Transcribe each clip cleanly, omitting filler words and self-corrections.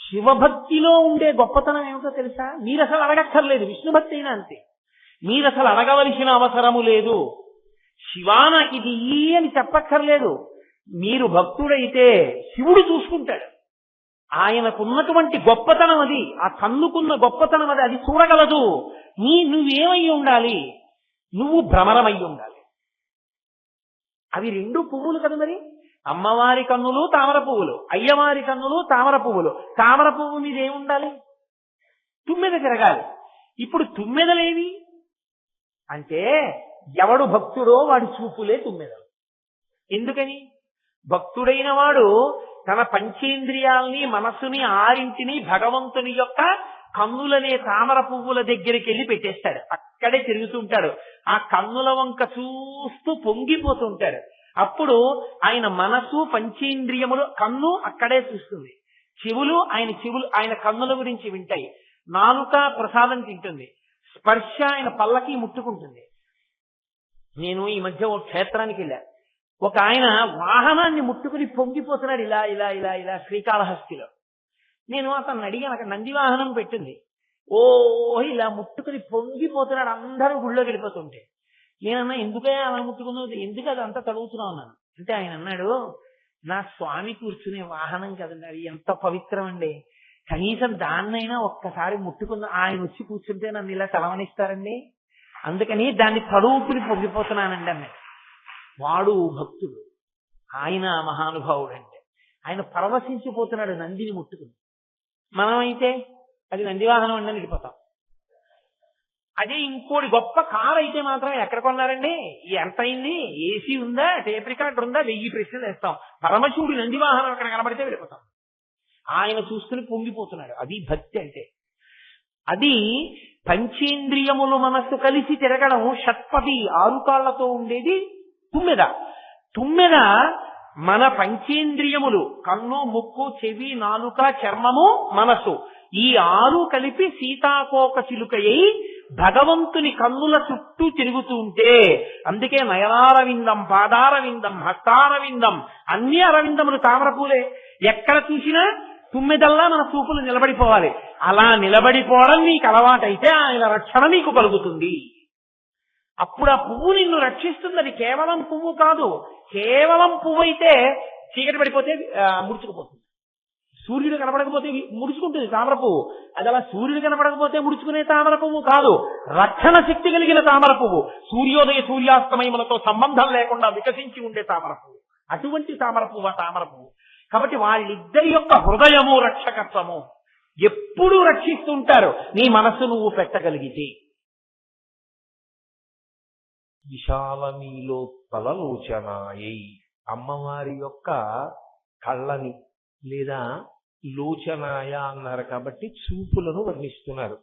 శివభక్తిలో ఉండే గొప్పతనం ఏమిటో తెలుసా? మీరు అసలు అడగక్కర్లేదు, విష్ణుభక్తి అయినా అంతే. మీరు అసలు అడగవలసిన అవసరము లేదు. శివా నాకు ఇది అని చెప్పక్కర్లేదు. మీరు భక్తుడైతే శివుడు చూసుకుంటాడు. ఆయనకున్నటువంటి గొప్పతనం అది, ఆ కన్నుకున్న గొప్పతనం అది, అది చూడగలదు. నువ్వేమై ఉండాలి? నువ్వు భ్రమరమై ఉండాలి. అవి రెండు పువ్వులు కదా మరి. అమ్మవారి కన్నులు తామర పువ్వులు, అయ్యవారి కన్నులు తామర పువ్వులు. తామర పువ్వు మీద ఏముండాలి? తుమ్మెద తిరగాలి. ఇప్పుడు తుమ్మెదలేవి అంటే ఎవడు భక్తుడో వాడి చూపులే తుమ్మెదలు. ఎందుకని? భక్తుడైన వాడు తన పంచేంద్రియాల్ని, మనస్సుని, ఆరింటిని భగవంతుని యొక్క కన్నులనే తామర పువ్వుల దగ్గరికి వెళ్ళి పెట్టేస్తాడు. అక్కడే తిరుగుతుంటాడు. ఆ కన్నుల వంక చూస్తూ పొంగిపోతుంటాడు. అప్పుడు ఆయన మనసు, పంచేంద్రియములు, కన్ను అక్కడే చూస్తుంది. చెవులు ఆయన కన్నుల గురించి వింటాయి. నాలుక ప్రసాదం తింటుంది. స్పర్శ ఆయన పల్లకి ముట్టుకుంటుంది. నేను ఈ మధ్య ఓ క్షేత్రానికి వెళ్ళా. ఒక ఆయన వాహనాన్ని ముట్టుకుని పొంగిపోతున్నాడు ఇలా ఇలా ఇలా ఇలా శ్రీకాళహస్తిలో. నేను అతను అడిగాను, అక్కడ నంది వాహనం పెట్టింది. ఓ ఇలా ముట్టుకుని పొంగిపోతున్నాడు, అందరూ గుళ్ళోకి వెళ్ళిపోతుంటే. నేనన్నా ఎందుకే అలా ముట్టుకున్నావు, ఎందుకు అది అంతా తడుగుతున్నావు అన్నాను. అంటే ఆయన అన్నాడు, నా స్వామి కూర్చునే వాహనం కదండి, అది ఎంత పవిత్రం అండి, కనీసం దాన్నైనా ఒక్కసారి ముట్టుకున్న ఆయన వచ్చి కూర్చుంటే నన్ను ఇలా చలవనిస్తారండి, అందుకని దాన్ని తడువుకుని పొంగిపోతున్నానండి అన్నాడు. వాడు భక్తుడు, ఆయన మహానుభావుడు. అంటే ఆయన పరవశించిపోతున్నాడు నందిని ముట్టుకుని. మనమైతే అది నంది వాహనం అండి అని వెళ్ళిపోతాం. అదే ఇంకోటి గొప్ప కారు అయితే మాత్రం ఎక్కడ కొన్నారండి, ఎంత అయింది, ఏసీ ఉందా, టేప్ రికార్డర్ ఉందా, 1000 ప్రశ్నలు వేస్తాం. పరమశివుడి నంది వాహనం అక్కడ కనబడితే వెళ్ళిపోతాం. ఆయన చూసుకుని పొంగిపోతున్నాడు. అది భక్తి అంటే. అది పంచేంద్రియములు మనస్సు కలిసి తిరగడం. షట్పది 6 కాళ్లతో ఉండేది తుమ్మెద. తుమ్మెద మన పంచేంద్రియములు, కన్ను, ముక్కు, చెవి, నాలుక, చర్మము, మనసు, ఈ 6 కలిపి సీతాకోక చిలుకయ్యి భగవంతుని కన్నుల చుట్టూ తిరుగుతూ ఉంటే, అందుకే నయనారవిందం, పాదారవిందం, హస్తారవిందం, అన్ని అరవిందములు తామరపూలే. ఎక్కడ చూసినా తుమ్మెదల్లా మన చూపులు నిలబడిపోవాలి. అలా నిలబడిపోవడం నీకు అలవాటైతే ఆయన రక్షణ నీకు కలుగుతుంది. అప్పుడు ఆ పువ్వు నిన్ను రక్షిస్తుంది. అది కేవలం పువ్వు కాదు. కేవలం పువ్వు అయితే చీకటి పడిపోతే ముడుచుకుపోతుంది. సూర్యుడు కనపడకపోతే ముడుచుకుంటుంది తామర పువ్వు. అది అలా సూర్యుడు కనపడకపోతే ముడుచుకునే తామర పువ్వు కాదు, రక్షణ శక్తి కలిగిన తామర పువ్వు. సూర్యోదయ సూర్యాస్తమయములతో సంబంధం లేకుండా వికసించి ఉండే తామర పువ్వు. అటువంటి తామర పువ్వు ఆ తామర పువ్వు. కాబట్టి వాళ్ళిద్దరి యొక్క హృదయము, రక్షకత్వము ఎప్పుడూ రక్షిస్తుంటారు నీ మనస్సు నువ్వు పెట్టగలిగితే. విశాలమీలోత్పలలోచనాయై, అమ్మవారి యొక్క కళ్ళని లేదా లోచనాయ అన్నారు కాబట్టి చూపులను వర్ణిస్తున్నారు.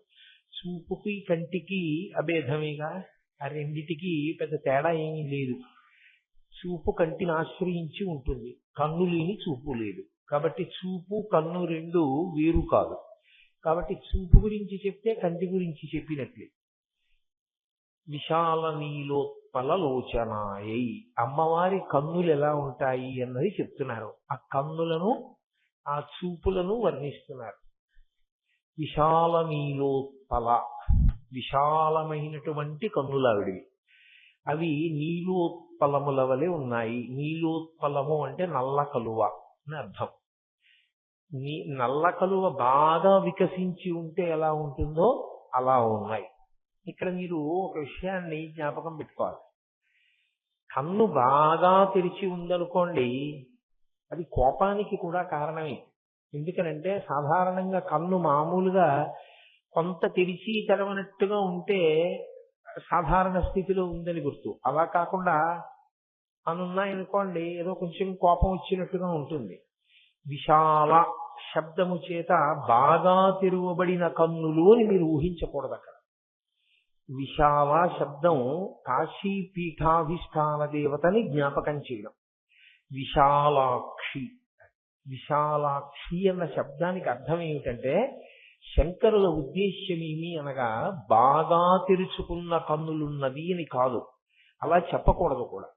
చూపుకి కంటికి అభేదమేగా, ఆ రెండిటికి పెద్ద తేడా ఏమీ లేదు. చూపు కంటిని ఆశ్రయించి ఉంటుంది, కన్ను లేని చూపు లేదు. కాబట్టి చూపు కన్ను రెండు వేరు కాదు. కాబట్టి చూపు గురించి చెప్తే కంటి గురించి చెప్పినట్లే. విశాల నీలోత్పలలోచనాయై, అమ్మవారి కన్నులు ఎలా ఉంటాయి అన్నది చెప్తున్నారు. ఆ కన్నులను, ఆ చూపులను వర్ణిస్తున్నారు. విశాల నీలోత్పల, విశాలమైనటువంటి కన్నులావిడివి. అవి నీలోత్పలముల వలె ఉన్నాయి. నీలోత్పలము అంటే నల్ల కలువ అని అర్థం. నల్ల కలువ బాగా వికసించి ఉంటే ఎలా ఉంటుందో అలా ఉన్నాయి. ఇక్కడ మీరు ఒక విషయాన్ని జ్ఞాపకం పెట్టుకోవాలి. కన్ను బాగా తెరిచి ఉందనుకోండి, అది కోపానికి కూడా కారణమే. ఎందుకనంటే సాధారణంగా కన్ను మామూలుగా కొంత తెరిచి తెరవనట్టుగా ఉంటే సాధారణ స్థితిలో ఉందని గుర్తు. అలా కాకుండా అనున్నాయనుకోండి ఏదో కొంచెం కోపం వచ్చినట్టుగా ఉంటుంది. విశాల శబ్దము చేత బాగా తెరువబడిన కన్నులు అని మీరు ఊహించకూడదు. అక్కడ విశాల శబ్దం కాశీ పీఠాధిష్టాన దేవతని జ్ఞాపకం చేయడం. విశాలాక్షి, విశాలాక్షి అన్న శబ్దానికి అర్థం ఏమిటంటే, శంకరుల ఉద్దేశ్యమేమి అనగా బాగా తెరుచుకున్న కన్నులున్నది అని కాదు. అలా చెప్పకూడదు కూడా.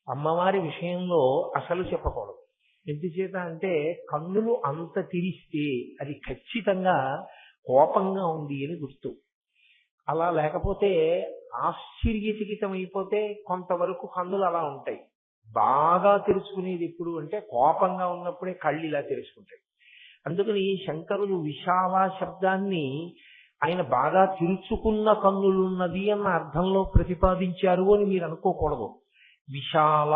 అమ్మవారి విషయంలో అసలు చెప్పకూడదు. ఎందుచేత అంటే కన్నులు అంత తెరిస్తే అది ఖచ్చితంగా కోపంగా ఉంది అని గుర్తు. అలా లేకపోతే ఆశ్చర్యచకితమైపోతే కొంతవరకు కన్నులు అలా ఉంటాయి. బాగా తెరుచుకునేది ఎప్పుడు అంటే కోపంగా ఉన్నప్పుడే కళ్ళు ఇలా తెరుచుకుంటాయి. అందుకని శంకరులు విశాల శబ్దాన్ని ఆయన బాగా తెరుచుకున్న కన్నులున్నది అన్న అర్థంలో ప్రతిపాదించారు అని మీరు అనుకోకూడదు. విశాల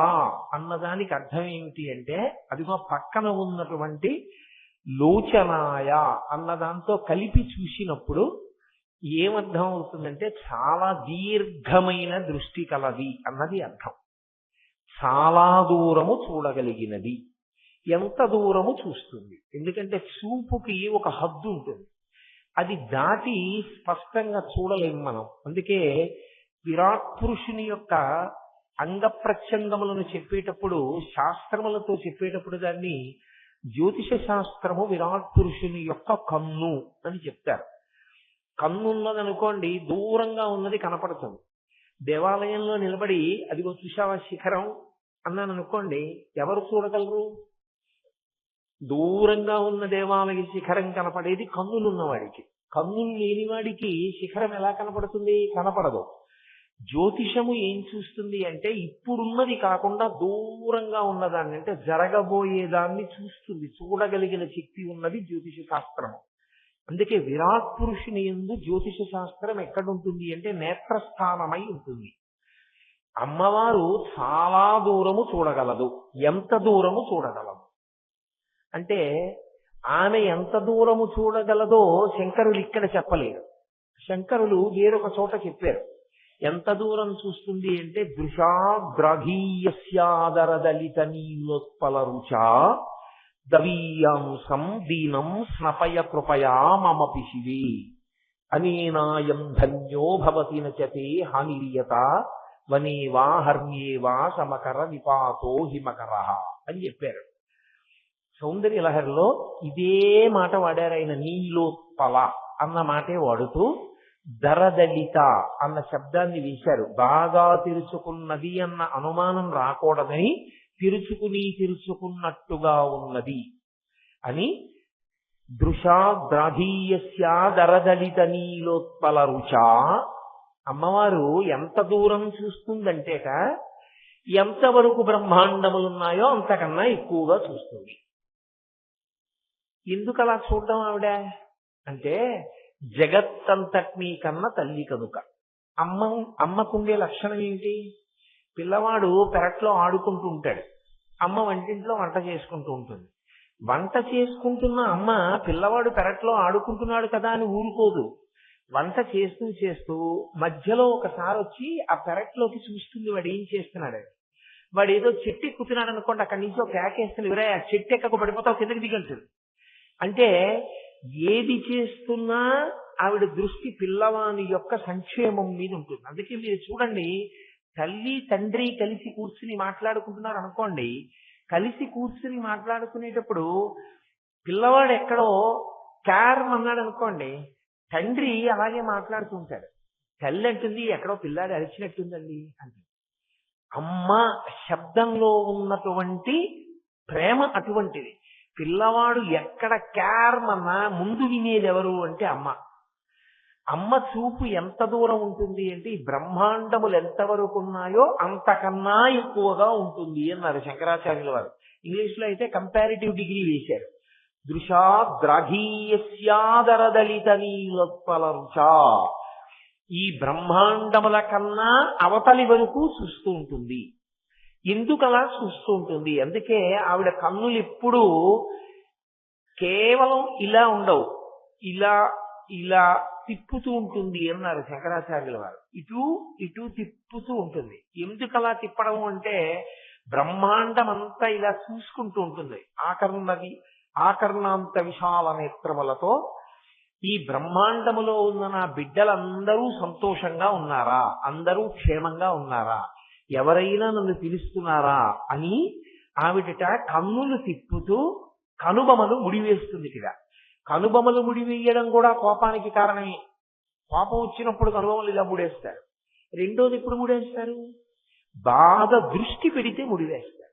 అన్నదానికి అర్థం ఏమిటి అంటే అదిగో పక్కన ఉన్నటువంటి లోచనాయ అన్నదాంతో కలిపి చూసినప్పుడు ఏమర్థం అవుతుందంటే చాలా దీర్ఘమైన దృష్టి కలది అన్నది అర్థం. చాలా దూరము చూడగలిగినది. ఎంత దూరము చూస్తుంది? ఎందుకంటే చూపుకి ఒక హద్దు ఉంటుంది, అది దాటి స్పష్టంగా చూడలేము మనం. అందుకే విరాట్ పురుషుని యొక్క అంగ ప్రత్యంగములను చెప్పేటప్పుడు, శాస్త్రములతో చెప్పేటప్పుడు దాన్ని జ్యోతిష శాస్త్రము విరాట్ పురుషుని యొక్క కన్ను అని చెప్తారు. కన్ను ఉన్నదనుకోండి, దూరంగా ఉన్నది కనపడుతుంది. దేవాలయంలో నిలబడి అదిగో చూశావా శిఖరం అన్నాను అనుకోండి, ఎవరు చూడగలరు? దూరంగా ఉన్న దేవాలయ శిఖరం కనపడేది కన్నులున్నవాడికి. కన్నులు లేనివాడికి శిఖరం ఎలా కనపడుతుంది? కనపడదు. జ్యోతిషము ఏం చూస్తుంది అంటే ఇప్పుడున్నది కాకుండా దూరంగా ఉన్నదాన్ని, అంటే జరగబోయేదాన్ని చూస్తుంది. చూడగలిగిన శక్తి ఉన్నది జ్యోతిష శాస్త్రము. అందుకే విరాట్ పురుషుని యందు జ్యోతిష శాస్త్రం ఎక్కడుంటుంది అంటే నేత్రస్థానమై ఉంటుంది. అమ్మవారు చాలా దూరము చూడగలదు. ఎంత దూరము చూడగలదు అంటే ఆమె ఎంత దూరము చూడగలదో శంకరులు ఇక్కడ చెప్పలేరు. శంకరులు వేరొక చోట చెప్పారు. ఎంత దూరం చూస్తుంది అంటే దృశాగ్రాఘీయస్యాదరదలిత నీలోత్పల రుచా దవీయాంసం దీనం స్నపయ కృపయా మమ పిశివే అనేనాయం ధన్యో భవతి నచతే హానిరియత వనేవా హర్మ్యేవా సమకర నిపాతో హిమకర అని చెప్పారు. సౌందర్య లహరిలో ఇదే మాట వాడారు ఆయన. నీలోత్పల అన్న మాటే వాడుతూ దరదలిత అన్న శబ్దాన్ని వేశారు. బాగా తెరుచుకున్నది అన్న అనుమానం రాకూడదని తెరుచుకున్నట్టుగా ఉన్నది అని దృశాగ్రాఘీయస్యాదరదలిత నీలోత్పల రుచా. అమ్మవారు ఎంత దూరం చూస్తుందంటేట ఎంతవరకు బ్రహ్మాండములున్నాయో అంతకన్నా ఎక్కువగా చూస్తుంది. ఎందుకు అలా చూడడం ఆవిడ అంటే జగత్తంతటినీ కన్నా తల్లి కనుక. అమ్మకుండే లక్షణం ఏంటి? పిల్లవాడు పెరట్లో ఆడుకుంటూ ఉంటాడు, అమ్మ వంటింట్లో వంట చేసుకుంటూ ఉంటుంది. వంట చేసుకుంటున్న అమ్మ పిల్లవాడు పెరట్లో ఆడుకుంటున్నాడు కదా అని ఊరుకోదు. వంట చేస్తూ చేస్తూ మధ్యలో ఒకసారి వచ్చి ఆ పెరట్లోకి చూస్తుంది వాడు ఏం చేస్తున్నాడు. వాడు ఏదో చెట్టు ఎక్కుతున్నాడు అనుకోండి, అక్కడి నుంచి ఒక కేకేస్తుంది, ఎవరే ఆ చెట్టు ఎక్కకు పడిపోతావు కిందకి దిగంటుంది. అంటే ఏది చేస్తున్నా ఆవిడ దృష్టి పిల్లవాని యొక్క సంక్షేమం మీద ఉంటుంది. అందుకే మీరు చూడండి, తల్లి తండ్రి కలిసి కూర్చుని మాట్లాడుకుంటున్నారు అనుకోండి, కలిసి కూర్చుని మాట్లాడుకునేటప్పుడు పిల్లవాడు ఎక్కడో క్యారం అన్నాడు అనుకోండి, తండ్రి అలాగే మాట్లాడుతూ ఉంటాడు. తల్లి అంటుంది ఎక్కడో పిల్లాడు అరిచినట్టుందండి అంటే. అమ్మ శబ్దంలో ఉన్నటువంటి ప్రేమ అటువంటిది. పిల్లవాడు ఎక్కడ క్యారమన్నా ముందు వినేది ఎవరు అంటే అమ్మ. అమ్మ చూపు ఎంత దూరం ఉంటుంది అంటే ఈ బ్రహ్మాండములు ఎంతవరకు ఉన్నాయో అంతకన్నా ఎక్కువగా ఉంటుంది అన్నారు శంకరాచార్యుల వారు. ఇంగ్లీష్ లో అయితే కంపారిటివ్ డిగ్రీ వేశారు. దృశాగ్రాఘీయస్యాదరదలిత నీలోత్పల రుచా. ఈ బ్రహ్మాండముల కన్నా అవతలి వరకు చూస్తూ ఉంటుంది. ఎందుకు అలా చూస్తూ ఉంటుంది? అందుకే ఆవిడ కన్నులు ఎప్పుడూ కేవలం ఇలా ఉండవు, ఇలా ఇలా తిప్పుతూ ఉంటుంది అన్నారు శంకరాచార్యుల వారు. ఇటు ఇటు తిప్పుతూ ఉంటుంది. ఎందుకు అలా తిప్పడం అంటే బ్రహ్మాండం అంతా ఇలా చూసుకుంటూ ఉంటుంది. ఆకర్ణాంత విశాల నేత్రములతో ఈ బ్రహ్మాండములో ఉన్న నా బిడ్డలందరూ సంతోషంగా ఉన్నారా, అందరూ క్షేమంగా ఉన్నారా, ఎవరైనా నన్ను పిలుస్తున్నారా అని ఆవిడట కన్నులు తిప్పుతూ కనుబొమలు ముడివేస్తుంది. ఇక్కడ కనుబొమలు ముడివేయడం కూడా కోపానికి కారణమే. కోపం వచ్చినప్పుడు కనుబొమలు ఇలా ముడేస్తారు. రెండోది ఎప్పుడు ముడేస్తారు? బాధ దృష్టి పెడితే ముడివేస్తారు.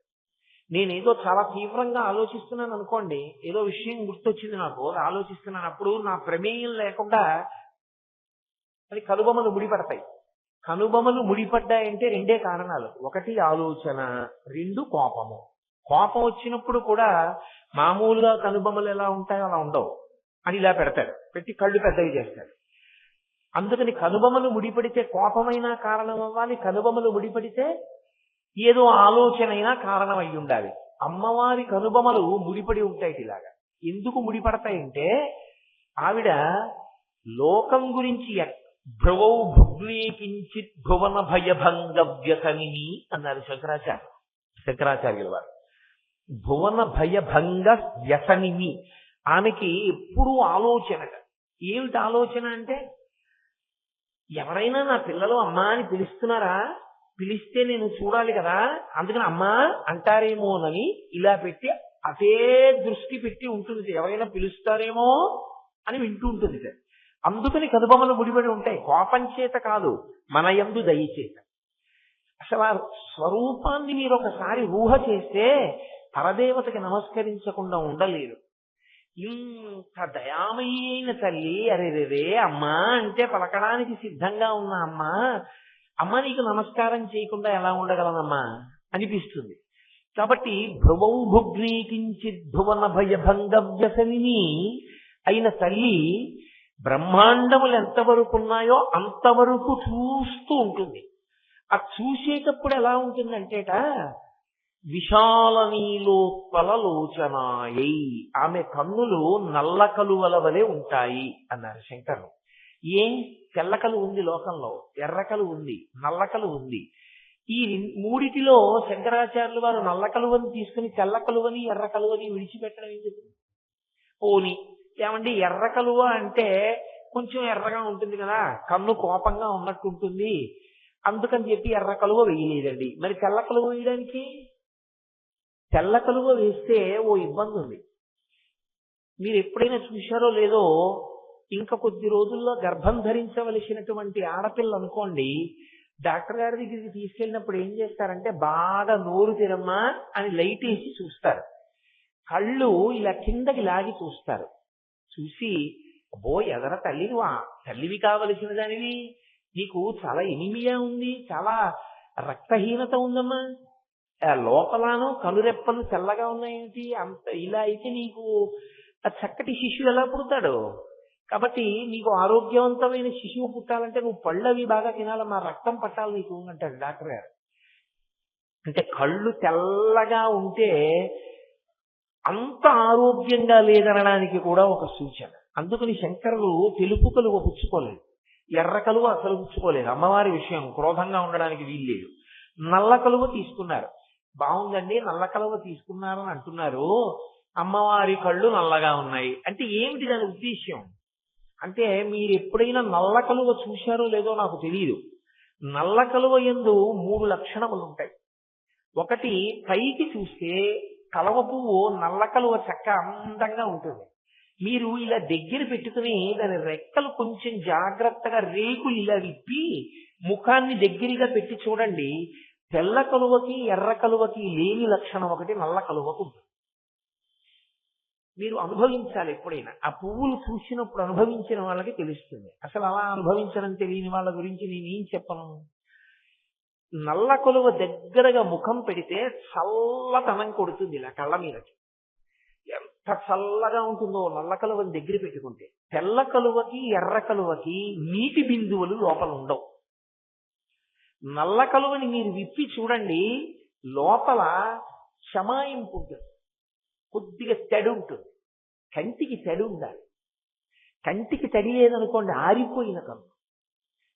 నేనేదో చాలా తీవ్రంగా ఆలోచిస్తున్నాను అనుకోండి, ఏదో విషయం గుర్తొచ్చింది నాకు, ఆలోచిస్తున్నాను, అప్పుడు నా ప్రమేయం లేకుండా అది కనుబొమలు ముడిపడతాయి. కనుబొమలు ముడిపడ్డాయంటే రెండే కారణాలు. ఒకటి ఆలోచన, రెండు కోపము. కోపం వచ్చినప్పుడు కూడా మామూలుగా కనుబొమలు ఎలా ఉంటాయో అలా ఉండవు, అని ఇలా పెడతాడు, పెట్టి కళ్ళు పెద్దవి చేస్తాడు. అందుకని కనుబొమలు ముడిపడితే కోపమైనా కారణం అవ్వాలి, కనుబొమలు ముడిపడితే ఏదో ఆలోచన అయినా కారణం అయి ఉండాలి. అమ్మవారి కనుబొమలు ముడిపడి ఉంటాయి ఇలాగా. ఎందుకు ముడిపడతాయంటే ఆవిడ లోకం గురించి భ్రువౌ భుగ్నేకించిత్ భువన భయభంగ వ్యసనిని అన్నారు శంకరాచార్యుల వారు. భువన భయభంగ వ్యసనిని. ఆమెకి ఎప్పుడూ ఆలోచనట. ఏమిటి ఆలోచన అంటే, ఎవరైనా నా పిల్లలు అమ్మా అని పిలుస్తున్నారా, పిలిస్తే నేను చూడాలి కదా, అందుకని అమ్మా అంటారేమోనని ఇలా పెట్టి అదే దృష్టి పెట్టి ఉంటుంది. ఎవరైనా పిలుస్తారేమో అని వింటూ ఉంటుంది సార్. అందుకని కనుబొమలు ముడిపడి ఉంటాయి. కోపం చేత కాదు, మన యందు దయచేత. అసలు ఆ స్వరూపాన్ని మీరు ఒకసారి ఊహ చేస్తే పరదేవతకి నమస్కరించకుండా ఉండలేరు. ఇంత దయామయి అయిన తల్లి, అరేరే అమ్మా అంటే పలకడానికి సిద్ధంగా ఉన్న అమ్మ నీకు నమస్కారం చేయకుండా ఎలా ఉండగలనమ్మా అనిపిస్తుంది. కాబట్టి భ్రువౌ భుగ్నేకించిత్ భువన భయభంగ వ్యసనిని అయిన తల్లి బ్రహ్మాండములు ఎంతవరకు ఉన్నాయో అంతవరకు చూస్తూ ఉంటుంది. ఆ చూసేటప్పుడు ఎలా ఉంటుందంటేట, విశాల నీలోత్పల లోచనాయై, ఆమె కన్నులు నల్ల కలువల వలె ఉంటాయి అన్నారు శంకరులు. తెల్లకలు ఉంది లోకంలో, ఎర్రకలు ఉంది, నల్లకలు ఉంది. ఈ మూడిటిలో శంకరాచార్యులు వారు నల్ల కలువని తీసుకుని తెల్ల కలువని ఎర్ర కలువని విడిచిపెట్టడం ఎందుకు? పోని ఏమండి, ఎర్ర కలువ అంటే కొంచెం ఎర్రగా ఉంటుంది కదా, కన్ను కోపంగా ఉన్నట్టు ఉంటుంది, అందుకని చెప్పి ఎర్ర కలువ వేయలేదండి. మరి తెల్ల కలువ వేయడానికి, తెల్ల కలువ వేస్తే ఓ ఇబ్బంది ఉంది. మీరు ఎప్పుడైనా చూశారో లేదో, ఇంకా కొద్ది రోజుల్లో గర్భం ధరించవలసినటువంటి ఆడపిల్ల అనుకోండి, డాక్టర్ గారి దగ్గరికి తీసుకెళ్ళినప్పుడు ఏం చేస్తారంటే, బాగా నోరు తెరమ్మా అని లైట్ వేసి చూస్తారు. కళ్ళు ఇలా కిందకి లాగి చూస్తారు. చూసి, అబ్బో ఎదర తల్లివి కావలసిన దానివి, నీకు చాలా ఎనిమియా ఉంది, చాలా రక్తహీనత ఉందమ్మా, లోపలను కనురెప్పలు తెల్లగా ఉన్నాయేంటి, అంత ఇలా అయితే నీకు చక్కటి శిశువు ఎలా పుడతాడు? కాబట్టి నీకు ఆరోగ్యవంతమైన శిశువు పుట్టాలంటే నువ్వు పళ్ళవి బాగా తినాలమ్మా, రక్తం పట్టాలి నీకు అంటాడు డాక్టర్ గారు. అంటే కళ్ళు తెల్లగా ఉంటే అంత ఆరోగ్యంగా లేదనడానికి కూడా ఒక సూచన. అందుకని శంకరులు తెలుపు కలువ పుచ్చుకోలేదు, ఎర్ర కలువ అసలు పుచ్చుకోలేదు. అమ్మవారి విషయం క్రోధంగా ఉండడానికి వీల్లేదు. నల్ల కలువ తీసుకున్నారు. బాగుందండి, నల్ల కలువ తీసుకున్నారని అంటున్నారు, అమ్మవారి కళ్ళు నల్లగా ఉన్నాయి అంటే ఏమిటి దాని ఉద్దేశ్యం? అంటే మీరు ఎప్పుడైనా నల్ల కలువ చూశారో లేదో నాకు తెలియదు. నల్ల కలువ యందు 3 లక్షణములు ఉంటాయి. ఒకటి, పైకి చూస్తే కలవ పువ్వు నల్ల కలువ చక్క అందంగా ఉంటుంది. మీరు ఇలా దగ్గర పెట్టుకుని దాని రెక్కలు కొంచెం జాగ్రత్తగా రేకులు ఇలా విప్పి ముఖాన్ని దగ్గరగా పెట్టి చూడండి, తెల్ల కలువకి ఎర్ర కలువకి లేని లక్షణం ఒకటి నల్ల కలువకు. మీరు అనుభవించాలి ఎప్పుడైనా. ఆ పువ్వులు చూసినప్పుడు అనుభవించిన వాళ్ళకి తెలుస్తుంది. అసలు అలా అనుభవించడం తెలియని వాళ్ళ గురించి నేనేం చెప్పను. నల్ల కలువ దగ్గరగా ముఖం పెడితే చల్లదనం కొడుతుంది ఇలా కళ్ళ మీదకి. ఎంత చల్లగా ఉంటుందో నల్ల కలువని దగ్గర పెట్టుకుంటే. తెల్ల కలువకి ఎర్ర కలువకి నీటి బిందువులు లోపల ఉండవు. నల్ల కలువని మీరు విప్పి చూడండి, లోపల శమాయింపు ఉంటుంది, కొద్దిగా తడి ఉంటుంది. కంటికి తడి ఉండాలి. కంటికి తడి లేదనుకోండి ఆరిపోయిన కన్ను,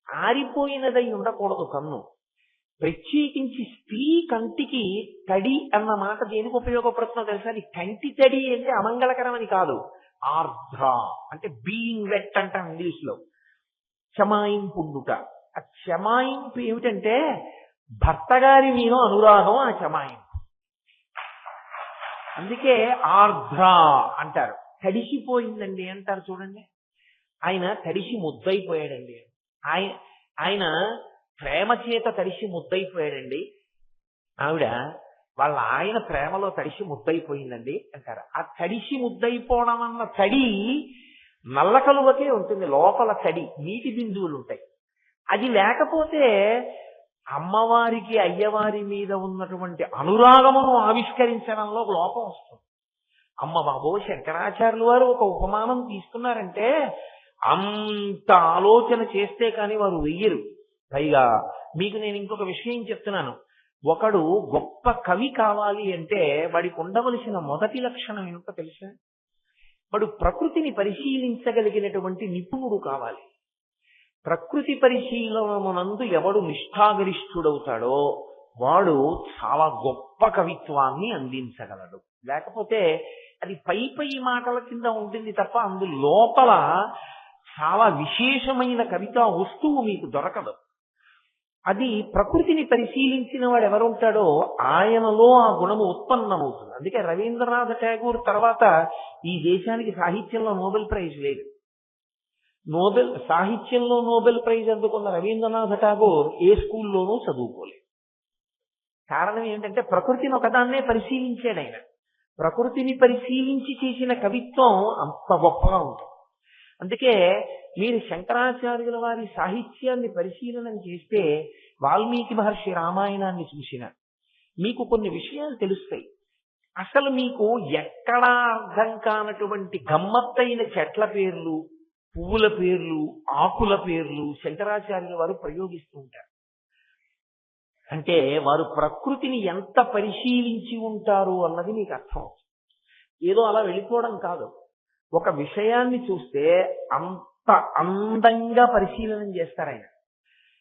ఆరిపోయినదై ఉండకూడదు కన్ను. ప్రత్యేకించి స్త్రీ కంటికి తడి అన్న మాట దేనికి ఉపయోగపడుతుందో తెలుసా? అది కంటి తడి అంటే అమంగళకరం అని కాదు, ఆర్ద్ర అంటే బీయింగ్ వెట్ అంటాం ఇంగ్లీష్ లో. క్షమాయింపు ఉండుట. ఆ క్షమాయింపు ఏమిటంటే భర్త గారి మీద అనురాగం ఆ క్షమాయింపు. అందుకే ఆర్ద్ర అంటారు. తడిసిపోయిందండి అంటారు చూడండి. ఆయన తడిసి ముద్దయిపోయాడండి. ఆయన ప్రేమ చేత తడిసి ముద్దయిపోయాడండి. ఆవిడ వాళ్ళ ఆయన ప్రేమలో తడిసి ముద్దయిపోయిందండి అంటారు. ఆ తడిసి ముద్దయిపోవడం అన్న తడి నల్ల కలువకే ఉంటుంది, లోపల తడి నీటి బిందువులు ఉంటాయి. అది లేకపోతే అమ్మవారికి అయ్యవారి మీద ఉన్నటువంటి అనురాగమును ఆవిష్కరించడంలో లోపం వస్తుంది. అమ్మ బాబో, శంకరాచార్యులు వారు ఒక ఉపమానం తీసుకున్నారంటే అంత ఆలోచన చేస్తే కానీ వారు వెయ్యరు. పైగా మీకు నేను ఇంకొక విషయం చెప్తున్నాను. ఒకడు గొప్ప కవి కావాలి అంటే వాడికి ఉండవలసిన మొదటి లక్షణం ఏమిటో తెలుసా? వాడు ప్రకృతిని పరిశీలించగలిగినటువంటి నిపుణుడు కావాలి. ప్రకృతి పరిశీలనమునందు ఎవడు నిష్ఠాగరిష్ఠుడవుతాడో వాడు చాలా గొప్ప కవిత్వాన్ని అందించగలడు. లేకపోతే అది పై పై మాటల కింద ఉంటుంది తప్ప అందు లోపల చాలా విశేషమైన కవితా వస్తువు మీకు దొరకదు. అది ప్రకృతిని పరిశీలించిన వాడు ఎవరుంటాడో ఆయనలో ఆ గుణము ఉత్పన్నమవుతుంది. అందుకే రవీంద్రనాథ్ ఠాగూర్ తర్వాత ఈ దేశానికి సాహిత్యంలో నోబెల్ ప్రైజ్ లేదు. సాహిత్యంలో నోబెల్ ప్రైజ్ అందుకున్న రవీంద్రనాథ్ ఠాగూర్ ఏ స్కూల్లోనూ చదువుకోలేదు. కారణం ఏంటంటే ప్రకృతిని ఒకదాన్నే పరిశీలించాడు ఆయన. ప్రకృతిని పరిశీలించి చేసిన కవిత్వం అంత గొప్పగా ఉంటుంది. అందుకే మీరు శంకరాచార్యుల వారి సాహిత్యాన్ని పరిశీలన చేస్తే వాల్మీకి మహర్షి రామాయణాన్ని చూసిన మీకు కొన్ని విషయాలు తెలుస్తాయి. అసలు మీకు ఎక్కడా అర్థం కానటువంటి గమ్మత్తైన చెట్ల పేర్లు, పువ్వుల పేర్లు, ఆకుల పేర్లు శంకరాచార్యుల వారు ప్రయోగిస్తూ ఉంటారు. అంటే వారు ప్రకృతిని ఎంత పరిశీలించి ఉంటారు అన్నది మీకు అర్థం. ఏదో అలా వెళ్ళిపోవడం కాదు. ఒక విషయాన్ని చూస్తే అంత అందంగా పరిశీలన చేస్తారు ఆయన.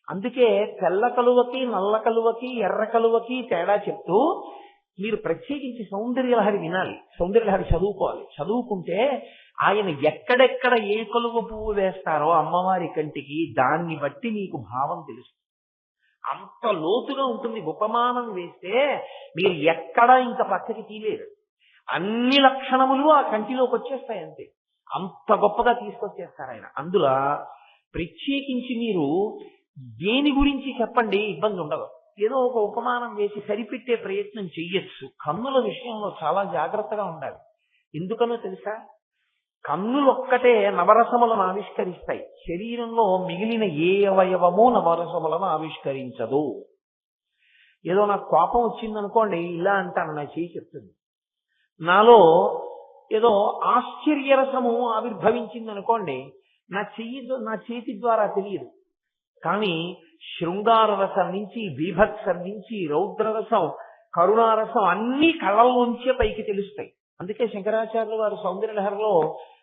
అందుకే తెల్ల కలువకి, నల్ల కలువకి, ఎర్ర కలువకి తేడా చెప్తూ మీరు ప్రత్యేకించి సౌందర్యలహరి వినాలి, సౌందర్యలహరి చదువుకోవాలి. చదువుకుంటే ఆయన ఎక్కడెక్కడ ఏ కలువ పువ్వు వేస్తారో అమ్మవారి కంటికి దాన్ని బట్టి మీకు భావం తెలుస్తుంది. అంత లోతుగా ఉంటుంది. ఉపమానం వేస్తే మీరు ఎక్కడా ఇంకా పక్కకి తీయలేరు. అన్ని లక్షణములు ఆ కంటిలోకి వచ్చేస్తాయి అంతే. అంత గొప్పగా తీసుకొచ్చేస్తారు ఆయన. అందులో ప్రత్యేకించి మీరు దేని గురించి చెప్పండి, ఇబ్బంది ఉండదు. ఏదో ఒక ఉపమానం వేసి సరిపెట్టే ప్రయత్నం చెయ్యొచ్చు. కన్నుల విషయంలో చాలా జాగ్రత్తగా ఉండాలి. ఎందుకనో తెలుసా? కన్నులు ఒక్కటే నవరసములను ఆవిష్కరిస్తాయి. శరీరంలో మిగిలిన ఏ అవయవము నవరసములను ఆవిష్కరించదు. ఏదో నాకు కోపం వచ్చిందనుకోండి, ఇలా అంటాను, నా చెయ్యి చెప్తుంది. నాలో ఏదో ఆశ్చర్యరసము ఆవిర్భవించింది అనుకోండి, నా చేతి ద్వారా తెలియదు. కానీ శృంగార రసం నుంచి, బీభత్సం నుంచి, రౌద్రరసం, కరుణారసం అన్ని కళ్ళల్లోంచే పైకి తెలుస్తాయి. అందుకే శంకరాచార్యులు వారు సౌందర్యలహరిలో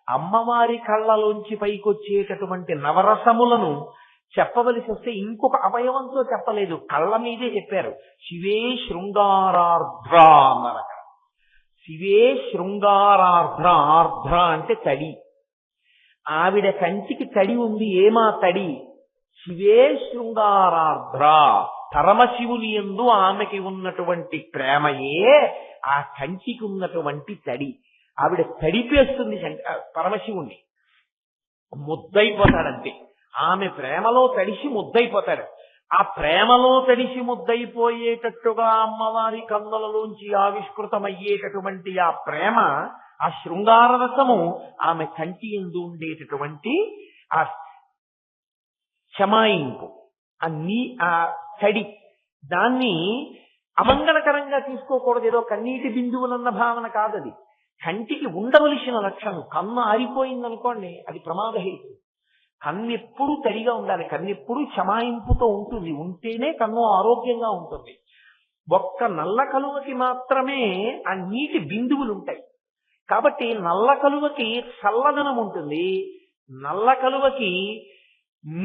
అమ్మవారి కళ్ళలోంచి పైకి వచ్చేటటువంటి నవరసములను చెప్పవలసి వస్తే ఇంకొక అవయవంతో చెప్పలేదు, కళ్ళ మీదే చెప్పారు. శివే శృంగారార్ధ్ర అన్నారు అక్కడ. శివే శృంగారార్ధ్ర. ఆర్ధ్ర అంటే తడి. ఆవిడ కంటికి తడి ఉంది. ఏమా తడి? శివే శృంగారార్ధ్ర. పరమశివుని యందు ఆమెకి ఉన్నటువంటి ప్రేమయే ఆ కంటికి ఉన్నటువంటి తడి. ఆవిడ తడిపేస్తుంది పరమశివుణ్ణి, ముద్దయిపోతాడంతే. ఆమె ప్రేమలో తడిసి ముద్దయిపోతాడు. ఆ ప్రేమలో తడిసి ముద్దయిపోయేటట్టుగా అమ్మవారి కన్నులలోంచి ఆవిష్కృతమయ్యేటటువంటి ఆ ప్రేమ, ఆ శృంగార రసము ఆమె కంటి యందు ఉండేటటువంటి ఆ చమాయింపు, ఆ తడి, దాన్ని అమంగళకరంగా తీసుకోకూడదు. ఏదో కన్నీటి బిందువులన్న భావన కాదది. కంటికి ఉండవలసిన లక్షణం. కన్ను ఆరిపోయిందనుకోండి, అది ప్రమాదహేతు. కన్నెప్పుడు తడిగా ఉండాలి. కన్నెప్పుడు చమాయింపుతో ఉంటుంది. ఉంటేనే కన్ను ఆరోగ్యంగా ఉంటుంది. ఒక్క నల్ల కలువకి మాత్రమే ఆ నీటి బిందువులు ఉంటాయి. కాబట్టి నల్ల కలువకి చల్లదనం ఉంటుంది. నల్ల కలువకి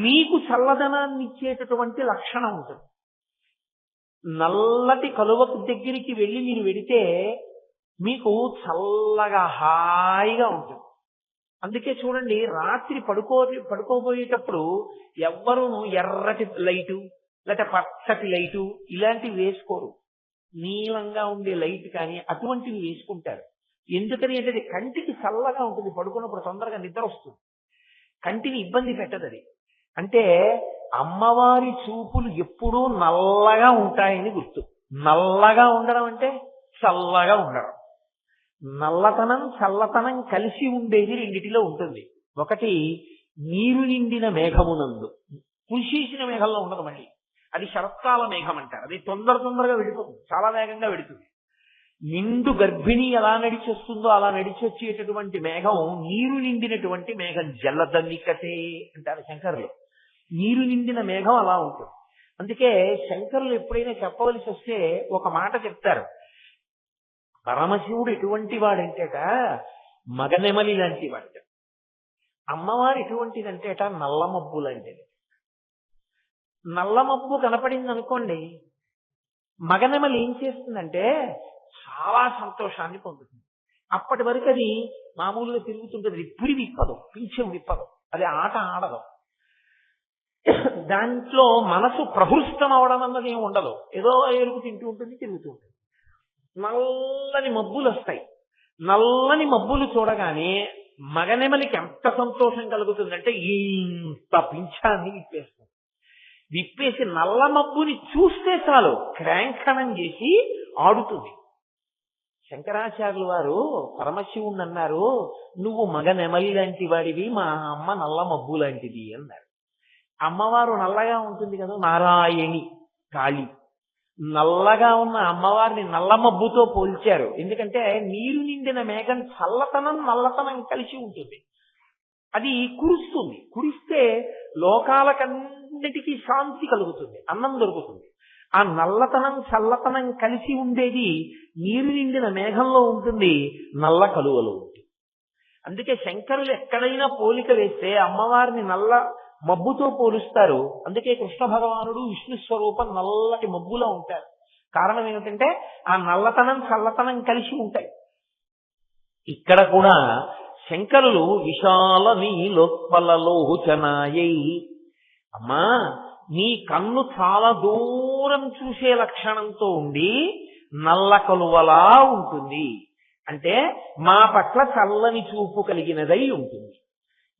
మీకు చల్లదనాన్ని ఇచ్చేటటువంటి లక్షణం ఉంటుంది. నల్లటి కలువకు దగ్గరికి వెళ్ళి మీరు వెడితే మీకు చల్లగా హాయిగా ఉంటుంది. అందుకే చూడండి, రాత్రి పడుకోబోయేటప్పుడు ఎవ్వరూ ఎర్రటి లైటు లేక పచ్చటి లైటు ఇలాంటివి వేసుకోరు. నీలంగా ఉండే లైట్ కానీ అటువంటివి వేసుకుంటారు. ఎందుకని అంటే కంటికి చల్లగా ఉంటుంది. పడుకున్నప్పుడు తొందరగా నిద్ర వస్తుంది. కంటిని ఇబ్బంది పెట్టదు అది. అంటే అమ్మవారి చూపులు ఎప్పుడూ నల్లగా ఉంటాయని గుర్తు. నల్లగా ఉండడం అంటే చల్లగా ఉండడం. నల్లతనం చల్లతనం కలిసి ఉండేది రెండిటిలో ఉంటుంది. ఒకటి నీరు నిండిన మేఘమునందు, కురిసేసిన మేఘంలో ఉండదు మళ్ళీ. అది శరత్కాల మేఘం అంటారు. అది తొందరగా వెళుతుంది, చాలా వేగంగా వెళుతుంది. నిండు గర్భిణి ఎలా నడిచి వస్తుందో అలా నడిచి వచ్చేటటువంటి మేఘం నీరు నిండినటువంటి మేఘం. జలదన్నికతే అంటారు శంకరులు. నీరు నిండిన మేఘం అలా ఉంటుంది. అందుకే శంకరులు ఎప్పుడైనా చెప్పవలసి వస్తే ఒక మాట చెప్తారు. పరమశివుడు ఎటువంటి వాడంటేట మగనెమలి లాంటి వాడు. అమ్మవారు ఎటువంటిదంటేట నల్ల మబ్బు లాంటిది. నల్ల మబ్బు కనపడింది అనుకోండి, మగనెమలి ఏం చేస్తుందంటే చాలా సంతోషాన్ని పొందుతుంది. అప్పటి వరకు అది మామూలుగా తిరుగుతుంటుంది, విప్పుడి విప్పదు, పింఛం విప్పదు, అది ఆట ఆడదు. దాంట్లో మనసు ప్రహృష్టం అవడం అన్నది ఏమి ఉండదు. ఏదో ఎరుపు తింటూ ఉంటుంది, తిరుగుతూ ఉంటుంది. నల్లని మబ్బులు వస్తాయి. నల్లని మబ్బులు చూడగానే మగనెమలికి ఎంత సంతోషం కలుగుతుందంటే ఇంత పింఛాన్ని విప్పేస్తుంది. విప్పేసి నల్ల మబ్బుని చూస్తే చాలు క్రాంకణం చేసి ఆడుతుంది. శంకరాచార్యులు వారు పరమశివుణ్ణి అన్నారు, నువ్వు మగనెమలి లాంటి వాడివి, మా అమ్మ నల్ల మబ్బు లాంటిది అన్నారు. అమ్మవారు నల్లగా ఉంటుంది కదా, నారాయణి కాళి. నల్లగా ఉన్న అమ్మవారిని నల్ల మబ్బుతో పోల్చారు. ఎందుకంటే నీరు నిండిన మేఘం చల్లతనం నల్లతనం కలిసి ఉంటుంది. అది కురుస్తుంది. కురిస్తే లోకాలకన్నిటికీ శాంతి కలుగుతుంది, అన్నం దొరుకుతుంది. ఆ నల్లతనం చల్లతనం కలిసి ఉండేది నీరు నిండిన మేఘంలో ఉంటుంది, నల్ల కలువలో ఉంటుంది. అందుకే శంకరులు ఎక్కడైనా పోలిక వేస్తే అమ్మవారిని నల్ల మబ్బుతో పోలుస్తారు. అందుకే కృష్ణ భగవానుడు విష్ణు స్వరూపం నల్లటి మబ్బులో ఉంటారు. కారణం ఏమిటంటే ఆ నల్లతనం చల్లతనం కలిసి ఉంటాయి. ఇక్కడ కూడా శంకరులు విశాల నీలోత్పలలోచనాయై, అమ్మా నీ కన్ను చాలా దూరం చూసే లక్షణంతో ఉండి నల్ల కలువలా ఉంటుంది. అంటే మా పట్ల చల్లని చూపు కలిగినదై ఉంటుంది.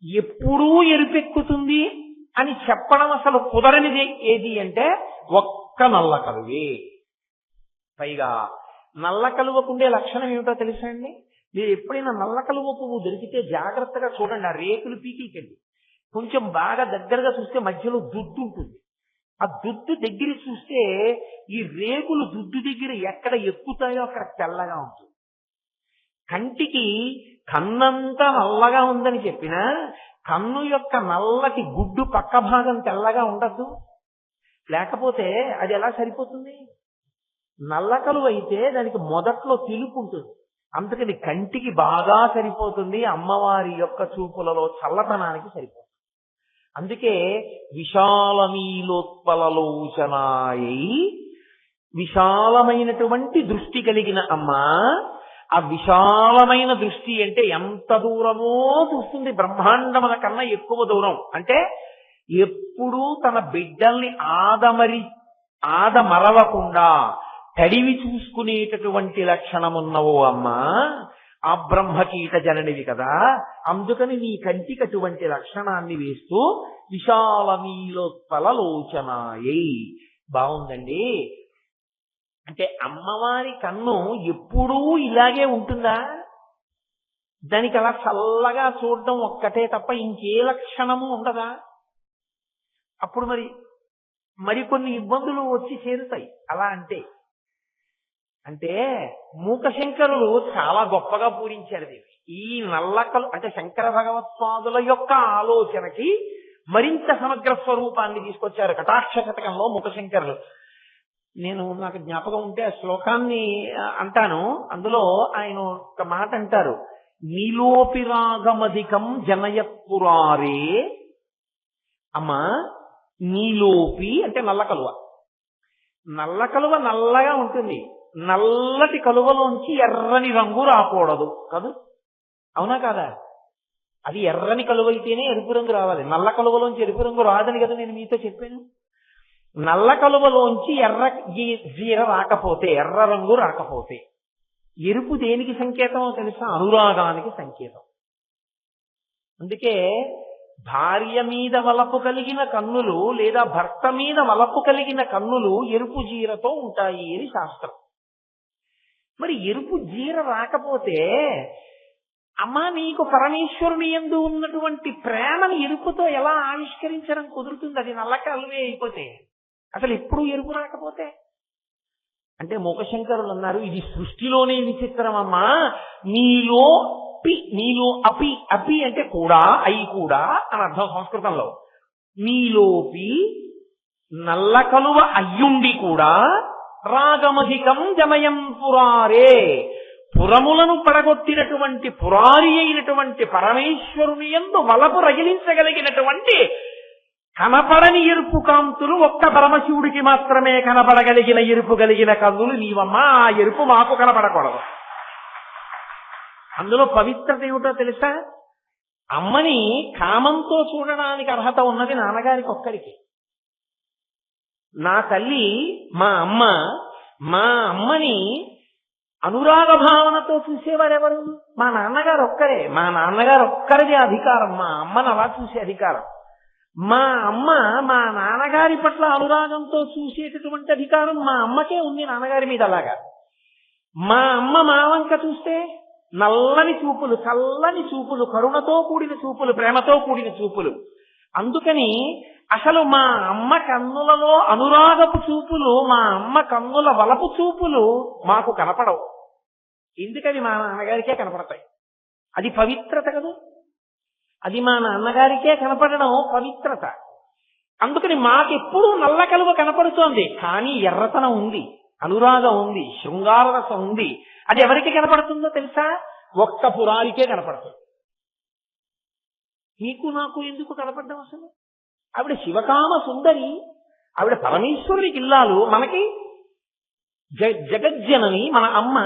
ఎప్పుడూ ఎరుపెక్కుతుంది అని చెప్పడం అసలు కుదరనిది ఏది అంటే ఒక్క నల్ల కలువే. పైగా నల్ల కలువకుండే లక్షణం ఏమిటో తెలుసా అండి? మీరు ఎప్పుడైనా నల్ల కలువ పువ్వు దొరికితే జాగ్రత్తగా చూడండి. ఆ రేకులు పీకికండి. కొంచెం బాగా దగ్గరగా చూస్తే మధ్యలో దుద్దు ఉంటుంది. ఆ దుద్దు దగ్గర చూస్తే ఈ రేకులు దుద్దు దగ్గర ఎక్కడ ఎక్కుతాయో అక్కడ తెల్లగా ఉంటుంది. కంటికి కన్నంతా నల్లగా ఉందని చెప్పినా కన్ను యొక్క నల్లటి గుడ్డు పక్క భాగం తెల్లగా ఉండద్దు. లేకపోతే అది ఎలా సరిపోతుంది? నల్ల కలువ అయితే దానికి మొదట్లో తెలుపు ఉంటుంది. అందుకని కంటికి బాగా సరిపోతుంది, అమ్మవారి యొక్క చూపులలో చల్లతనానికి సరిపోతుంది. అందుకే విశాల నీలోత్పలలోచనాయై, విశాలమైనటువంటి దృష్టి కలిగిన అమ్మ. ఆ విశాలమైన దృష్టి అంటే ఎంత దూరమో చూస్తుంది, బ్రహ్మాండముల కన్నా ఎక్కువ దూరం. అంటే ఎప్పుడూ తన బిడ్డల్ని ఆదమరవకుండా తడివి చూసుకునేటటువంటి లక్షణమున్నవో అమ్మా, ఆ బ్రహ్మకీట జననివి కదా. అందుకని నీ కంటికి అటువంటి లక్షణాన్ని వేస్తూ విశాల నీలోత్పలలోచనాయై. బాగుందండి. అంటే అమ్మవారి కన్ను ఎప్పుడూ ఇలాగే ఉంటుందా? దానికి అలా చల్లగా చూడడం ఒక్కటే తప్ప ఇంకే లక్షణము ఉండదా? అప్పుడు మరికొన్ని ఇబ్బందులు వచ్చి చేరుతాయి. అలా అంటే మూకశంకరులు చాలా గొప్పగా పూరించారు దీన్ని. ఈ నల్లకలు అంటే శంకర భగవత్పాదుల యొక్క ఆలోచనకి మరింత సమగ్ర స్వరూపాన్ని తీసుకొచ్చారు కటాక్ష శతకంలో మూకశంకరులు. నాకు జ్ఞాపకం ఉంటే ఆ శ్లోకాన్ని అంటాను. అందులో ఆయన ఒక మాట అంటారు, నీలోపిరాగమధికం జనయత్పురారే. అమ్మా నీలోపి అంటే నల్ల కలువ. నల్ల కలువ నల్లగా ఉంటుంది. నల్లటి కలువలోంచి ఎర్రని రంగు రాకూడదు కాదు, అవునా కాదా? అది ఎర్రని కలువ అయితేనే ఎరుపు రంగు రావాలి. నల్ల కలువలోంచి ఎరుపు రంగు రాదని కదా నేను మీతో చెప్పాను. నల్ల కలువలోంచి ఎర్ర జీర రాకపోతే, ఎర్ర రంగు రాకపోతే, ఎరుపు దేనికి సంకేతమో తెలుసా? అనురాగానికి సంకేతం. అందుకే భార్య మీద వలపు కలిగిన కన్నులు లేదా భర్త మీద వలపు కలిగిన కన్నులు ఎరుపు జీరతో ఉంటాయి అని శాస్త్రం. మరి ఎరుపు జీర రాకపోతే అమ్మా నీకు పరమేశ్వరుని యందు ఉన్నటువంటి ప్రేమని ఎరుపుతో ఎలా ఆవిష్కరించడం కుదురుతుంది? అది నల్ల కలువే అయిపోతే, అసలు ఎప్పుడు ఎరుపు రాకపోతే. అంటే మూకశంకరులు అన్నారు, ఇది సృష్టిలోనే విచిత్రం అమ్మా. నీలో అపి, అపి అంటే కూడా, అయి కూడా అని అర్థం సంస్కృతంలో. నీలోపి నల్ల కలువ అయ్యుండి కూడా రాగమధికం జమయం పురారే, పురములను పడగొట్టినటువంటి పురారి అయినటువంటి పరమేశ్వరుని యందు వలపు రగిలించగలిగినటువంటి కనపడని ఎరుపు కాంతులు ఒక్క పరమశివుడికి మాత్రమే కనపడగలిగిన ఎరుపు కలిగిన కన్నులు నీవమ్మా. ఆ ఎరుపు మాకు కనపడకూడదు. అందులో పవిత్రత ఏమిటో తెలుసా? అమ్మని కామంతో చూడడానికి అర్హత ఉన్నది నాన్నగారికి ఒక్కరికి. నా తల్లి మా అమ్మని అనురాగ భావనతో చూసేవారెవరు? మా నాన్నగారు ఒక్కరే. మా నాన్నగారు ఒక్కరిదే అధికారం మా అమ్మను అలా చూసే అధికారం. మా అమ్మ మా నాన్నగారి పట్ల అనురాగంతో చూసేటటువంటి అధికారం మా అమ్మకే ఉంది నాన్నగారి మీద. అలాగా మా అమ్మ మా వంక చూస్తే నల్లని చూపులు, చల్లని చూపులు, కరుణతో కూడిన చూపులు, ప్రేమతో కూడిన చూపులు. అందుకని అసలు మా అమ్మ కన్నులలో అనురాగపు చూపులు, మా అమ్మ కన్నుల వలపు చూపులు మాకు కనపడవు. ఎందుకని మా నాన్నగారికే కనపడతాయి. అది పవిత్రత కదా. అది మా నాన్నగారికే కనపడడం పవిత్రత. అందుకని మాకెప్పుడు నల్ల కలువ కనపడుతోంది, కానీ ఎర్రతనం ఉంది, అనురాగం ఉంది, శృంగారరసం ఉంది. అది ఎవరికి కనపడుతుందో తెలుసా? ఒక్క పురారికే కనపడుతుంది. నీకు నాకు ఎందుకు కనపడ్డం? అసలు ఆవిడ శివకామ సుందరి, ఆవిడ పరమేశ్వరునికి ఇల్లాలు, మనకి జగజ్జనని మన అమ్మ.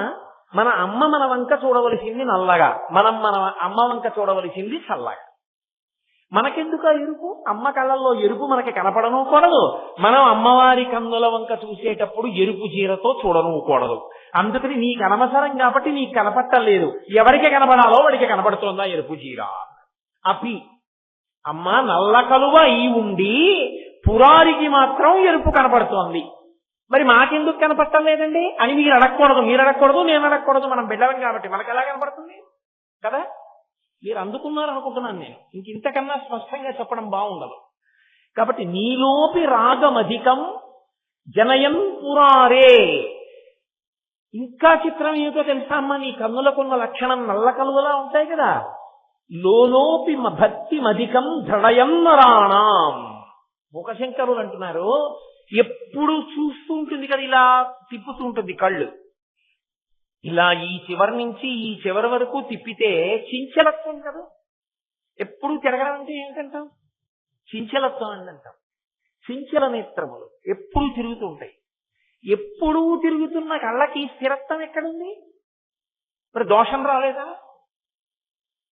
మన వంక చూడవలసింది నల్లగా, మన అమ్మ వంక చూడవలసింది చల్లగా. మనకెందుకు ఆ ఎరుపు? అమ్మ కళ్ళల్లో ఎరుపు మనకి కనపడనూకూడదు. మనం అమ్మవారి కన్నుల వంక చూసేటప్పుడు ఎరుపు చీరతో చూడనూకూడదు. అందుకని నీకు అనవసరం కాబట్టి నీకు కనపట్టలేదు. ఎవరికి కనపడాలో వాడికి కనపడుతోందా ఎరుపు చీర? అపి అమ్మ నల్ల కలువ అయి ఉండి పురారికి మాత్రం ఎరుపు కనపడుతోంది. మరి మాకెందుకు కనపట్టలేదండి అని మీరు అడగకూడదు, నేను అడగకూడదు. మనం బిడ్డలం కాబట్టి మనకు ఎలా కనపడుతుంది కదా? మీరు అందుకున్నారనుకుంటున్నాను నేను. ఇంతకన్నా స్పష్టంగా చెప్పడం బాగుండదు. కాబట్టి నీలోపి రాగమధికం జనయం పురారే. ఇంకా చిత్రం ఏమిటో తెలుసా అమ్మ? నీ కన్నులకున్న లక్షణం నల్ల కలువలా ఉంటాయి కదా. లోలోపి భక్తి మధికం దృఢయం నరాణం. మూకశంకరులు అంటున్నారు, ఎప్పుడు చూస్తూ ఉంటుంది కదా, ఇలా తిప్పుతూ ఉంటుంది కళ్ళు. ఇలా ఈ చివరి నుంచి ఈ చివరి వరకు తిప్పితే చించలత్వం కదా. ఎప్పుడు తిరగడం అంటే ఏమిటంటాం? చించలత్వం అని అంటాం. చించల నేత్రములు ఎప్పుడు తిరుగుతూ ఉంటాయి. ఎప్పుడూ తిరుగుతున్న కళ్ళకి స్థిరత్వం ఎక్కడుంది? మరి దోషం రాలేదా?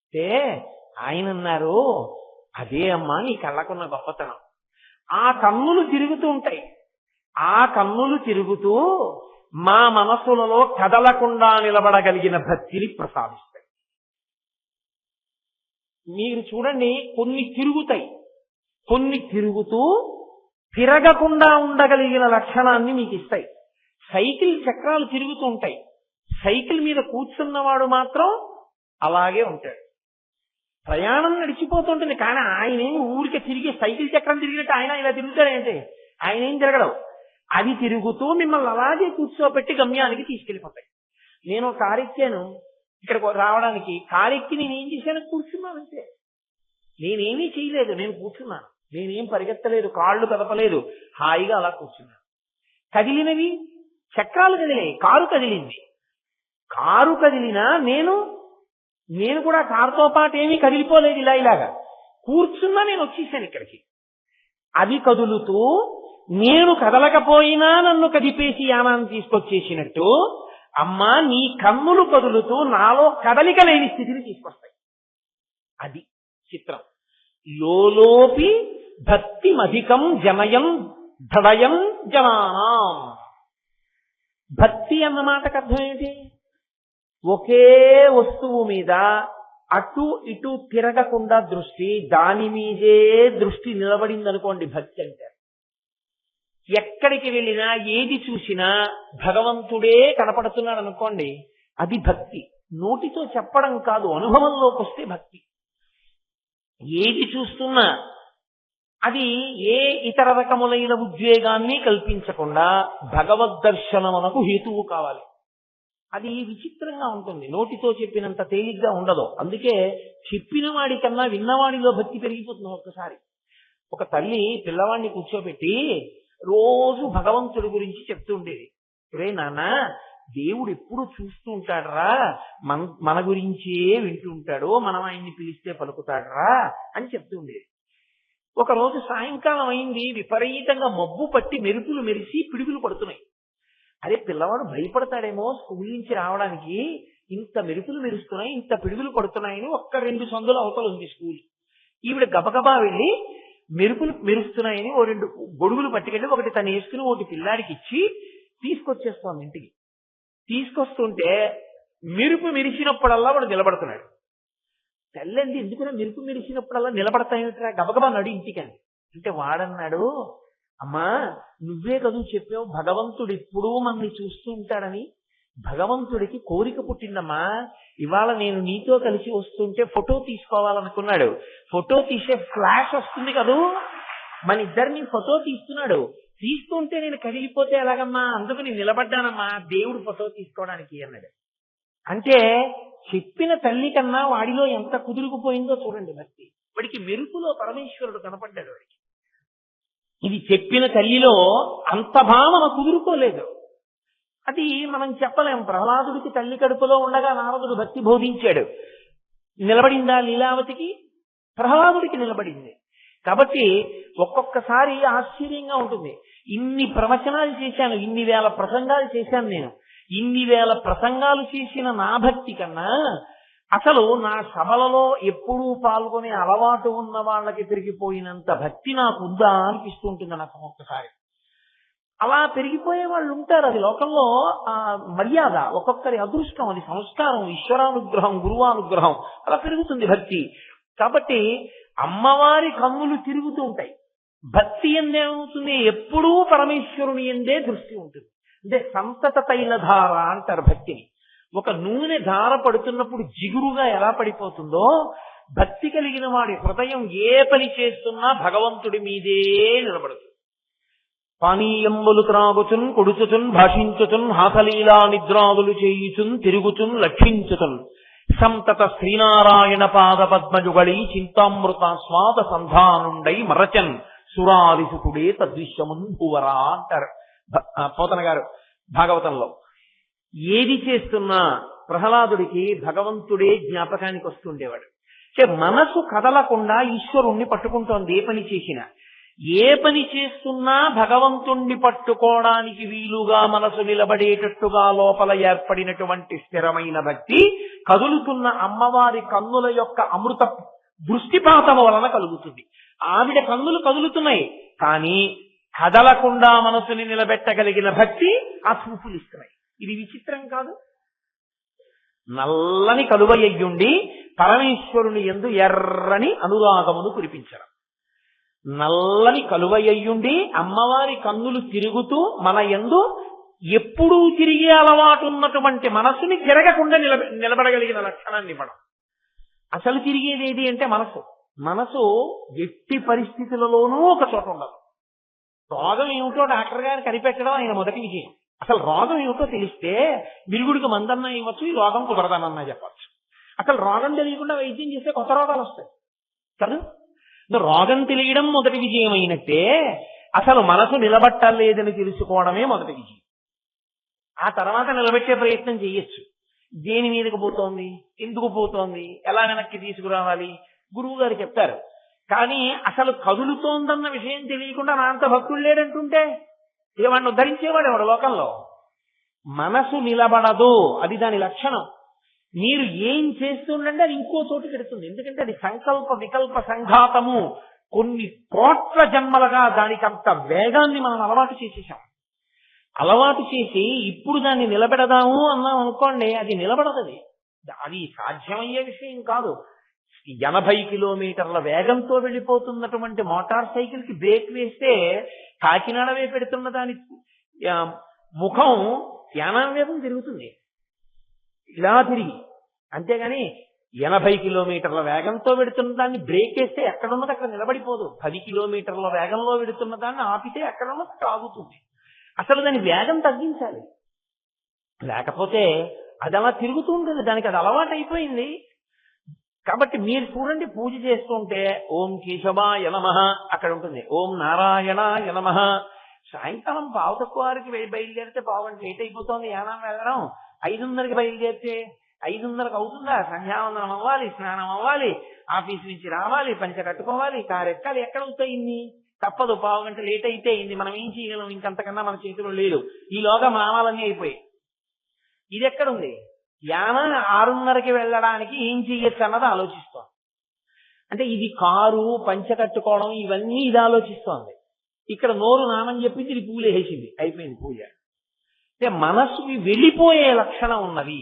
అంటే ఆయన అన్నారు, అదే అమ్మా నీ కళ్ళకున్న గొప్పతనం. ఆ కన్నులు తిరుగుతూ ఉంటాయి. ఆ కన్నులు తిరుగుతూ మా మనస్సులలో కదలకుండా నిలబడగలిగిన భక్తిని ప్రసాదిస్తాయి. మీరు చూడండి, కొన్ని తిరుగుతాయి, కొన్ని తిరుగుతూ తిరగకుండా ఉండగలిగిన లక్షణాన్ని మీకు ఇస్తాయి. సైకిల్ చక్రాలు తిరుగుతూ ఉంటాయి. సైకిల్ మీద కూర్చున్నవాడు మాత్రం అలాగే ఉంటాడు. ప్రయాణం నడిచిపోతుంటుంది, కానీ ఆయన ఏం ఊరికే తిరిగి సైకిల్ చక్రం తిరిగినట్టు ఆయన ఇలా తిరుగుతాడేంటి? ఆయన ఏం తిరగడం. అవి తిరుగుతూ మిమ్మల్ని అలాగే కూర్చోబెట్టి గమ్యానికి తీసుకెళ్ళిపోతాయి. నేను కారు ఎక్కాను, ఇక్కడికి రావడానికి కారెక్కి నేనేం చేశాను? కూర్చున్నానంటే. నేనేమీ చేయలేదు, నేను కూర్చున్నాను. నేనేం పరిగెత్తలేదు, కాళ్ళు కదపలేదు, హాయిగా అలా కూర్చున్నాను. కదిలినవి చక్రాలు కదిలాయి, కారు కదిలింది. కారు కదిలినా నేను కూడా కారుతో పాటు ఏమీ కదిలిపోలేదు. ఇలాగా కూర్చున్నా నేను వచ్చేసాను ఇక్కడికి. అవి కదులుతూ నేను కదలకపోయినా నన్ను కదిపేసి యానాన్ని తీసుకొచ్చేసినట్టు అమ్మా నీ కన్నులు కదులుతూ నాలో కదలిక లేని స్థితిని తీసుకొస్తాయి. అది చిత్రం. లోలోపి భక్తి మధికం జనయం దృఢయం జనానాం. భక్తి అన్న మాటకు అర్థం ఏంటి? ఒకే వస్తువు మీద అటు ఇటు తిరగకుండా దృష్టి, దాని మీదే దృష్టి నిలబడింది అనుకోండి భక్తి అంటే. ఎక్కడికి వెళ్ళినా ఏది చూసినా భగవంతుడే కనపడుతున్నాడు అనుకోండి, అది భక్తి. నోటితో చెప్పడం కాదు, అనుభవంలోకి వస్తే భక్తి. ఏది చూస్తున్నా అది ఏ ఇతర రకములైన ఉద్వేగాన్ని కల్పించకుండా భగవద్దర్శనమునకు హేతువు కావాలి. అది విచిత్రంగా ఉంటుంది, నోటితో చెప్పినంత తేలిగ్గా ఉండదు. అందుకే చెప్పిన వాడి కన్నా విన్నవాడిలో భక్తి పెరిగిపోతుంది. ఒక్కసారి ఒక తల్లి పిల్లవాడిని కూర్చోబెట్టి రోజు భగవంతుడి గురించి చెప్తూ ఉండేది. రే నాన్న, దేవుడు ఎప్పుడు చూస్తూ ఉంటాడరా, మన గురించే వింటూ ఉంటాడు, మనం ఆయన్ని పిలిస్తే పలుకుతాడరా అని చెప్తూ ఉండేది. ఒక రోజు సాయంకాలం అయింది, విపరీతంగా మబ్బు పట్టి మెరుపులు మెరిసి పిడుగులు పడుతున్నాయి. అరే పిల్లవాడు భయపడతాడేమో స్కూల్ నుంచి రావడానికి, ఇంత మెరుపులు మెరుస్తున్నాయి, ఇంత పిడుగులు పడుతున్నాయని 1-2 సందుల అవతల ఉంది స్కూల్. ఈవిడ గబగబా వెళ్ళి మెరుపులు మెరుస్తున్నాయని 2 గొడుగులు పట్టుకెళ్ళి ఒకటి తను వేసుకుని ఒకటి పిల్లాడికి ఇచ్చి తీసుకొచ్చేస్తోంది ఇంటికి. తీసుకొస్తుంటే మెరుపు మెరిసినప్పుడల్లా వాడు నిలబడుతున్నాడు. తెల్లండి, ఎందుకనే మెరుపు మెరిసినప్పుడల్లా నిలబడతాయిట్రా, గబగబా నడు ఇంటికని అంటే వాడన్నాడు, అమ్మా నువ్వే కదూ చెప్పావు భగవంతుడు ఎప్పుడూ మనల్ని చూస్తూ ఉంటాడని. భగవంతుడికి కోరిక పుట్టిందమ్మా, ఇవాళ నేను నీతో కలిసి వస్తుంటే ఫోటో తీసుకోవాలనుకున్నాడు. ఫోటో తీసే ఫ్లాష్ వస్తుంది కదూ, మన ఇద్దరిని ఫోటో తీస్తున్నాడు. తీస్తుంటే నేను కరిగిపోతే ఎలాగమ్మా, అందుకు నేను నిలబడ్డానమ్మా దేవుడు ఫోటో తీసుకోవడానికి అన్నాడు. అంటే చెప్పిన తల్లి కన్నా వాడిలో ఎంత కుదురుకుపోయిందో చూడండి భక్తి. వాడికి మెరుపులో పరమేశ్వరుడు కనపడ్డాడు వాడికి. ఇది చెప్పిన తల్లిలో అంత భావన కుదురుకోలేదు. అది మనం చెప్పలేం. ప్రహ్లాదుడికి తల్లి కడుపులో ఉండగా నారదుడు భక్తి బోధించాడు. నిలబడిందా లీలావతికి? ప్రహ్లాదుడికి నిలబడింది. కాబట్టి ఒక్కొక్కసారి ఆశ్చర్యంగా ఉంటుంది. ఇన్ని ప్రవచనాలు చేశాను, ఇన్ని వేల ప్రసంగాలు చేశాను నేను. ఇన్ని వేల ప్రసంగాలు చేసిన నా భక్తి కన్నా అసలు నా సభలలో ఎప్పుడూ పాల్గొనే అలవాటు ఉన్న వాళ్ళకి పెరిగిపోయినంత భక్తి నాకు ఉందా అనిపిస్తూ ఉంటుంది నాకు ఒక్కసారి. అలా పెరిగిపోయే వాళ్ళు ఉంటారు. అది లోకంలో మర్యాద, ఒక్కొక్కరి అదృష్టం, అది సంస్కారం, ఈశ్వరానుగ్రహం, గురువానుగ్రహం, అలా పెరుగుతుంది భక్తి. కాబట్టి అమ్మవారి కన్నులు తిరుగుతూ ఉంటాయి. భక్తి ఎందేమవుతుంది, ఎప్పుడూ పరమేశ్వరుని ఎందే దృష్టి ఉంటుంది. అంటే సంతత తైలధార అంటారు భక్తిని. ఒక నూనె ధార పడుతున్నప్పుడు జిగురుగా ఎలా పడిపోతుందో, భక్తి కలిగిన వాడి హృదయం ఏ పని చేస్తున్నా భగవంతుడి మీదే నిలబడుతుంది. పానీయంబులు త్రాగుచున్, కొడుచుచున్, భాషించుచున్, హాసలీలా నిద్రాదులు చేయుచున్, తిరుగుచున్, లక్షించుచున్, సంతత శ్రీనారాయణ పాద పద్మజుగళి చింతామృత స్వాద సంధానుండై మరచన్ సురారిసుకుడే తద్విశ్వమున్ భువరా అంటారు పోతన గారు భాగవతంలో. ఏది చేస్తున్నా ప్రహ్లాదుడికి భగవంతుడే జ్ఞాపకానికి వస్తుండేవాడు. మనసు కదలకుండా ఈశ్వరుణ్ణి పట్టుకుంటోంది. ఏ పని చేస్తున్నా భగవంతుణ్ణి పట్టుకోవడానికి వీలుగా మనసు నిలబడేటట్టుగా లోపల ఏర్పడినటువంటి స్థిరమైన భక్తి కదులుతున్న అమ్మవారి కన్నుల యొక్క అమృత దృష్టిపాతము వలన కలుగుతుంది. ఆవిడ కన్నులు కదులుతున్నాయి, కానీ కదలకుండా మనసుని నిలబెట్టగలిగిన భక్తి ఆ చూపులు ఇస్తున్నాయి. ఇది విచిత్రం కాదు? నల్లని కలువయ్యుండి పరమేశ్వరుని యందు ఎర్రని అనురాగమును కురిపించడం. నల్లని కలువయ్యుండి అమ్మవారి కన్నులు తిరుగుతూ మన యందు ఎప్పుడూ తిరిగే అలవాటు ఉన్నటువంటి మనసుని తిరగకుండా నిలబడగలిగిన లక్షణాన్ని ఇవ్వడం. అసలు తిరిగేది ఏది అంటే మనసు ఎట్టి పరిస్థితులలోనూ ఒక చోట ఉండదు. రోగం ఏమిటో డాక్టర్ గారు కనిపెట్టడం ఆయన మొదటి విజయం. అసలు రోగం ఏమిటో తెలిస్తే విరుగుడికి మందన్నా ఇవ్వచ్చు, ఈ రోగం కుదరదనన్నా చెప్పచ్చు. అసలు రోగం తెలియకుండా వైద్యం చేస్తే కొత్త రోగాలు వస్తాయి కదా. రోగం తెలియడం మొదటి విజయం అయినట్టే అసలు మనసు నిలబట్టలేదని తెలుసుకోవడమే మొదటి విజయం. ఆ తర్వాత నిలబెట్టే ప్రయత్నం చేయొచ్చు. దేని మీదకి పోతోంది, ఎందుకు పోతోంది, ఎలా వెనక్కి తీసుకురావాలి, గురువు గారు చెప్తారు. కానీ అసలు కదులుతోందన్న విషయం తెలియకుండా నా అంత భక్తుడు లేడంటుంటే వాడిని ఉద్ధరించేవాడు ఎవడు లోకంలో? మనసు నిలబడదు, అది దాని లక్షణం. మీరు ఏం చేస్తుండంటే అది ఇంకో చోటు పెడుతుంది. ఎందుకంటే అది సంకల్ప వికల్ప సంఘాతము. కొన్ని కోట్ల జన్మలుగా దానికి అంత వేగాన్ని మనం అలవాటు చేసేసాం. అలవాటు చేసి ఇప్పుడు దాన్ని నిలబెడదాము అన్నాం అనుకోండి, అది నిలబడదు. అది సాధ్యమయ్యే విషయం కాదు. 80 కిలోమీటర్ల వేగంతో వెళ్ళిపోతున్నటువంటి మోటార్ సైకిల్ కి బ్రేక్ వేస్తే కాకినాడ వైపు పెడుతున్న దాని ముఖం యానం వేగం తిరుగుతుంది, ఇలా తిరిగి. అంతేగాని 80 కిలోమీటర్ల వేగంతో వెడుతున్న దాన్ని బ్రేక్ వేస్తే ఎక్కడున్నది అక్కడ నిలబడిపోదు. 10 కిలోమీటర్ల వేగంలో వెడుతున్న దాన్ని ఆపితే ఎక్కడున్నది సాగుతుంది. అసలు దాని వేగం తగ్గించాలి, లేకపోతే అది అలా తిరుగుతూ ఉంటుంది, దానికి అది అలవాటు అయిపోయింది. కాబట్టి మీరు చూడండి, పూజ చేస్తుంటే ఓం కేశవాయ నమః అక్కడ ఉంటుంది, ఓం నారాయణాయ నమః. సాయంకాలం 5:15కి బయలుదేరితే పావుగంట లేట్ అయిపోతుంది యానం వెళ్ళడం. 5:30కి బయలుదేరితే 5:30కి అవుతుందా? సంధ్యావందనం అవ్వాలి, స్నానం అవ్వాలి, ఆఫీస్ నుంచి రావాలి, పంచ కట్టుకోవాలి, కారు ఎక్కాలి. ఎక్కడ అవుతాయి ఇన్ని? తప్పదు, పావుగంట లేట్ అయితే ఇన్ని మనం ఏం చేయగలం? ఇంకంతకన్నా మన చేతిలో లేదు. ఈలోగా మామాలన్నీ అయిపోయి ఇది ఎక్కడుంది? యానం 6:30కి వెళ్ళడానికి ఏం చెయ్యొచ్చు అన్నది ఆలోచిస్తాం. అంటే ఇది కారు, పంచ కట్టుకోవడం, ఇవన్నీ ఇది ఆలోచిస్తోంది. ఇక్కడ నోరు నామని చెప్పింది, ఇది పూలు వేసింది, అయిపోయింది పూజ. అంటే మనసుకి వెళ్ళిపోయే లక్షణం ఉన్నది.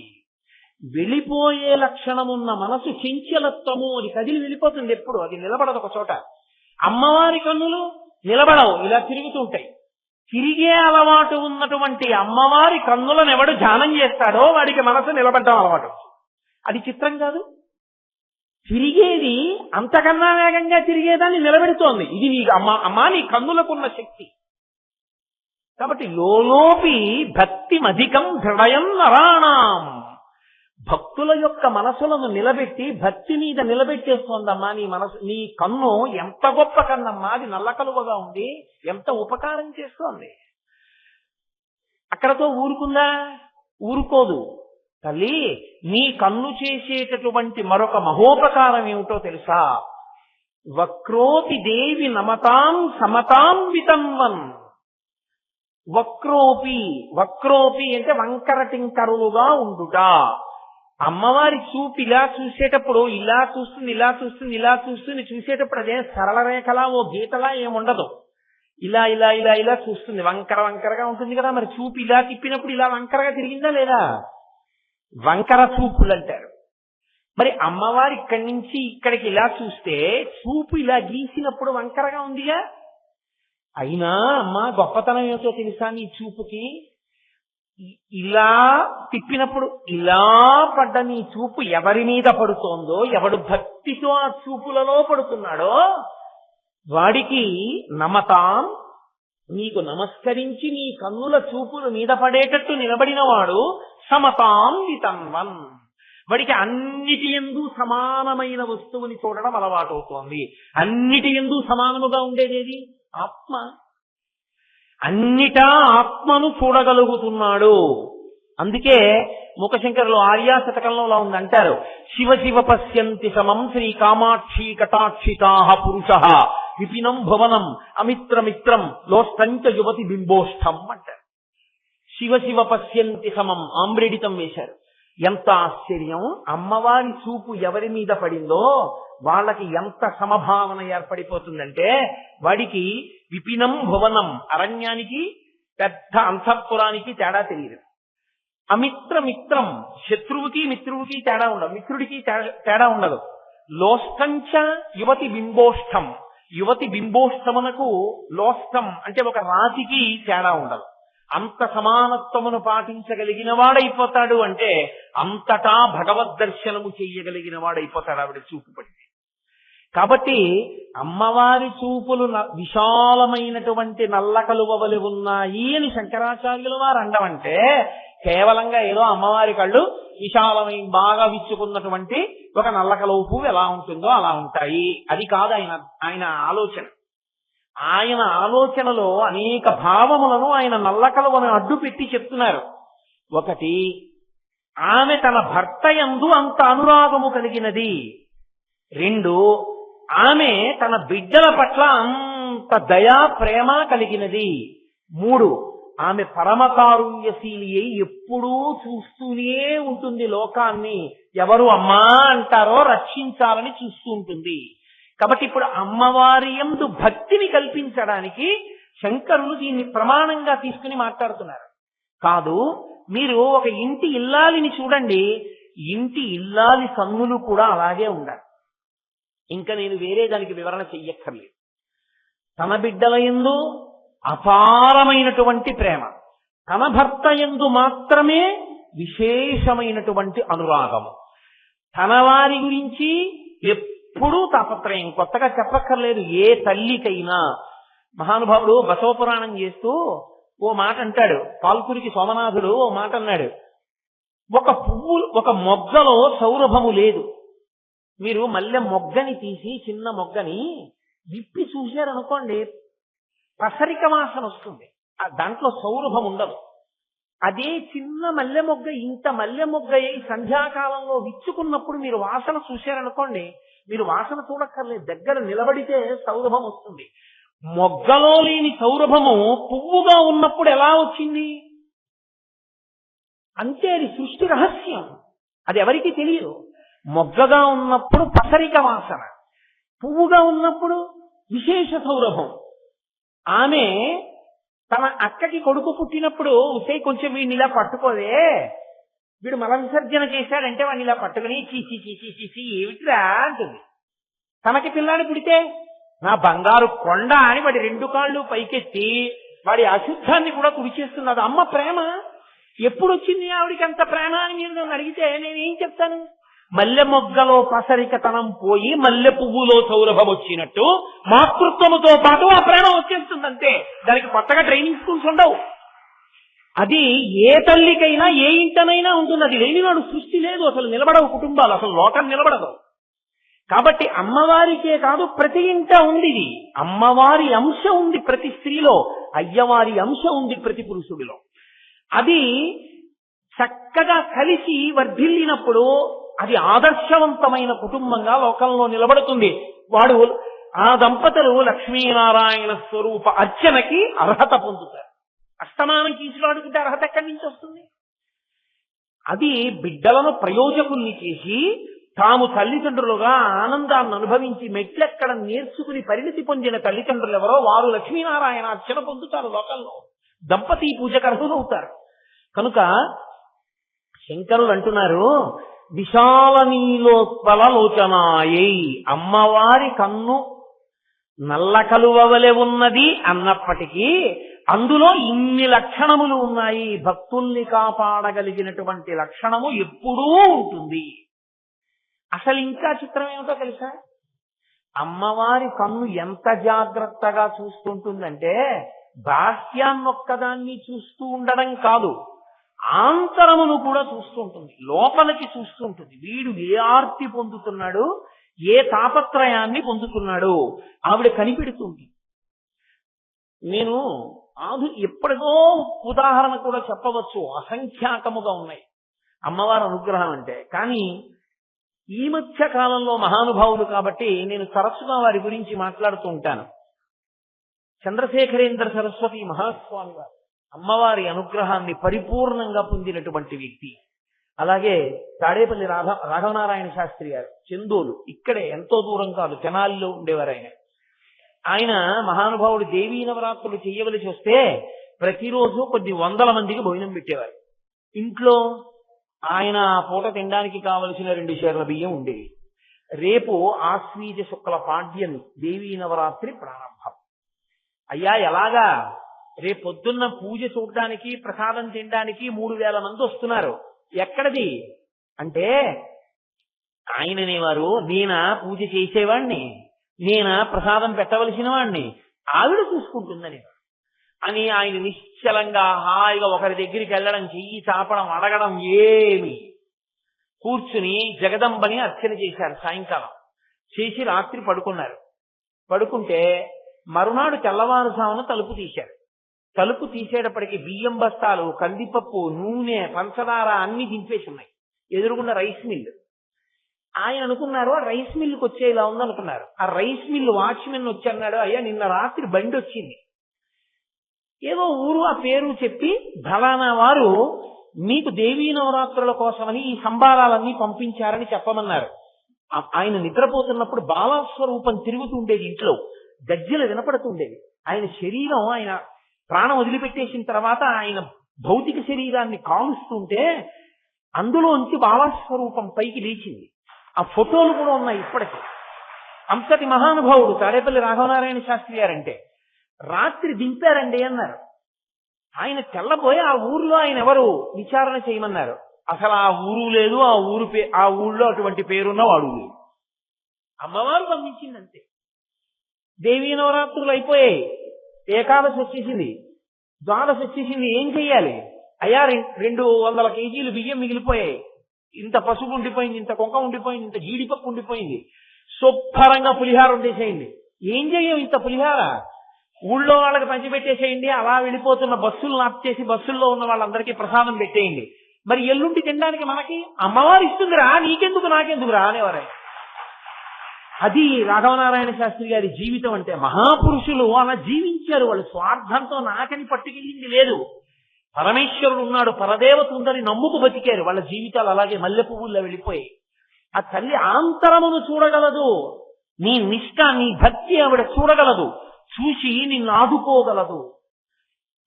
వెళ్ళిపోయే లక్షణం ఉన్న మనసు చంచలత్వము, అది కదిలి వెళ్ళిపోతుంది ఎప్పుడు, అది నిలబడదు ఒక చోట. అమ్మవారి కన్నులు నిలబడవు, ఇలా తిరుగుతుంటాయి. తిరిగే అలవాటు ఉన్నటువంటి అమ్మవారి కన్నులను ఎవడు ధ్యానం చేస్తాడో వాడికి మనసు నిలబడ్డం అలవాటు. అది చిత్రం కాదు? తిరిగేది అంతకన్నా వేగంగా తిరిగేదాన్ని నిలబెడుతోంది. ఇది నీ అమ్మా నీ కన్నులకున్న శక్తి. కాబట్టి లోలోపి భక్తిమధికం హృదయం నరాణం. భక్తుల యొక్క మనసులను నిలబెట్టి భక్తి మీద నిలబెట్టేస్తోందమ్మా నీ మనసు. నీ కన్ను ఎంత గొప్ప కన్నమ్మా, అది నల్ల కలువగా ఉంది, ఎంత ఉపకారం చేస్తోంది. అక్కడతో ఊరుకుందా? ఊరుకోదు. తల్లి, నీ కన్ను చేసేటటువంటి మరొక మహోపకారం ఏమిటో తెలుసా? వక్రోపి దేవి నమతాం సమతాం వితన్వన్. వక్రోపి, వక్రోపి అంటే వంకర టింకరులుగా ఉండుట. అమ్మవారి చూపు ఇలా చూసేటప్పుడు ఇలా చూస్తుంది, ఇలా చూస్తుంది, ఇలా చూస్తుంది. చూసేటప్పుడు అదే సరళ రేఖలా ఓ గీతలా ఏముండదు, ఇలా ఇలా ఇలా ఇలా చూస్తుంది, వంకర వంకరగా ఉంటుంది కదా. మరి చూపు ఇలా తిప్పినప్పుడు ఇలా వంకరగా తిరిగిందా లేదా? వంకర చూపులు అంటారు. మరి అమ్మవారి ఇక్కడి నుంచి ఇక్కడికి ఇలా చూస్తే చూపు ఇలా గీసినప్పుడు వంకరగా ఉందిగా. అయినా అమ్మా గొప్పతనం ఏమిటో తెలుసా నీ చూపుకి? ఇలా తిప్పినప్పుడు ఇలా పడ్డ నీ చూపు ఎవరి మీద పడుతోందో, ఎవడు భక్తితో ఆ చూపులలో పడుతున్నాడో వాడికి నమతాం, నీకు నమస్కరించి నీ కన్నుల చూపుల మీద పడేటట్టు నిలబడిన వాడు సమతాం వితన్వన్. వాడికి అన్నిటి యందు సమానమైన వస్తువుని చూడడం అలవాటు అవుతోంది. అన్నిటి యందు సమానముగా ఉండేదేది? ఆత్మ. అన్నిటా ఆత్మను చూడగలుగుతున్నాడు. అందుకే ముఖశంకరులు ఆర్యా శతకంలో అలా ఉందంటారు, శివ శివ పశ్యంతి సమం శ్రీ కామాక్షి కటాక్షితాః పురుషః విపినం భువనం అమిత్రమిత్రం లోష్టంచ యువతి బింబోష్టం అంటారు. శివ శివ పశ్యంతి సమం, ఆమ్రేడితం వేశారు. ఎంత ఆశ్చర్యం! అమ్మవారి చూపు ఎవరి మీద పడిందో వాళ్ళకి ఎంత సమభావన ఏర్పడిపోతుందంటే, వాడికి విపినం భువనం, అరణ్యానికి పెద్ద అంతఃపురానికి తేడా తెలియదు. అమిత్రమిత్రం, శత్రువుకి మిత్రువుకి తేడా ఉండదు, మిత్రుడికి తేడా ఉండదు. లోష్టంచ యువతి బింబోష్టం, యువతి బింబోష్టమునకు లోష్టం అంటే ఒక రాతికి తేడా ఉండదు. అంత సమానత్వమును పాటించగలిగిన వాడైపోతాడు. అంటే అంతటా భగవద్ దర్శనము చెయ్యగలిగిన వాడైపోతాడు ఆవిడ చూపు పడితే. కాబట్టి అమ్మవారి చూపులు విశాలమైనటువంటి నల్ల కలువవలి ఉన్నాయి అని శంకరాచార్యుల వారు అండమంటే, కేవలంగా ఏదో అమ్మవారి కళ్ళు విశాలమైన బాగా విచ్చుకున్నటువంటి ఒక నల్ల కలువ పువ్వు ఎలా ఉంటుందో అలా ఉంటాయి, అది కాదు ఆయన ఆలోచన. ఆయన ఆలోచనలో అనేక భావములను ఆయన నల్ల కలువను అడ్డు పెట్టి చెప్తున్నారు. ఒకటి, ఆమె తన భర్త యందు అంత అనురాగము కలిగినది. 2, ఆమె తన బిడ్డల పట్ల అంత దయా ప్రేమ కలిగినది. 3, ఆమె పరమకారుణ్యశీలి అయి ఎప్పుడూ చూస్తూనే ఉంటుంది లోకాన్ని. ఎవరు అమ్మా అంటారో రక్షించాలని చూస్తూ ఉంటుంది. కాబట్టి ఇప్పుడు అమ్మవారి యందు భక్తిని కల్పించడానికి శంకరులు దీన్ని ప్రమాణంగా తీసుకుని మాట్లాడుతున్నారు. కాదు, మీరు ఒక ఇంటి ఇల్లాలిని చూడండి, ఇంటి ఇల్లాలి కన్నులు కూడా అలాగే ఉండాలి. ఇంకా నేను వేరే దానికి వివరణ చెయ్యక్కర్లేదు. తన బిడ్డల యందు అపారమైనటువంటి ప్రేమ, తన భర్త యందు మాత్రమే విశేషమైనటువంటి అనురాగము, తన వారి గురించి ఎప్పుడూ తాపత్రయం. కొత్తగా చెప్పక్కర్లేదు ఏ తల్లికైనా. మహానుభావుడు బసవపురాణం చేస్తూ ఓ మాట అంటాడు. పాల్కురికి సోమనాథుడు ఓ మాట అన్నాడు, ఒక పువ్వు ఒక మొగ్గలో సౌరభము లేదు. మీరు మల్లె మొగ్గని తీసి చిన్న మొగ్గని విప్పి చూశారనుకోండి, పసరిక వాసన వస్తుంది, దాంట్లో సౌరభం ఉండదు. అదే చిన్న మల్లె మొగ్గ ఇంత మల్లె మొగ్గ అయి సంధ్యాకాలంలో విచ్చుకున్నప్పుడు మీరు వాసన చూశారనుకోండి, మీరు వాసన చూడక్కర్లేదు, దగ్గర నిలబడితే సౌరభం వస్తుంది. మొగ్గలో లేని సౌరభము పువ్వుగా ఉన్నప్పుడు ఎలా వచ్చింది? అంతే, అది సృష్టి రహస్యం, అది ఎవరికి తెలియదు. మొగ్గగా ఉన్నప్పుడు పసరిక వాసన, పువ్వుగా ఉన్నప్పుడు విశేష సౌరభం. ఆమె తన అక్కకి కొడుకు పుట్టినప్పుడు ఉసే కొంచెం వీడిని ఇలా పట్టుకోదే, వీడు మల విసర్జన చేశాడంటే వాడిని ఇలా పట్టుకుని చీచి చీచి చీచి ఏమిట్రా అంటుంది. తనకి పిల్లాడు పుడితే నా బంగారు కొండ అని వాడి 2 కాళ్ళు పైకెత్తి వాడి అశుద్ధాన్ని కూడా తుడిచేస్తున్నది. అమ్మ ప్రేమ ఎప్పుడు వచ్చింది ఆవిడికి అంత ప్రేమ అని మీరు నన్ను అడిగితే నేనేం చెప్తాను? మల్లె మొగ్గలో పసరికతనం పోయి మల్లె పువ్వులో సౌరభం వచ్చినట్టు మాతృత్వముతో పాటు ఆ ప్రేమ వచ్చేస్తుందంతే. దానికి కొత్తగా ట్రైనింగ్ స్కూల్స్ ఉండవు. అది ఏ తల్లికైనా ఏ ఇంటనైనా ఉంటుంది. అది లేనివాడు సృష్టి లేదు, అసలు నిలబడవు కుటుంబాలు, అసలు లోకం నిలబడదు. కాబట్టి అమ్మవారికే కాదు ప్రతి ఇంట ఉంది ఇది. అమ్మవారి అంశ ఉంది ప్రతి స్త్రీలో, అయ్యవారి అంశ ఉంది ప్రతి పురుషుడిలో. అది చక్కగా కలిసి వర్ధిల్లినప్పుడు అది ఆదర్శవంతమైన కుటుంబంగా లోకంలో నిలబడుతుంది. వాడు ఆ దంపతులు లక్ష్మీనారాయణ స్వరూప అర్చనకి అర్హత పొందుతారు. అస్తమానం కీచులాడుకుంటే అర్హత ఎక్కడి నుంచి వస్తుంది? అది బిడ్డలను ప్రయోజకుల్ని చేసి తాము తల్లిదండ్రులుగా ఆనందాన్ని అనుభవించి మెట్లెక్కడం నేర్చుకుని పరిణితి పొందిన తల్లిదండ్రులు ఎవరో వారు లక్ష్మీనారాయణ అర్చన పొందుతారు, లోకంలో దంపతి పూజకు అర్హులవుతారు. కనుక శంకరులు అంటున్నారు, విశాల నీలోత్పల లోచనాయై, అమ్మవారి కన్ను నల్ల కలువవలె ఉన్నది అన్నప్పటికీ అందులో ఇన్ని లక్షణములు ఉన్నాయి. భక్తుల్ని కాపాడగలిగినటువంటి లక్షణము ఎప్పుడూ ఉంటుంది. అసలు ఇంకా చిత్రం ఏమిటో తెలుసా? అమ్మవారి కన్ను ఎంత జాగ్రత్తగా చూస్తుంటుందంటే బాహ్యాన్నొక్కదాన్ని చూస్తూ ఉండడం కాదు, ఆంతరమును కూడా చూస్తూ ఉంటుంది, లోపలికి చూస్తూ ఉంటుంది. వీడు ఏ ఆర్తి పొందుతున్నాడు, ఏ తాపత్రయాన్ని పొందుతున్నాడు ఆవిడ కనిపెడుతుంది. నేను ఎప్పటికో ఉదాహరణ కూడా చెప్పవచ్చు, అసంఖ్యాకముగా ఉన్నాయి అమ్మవారి అనుగ్రహం అంటే. కానీ ఈ మధ్య కాలంలో మహానుభావులు కాబట్టి నేను తరచుగా వారి గురించి మాట్లాడుతూ ఉంటాను. చంద్రశేఖరేంద్ర సరస్వతి మహాస్వామి వారు అమ్మవారి అనుగ్రహాన్ని పరిపూర్ణంగా పొందినటువంటి వ్యక్తి. అలాగే తాడేపల్లి రాఘవనారాయణ శాస్త్రి గారు చెందోలు, ఇక్కడే ఎంతో దూరం కాదు, తెనాలిలో ఉండేవారు ఆయన. ఆయన మహానుభావుడు దేవీ నవరాత్రులు చేయవలసి వస్తే ప్రతిరోజు కొన్ని 100 మందికి భోజనం పెట్టేవారు. ఇంట్లో ఆయన పూట తినడానికి కావలసిన 2 షేర్ల బియ్యం ఉండేవి. రేపు ఆశ్వీజ శుక్ల పాడ్యమి దేవీ నవరాత్రి ప్రారంభం. అయ్యా ఎలాగా? రేపు పొద్దున్న పూజ చూడడానికి ప్రసాదం తినడానికి 3000 మంది వస్తున్నారు. ఎక్కడిది అంటే ఆయననేవారు, నేనా పూజ చేసేవాడిని, నేనా ప్రసాదం పెట్టవలసిన వాడిని, ఆవిడ చూసుకుంటుందని అని ఆయన నిశ్చలంగా హాయిగా ఒకరి దగ్గరికి వెళ్ళడం, చెయ్యి చాపడం, అడగడం ఏమి, కూర్చుని జగదంబని అర్చన చేశారు. సాయంకాలం చేసి రాత్రి పడుకున్నారు. పడుకుంటే మరునాడు తెల్లవారుజామున తలుపు తీశారు. తలుపు తీసేటప్పటికి బియ్యం బస్తాలు, కందిపప్పు, నూనె, పంచదార అన్ని దింపేసి ఉన్నాయి. ఎదురుగున్న రైస్ మిల్. ఆయన అనుకున్నారు ఆ రైస్ మిల్లుకి వచ్చే ఇలా ఉందనుకున్నారు. ఆ రైస్ మిల్లు వాచ్మెన్ వచ్చి అన్నాడు, అయ్యా నిన్న రాత్రి బండి వచ్చింది, ఏదో ఊరు ఆ పేరు చెప్పి ఫలానా వారు మీకు దేవీ నవరాత్రుల కోసమని ఈ సంబారాలన్నీ పంపించారని చెప్పమన్నారు. ఆయన నిద్రపోతున్నప్పుడు బాలస్వరూపం తిరుగుతుండేది, ఇంట్లో గజ్జెలు వినపడుతుండేవి. ఆయన శరీరం, ఆయన ప్రాణం వదిలిపెట్టేసిన తర్వాత ఆయన భౌతిక శరీరాన్ని కాలుస్తుంటే అందులోంచి బాలస్వరూపం పైకి లేచింది. ఆ ఫోటోలు కూడా ఉన్నాయి ఇప్పటికీ. అంతటి మహానుభావుడు తాడేపల్లి రాఘవనారాయణ శాస్త్రి గారంటే రాత్రి దింపారండి అన్నారు. ఆయన తెల్లబోయి ఆ ఊర్లో ఆయన ఎవరు విచారణ చేయమన్నారు. అసలు ఆ ఊరు లేదు, ఆ ఊళ్ళో అటువంటి పేరున్న వాడు లేదు. అమ్మవారు పంపించిందంతే. దేవీ నవరాత్రులు అయిపోయాయి, ఏకాదశి వచ్చేసింది, ద్వాదశి వచ్చేసింది. ఏం చెయ్యాలి? అయ్యా 200 కేజీలు బియ్యం మిగిలిపోయాయి, ఇంత పసుపు ఉండిపోయింది, ఇంత కుంకం ఉండిపోయింది, ఇంత జీడిపప్పు ఉండిపోయింది, శుభ్రంగా పులిహార వండేసేయండి. ఏం చెయ్యం ఇంత పులిహార? ఊళ్ళో వాళ్ళకి పంచిపెట్టేసేయండి. అలా వెళ్ళిపోతున్న బస్సులు ఆప్ చేసి బస్సుల్లో ఉన్న వాళ్ళందరికీ ప్రసాదం పెట్టేయండి. మరి ఎల్లుండి తినడానికి మనకి అమ్మవారు ఇస్తుందిరా, నీకెందుకు నాకెందుకురా అనేవారే. అది రాఘవనారాయణ శాస్త్రి గారి జీవితం అంటే. మహాపురుషులు అలా జీవించారు. వాళ్ళు స్వార్థంతో నాకని పట్టుకెళ్ళింది లేదు. పరమేశ్వరుడు ఉన్నాడు, పరదేవత ఉందని నమ్ముకు బతికారు. వాళ్ళ జీవితాలు అలాగే మల్లె పువ్వుల్లో వెళ్ళిపోయాయి. ఆ తల్లి ఆంతరమును చూడగలదు, నీ నిష్ఠ నీ భక్తి ఆవిడ చూడగలదు, చూసి నిన్ను ఆదుకోగలదు.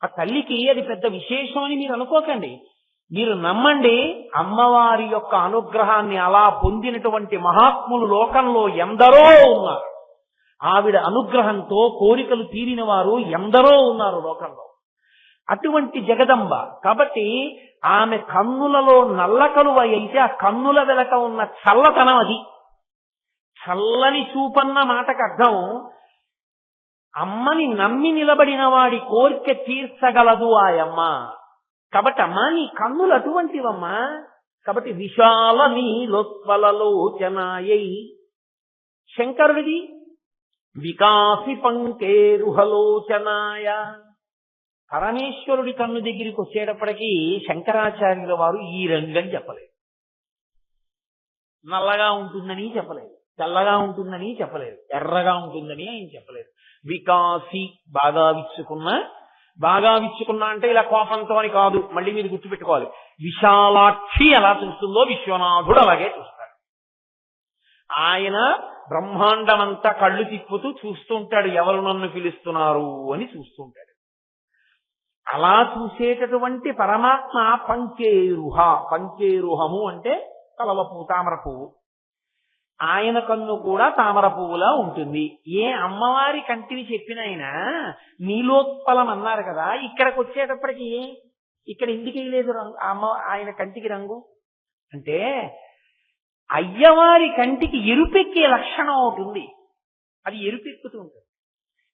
ఆ తల్లికి అది పెద్ద విశేషం అని మీరు అనుకోకండి. మీరు నమ్మండి, అమ్మవారి యొక్క అనుగ్రహాన్ని అలా పొందినటువంటి మహాత్ములు లోకంలో ఎందరో ఉన్నారు. ఆవిడ అనుగ్రహంతో కోరికలు తీరిన వారు ఎందరో ఉన్నారు లోకంలో. అటువంటి జగదంబ కాబట్టి ఆమె కన్నులలో నల్ల కలువ అయితే ఆ కన్నుల వెనక ఉన్న చల్లతనం అది. చల్లని చూపన్న మాటకు అర్థం అమ్మని నమ్మి నిలబడిన వాడి కోరిక తీర్చగలదు ఆ అమ్మ. కాబట్టి అమ్మా నీ కన్నులు అటువంటివమ్మా. కాబట్టి విశాల నీలోత్పలలోచనాయై శంకరుడిది వికాసి పంకేరుహలోచనాయ. పరమేశ్వరుడి కన్ను దగ్గరికి వచ్చేటప్పటికీ శంకరాచార్యుల వారు ఈ రంగని చెప్పలేదు, నల్లగా ఉంటుందని చెప్పలేదు, తెల్లగా ఉంటుందని చెప్పలేదు, ఎర్రగా ఉంటుందని ఆయన చెప్పలేదు. వికాసి బాగా విచ్చుకున్నా అంటే ఇలా కోపంతో అని కాదు, మళ్ళీ మీరు గుర్తుపెట్టుకోవాలి. విశాలాక్షి ఎలా చూస్తుందో విశ్వనాథుడు అలాగే చూస్తాడు. ఆయన బ్రహ్మాండమంతా కళ్ళు తిప్పుతూ చూస్తుంటాడు, ఎవరు నన్ను పిలుస్తున్నారు అని చూస్తుంటాడు. అలా చూసేటటువంటి పరమాత్మ పంకేరుహము అంటే కలవ పువ్వు, తామర పువ్వు. ఆయన కన్ను కూడా తామర పువ్వులా ఉంటుంది. ఏ అమ్మవారి కంటిని చెప్పిన ఆయన నీలోత్పలం అన్నారు కదా, ఇక్కడికి వచ్చేటప్పటికి ఇక్కడ ఎందుకు వేయలేదు రంగు ఆయన కంటికి రంగు అంటే అయ్యవారి కంటికి ఎరుపెక్కే లక్షణం ఒకటి ఉంది. అది ఎరుపెక్కుతూ ఉంటుంది.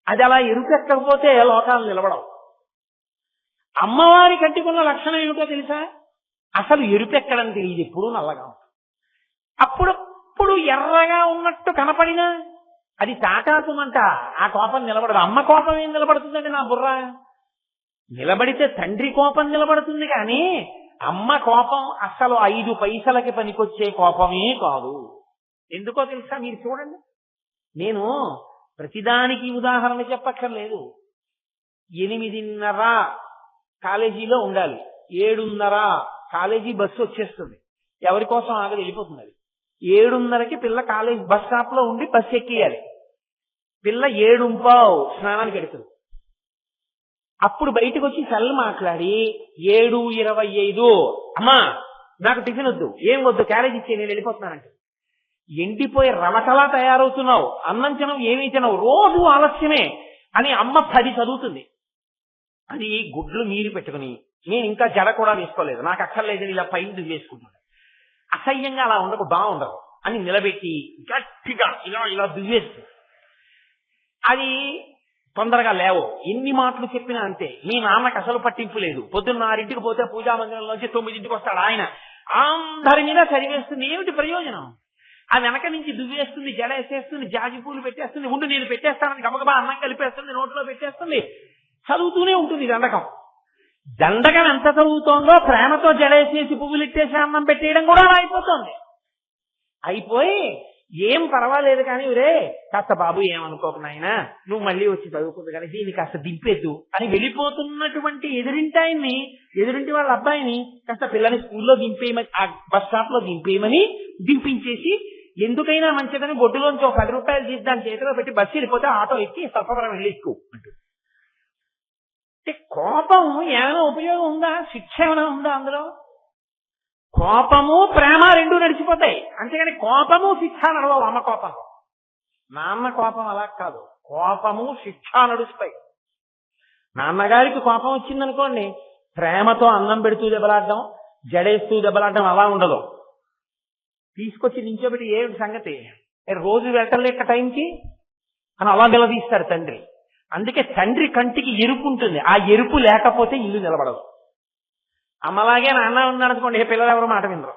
అది అలా ఎరుపెక్కకపోతే లోకాలు నిలబడవు. అమ్మవారి కంటికి ఉన్న లక్షణం ఏమిటో తెలుసా? అసలు ఎరుపెక్కడం తెలియదు, ఎప్పుడు నల్లగా ఉంటుంది. అప్పుడు ఎర్రగా ఉన్నట్టు కనపడినా అది తాటాకుమంట, ఆ కోపం నిలబడదు. అమ్మ కోపం ఏం నిలబడుతుందండి నా బుర్ర? నిలబడితే తండ్రి కోపం నిలబడుతుంది, కానీ అమ్మ కోపం అసలు 5 పైసలకి పనికొచ్చే కోపమే కాదు. ఎందుకో తెలుసా? మీరు చూడండి, నేను ప్రతిదానికి ఉదాహరణ చెప్పక్కర్లేదు. 8:30 కాలేజీలో ఉండాలి, 7:30 కాలేజీ బస్సు వచ్చేస్తుంది. ఎవరి కోసం ఆగదు, వెళ్ళిపోతుంది. అది 7:30కి పిల్ల కాలేజ్ బస్ స్టాప్ లో ఉండి బస్సు ఎక్కియాలి. పిల్ల 7:15 స్నానానికి వెడుతుంది. అప్పుడు బయటకు వచ్చి సెల్ మాట్లాడి 7:25 అమ్మా నాకు టిఫిన్ వద్దు, ఏం వద్దు, క్యారేజ్ ఇచ్చే, నేను వెళ్ళిపోతున్నానంటే ఎండిపోయి రవటలా తయారవుతున్నావు, అన్నం తినవు, ఏమీ తినవు, రోజు ఆలస్యమే అని అమ్మ 10 చదువుతుంది. అది గుడ్లు నీరు పెట్టుకుని నేను ఇంకా జడ కూడా వేసుకోలేదు, నాకు అక్కర్లేదని ఇలా పైన వేసుకుంటున్నాను. అసహ్యంగా అలా ఉండకు, బాగుండదు అని నిలబెట్టి గట్టిగా ఇలా దువ్వేస్తుంది. అది తొందరగా లేవు. ఎన్ని మాటలు చెప్పినా అంతే. మీ నాన్నకు అసలు పట్టింపు లేదు. పొద్దున్న 6ంటికి పోతే పూజా మందిరంలోంచి 9ంటికి వస్తాడు ఆయన, అందరి మీద చదివేస్తుంది. ఏమిటి ప్రయోజనం? ఆ వెనక నుంచి దువ్వేస్తుంది, జడ వేసేస్తుంది, జాజి పూలు పెట్టేస్తుంది, ఉండు నేను పెట్టేస్తానని గబగబా అన్నం కలిపేస్తుంది, నోట్లో పెట్టేస్తుంది, చదువుతూనే ఉంటుంది. దండకం ఎంత చదువుతోందో ప్రేమతో జడేసేసి పువ్వులు ఇట్టేసి అన్నం పెట్టేయడం కూడా అయిపోతుంది. అయిపోయి ఏం పర్వాలేదు కానీ రే కాస్త బాబు ఏమనుకోకు నాయనా, నువ్వు మళ్ళీ వచ్చి చదువుకుంది కానీ దీన్ని కాస్త దింపేద్దు అని వెళ్ళిపోతున్నటువంటి ఎదురింటి వాళ్ళ అబ్బాయిని కాస్త పిల్లని స్కూల్లో దింపేయమని, ఆ బస్ స్టాప్ లో దింపించేసి ఎందుకైనా మంచిదని బొడ్డులోంచి ఒక 10 రూపాయలు తీసి దాని చేతిలో పెట్టి బస్సు వెళ్ళిపోతే ఆటో ఎక్కి సర్పవరం వెళ్ళి ఎక్కువ అంటూ. కోపం ఏమైనా ఉపయోగం ఉందా? శిక్ష ఏమైనా ఉందా అందులో? కోపము ప్రేమ రెండు నడిచిపోతాయి. అంతేగాని కోపము శిక్ష నడవవు. అమ్మ కోపం, నాన్న కోపం అలా కాదు. కోపము శిక్ష నడుస్తాయి. నాన్నగారికి కోపం వచ్చిందనుకోండి, ప్రేమతో అన్నం పెడుతూ దెబ్బలాడడం, జడేస్తూ దెబ్బలాడడం అలా ఉండదు. తీసుకొచ్చి నించోబెట్టి ఏమిటి సంగతి, రోజు వెళ్ళలేక టైంకి అని అలా నిలదీస్తాడు తండ్రి. అందుకే తండ్రి కంటికి ఎరుపు ఉంటుంది. ఆ ఎరుపు లేకపోతే ఇల్లు నిలబడదు. అమ్మలాగే నాన్న ఉన్నాడు అనుకోండి, పిల్లలు ఎవరు మాట వినరు.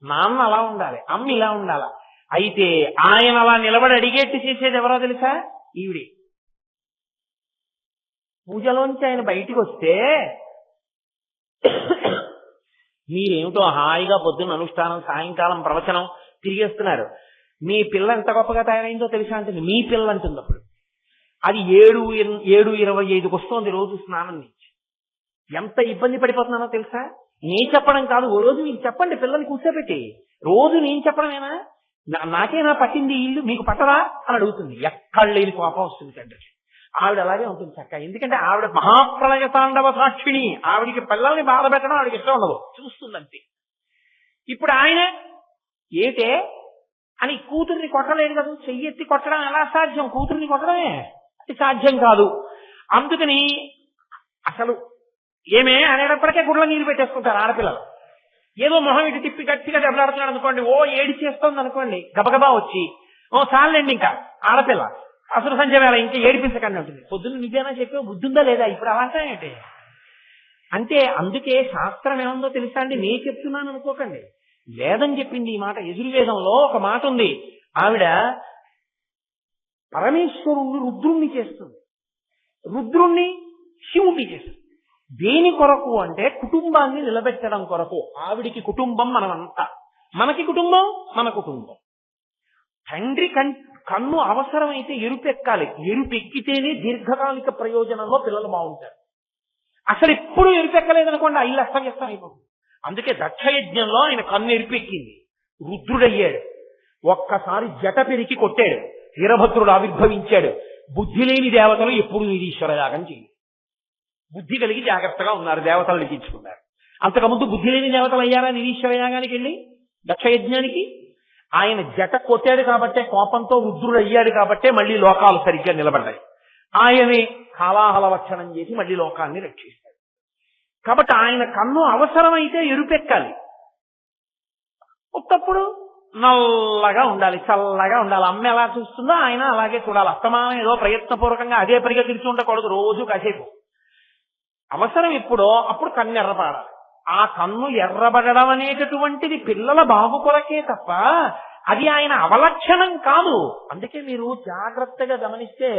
నాన్న అలా ఉండాలి, అమ్మ ఇలా ఉండాలి. అయితే ఆయన అలా నిలబడి అడిగేట్టు చేసేది ఎవరో తెలుసా? ఈవిడి. పూజలోంచి ఆయన బయటికి వస్తే మీరేమిటో హాయిగా పొద్దున్న అనుష్ఠానం, సాయంకాలం ప్రవచనం తిరిగేస్తున్నారు, మీ పిల్ల ఎంత గొప్పగా తయారైందో తెలుసా అంటుంది. మీ పిల్ల అంటుంది. అప్పుడు అది 7:25 వస్తోంది రోజు స్నానం నుంచి. ఎంత ఇబ్బంది పడిపోతున్నానో తెలుసా? నేను చెప్పడం కాదు, ఓ రోజు మీకు చెప్పండి, పిల్లల్ని కూర్చోబెట్టి. రోజు నేను చెప్పడమేనా? నాకేనా పట్టింది ఇల్లు, మీకు పట్టరా అని అడుగుతుంది. ఎక్కడ లేని కోపం వస్తుంది తండ్రికి. ఆవిడ అలాగే ఉంటుంది చక్క. ఎందుకంటే ఆవిడ మహాప్రళయ తాండవ సాక్షిణి. ఆవిడికి పిల్లల్ని బాధ పెట్టడం ఆవిడకి ఇష్టం ఉండదు, చూస్తుందంతే. ఇప్పుడు ఆయన ఏటే అని కూతుర్ని కొట్టలేడు కదా. చెయ్యెత్తి కొట్టడం ఎలా సాధ్యం? కూతుర్ని కొట్టడమే అది సాధ్యం కాదు. అందుకని అసలు ఏమే అనేటప్పటికే గుడ్ల నీరు పెట్టేసుకుంటారు ఆడపిల్లలు. ఏదో మొహం ఇటు తిప్పి గట్టిగా దెబ్బలాడుతున్నాడు అనుకోండి, ఓ ఏడి చేస్తోంది అనుకోండి, గబగబా వచ్చి ఓ చాలండి ఇంకా ఆడపిల్ల అసలు సంజయ్ వేళ ఇంకా ఏడిపించకండి ఉంటుంది. పొద్దున్న నిజేనా చెప్పే బుద్ధుందా లేదా? ఇప్పుడు అలాంటి ఏంటి అంటే అందుకే శాస్త్రం ఏముందో తెలుసా అండి? నేను చెప్తున్నాను అనుకోకండి, వేదం చెప్పింది ఈ మాట. యజుర్వేదంలో ఒక మాట ఉంది. ఆవిడ పరమేశ్వరుణ్ణి రుద్రుణ్ణి చేస్తుంది, రుద్రుణ్ణి శివుణ్ణి చేస్తుంది. దేని కొరకు అంటే కుటుంబాన్ని నిలబెట్టడం కొరకు. ఆవిడికి కుటుంబం మనమంతా, మనకి కుటుంబం మన కుటుంబం. తండ్రి కన్ను అవసరమైతే ఎరుపెక్కాలి. ఎరుపెక్కితేనే దీర్ఘకాలిక ప్రయోజనంలో పిల్లలు బాగుంటారు. అసలు ఎప్పుడు ఎరుపెక్కలేదనుకోండి, ఆ ఇల్లు అస్తవ్యస్తం అయిపోతుంది. అందుకే దక్షయజ్ఞంలో ఆయన కన్ను ఎరుపెక్కింది, రుద్రుడయ్యాడు. ఒక్కసారి జట పెరికి కొట్టాడు, వీరభద్రుడు ఆవిర్భవించాడు. బుద్ధి లేని దేవతలు ఎప్పుడు నిరీశ్వర యాగం చేయలేదు. బుద్ధి కలిగి జాగ్రత్తగా ఉన్నారు, దేవతలు లిఖించుకున్నారు. అంతకుముందు బుద్ధి లేని దేవతలు అయ్యారా నిరీశ్వర యాగానికి వెళ్ళి దక్షయజ్ఞానికి? ఆయన జట కొట్టాడు కాబట్టే, కోపంతో రుద్రుడు అయ్యాడు కాబట్టే మళ్ళీ లోకాలు సరిగ్గా నిలబడ్డాయి. ఆయనే కాలాహలవక్షణం చేసి మళ్ళీ లోకాన్ని రక్షిస్తాడు. కాబట్టి ఆయన కన్ను అవసరమైతే ఎరుపెక్కాలి, ఒకప్పుడు నల్లగా ఉండాలి, చల్లగా ఉండాలి. అమ్మ ఎలా చూస్తుందో ఆయన అలాగే చూడాలి. అస్తమానం ఏదో ప్రయత్నపూర్వకంగా అదే పరిగా తిరిగి ఉండకూడదు. రోజు కాసేపు అవసరం ఎప్పుడో అప్పుడు కన్ను ఎర్రపడాలి. ఆ కన్ను ఎర్రబడడం అనేటటువంటిది పిల్లల బాగు కొరకే తప్ప అది ఆయన అవలక్షణం కాదు. అందుకే మీరు జాగ్రత్తగా గమనిస్తే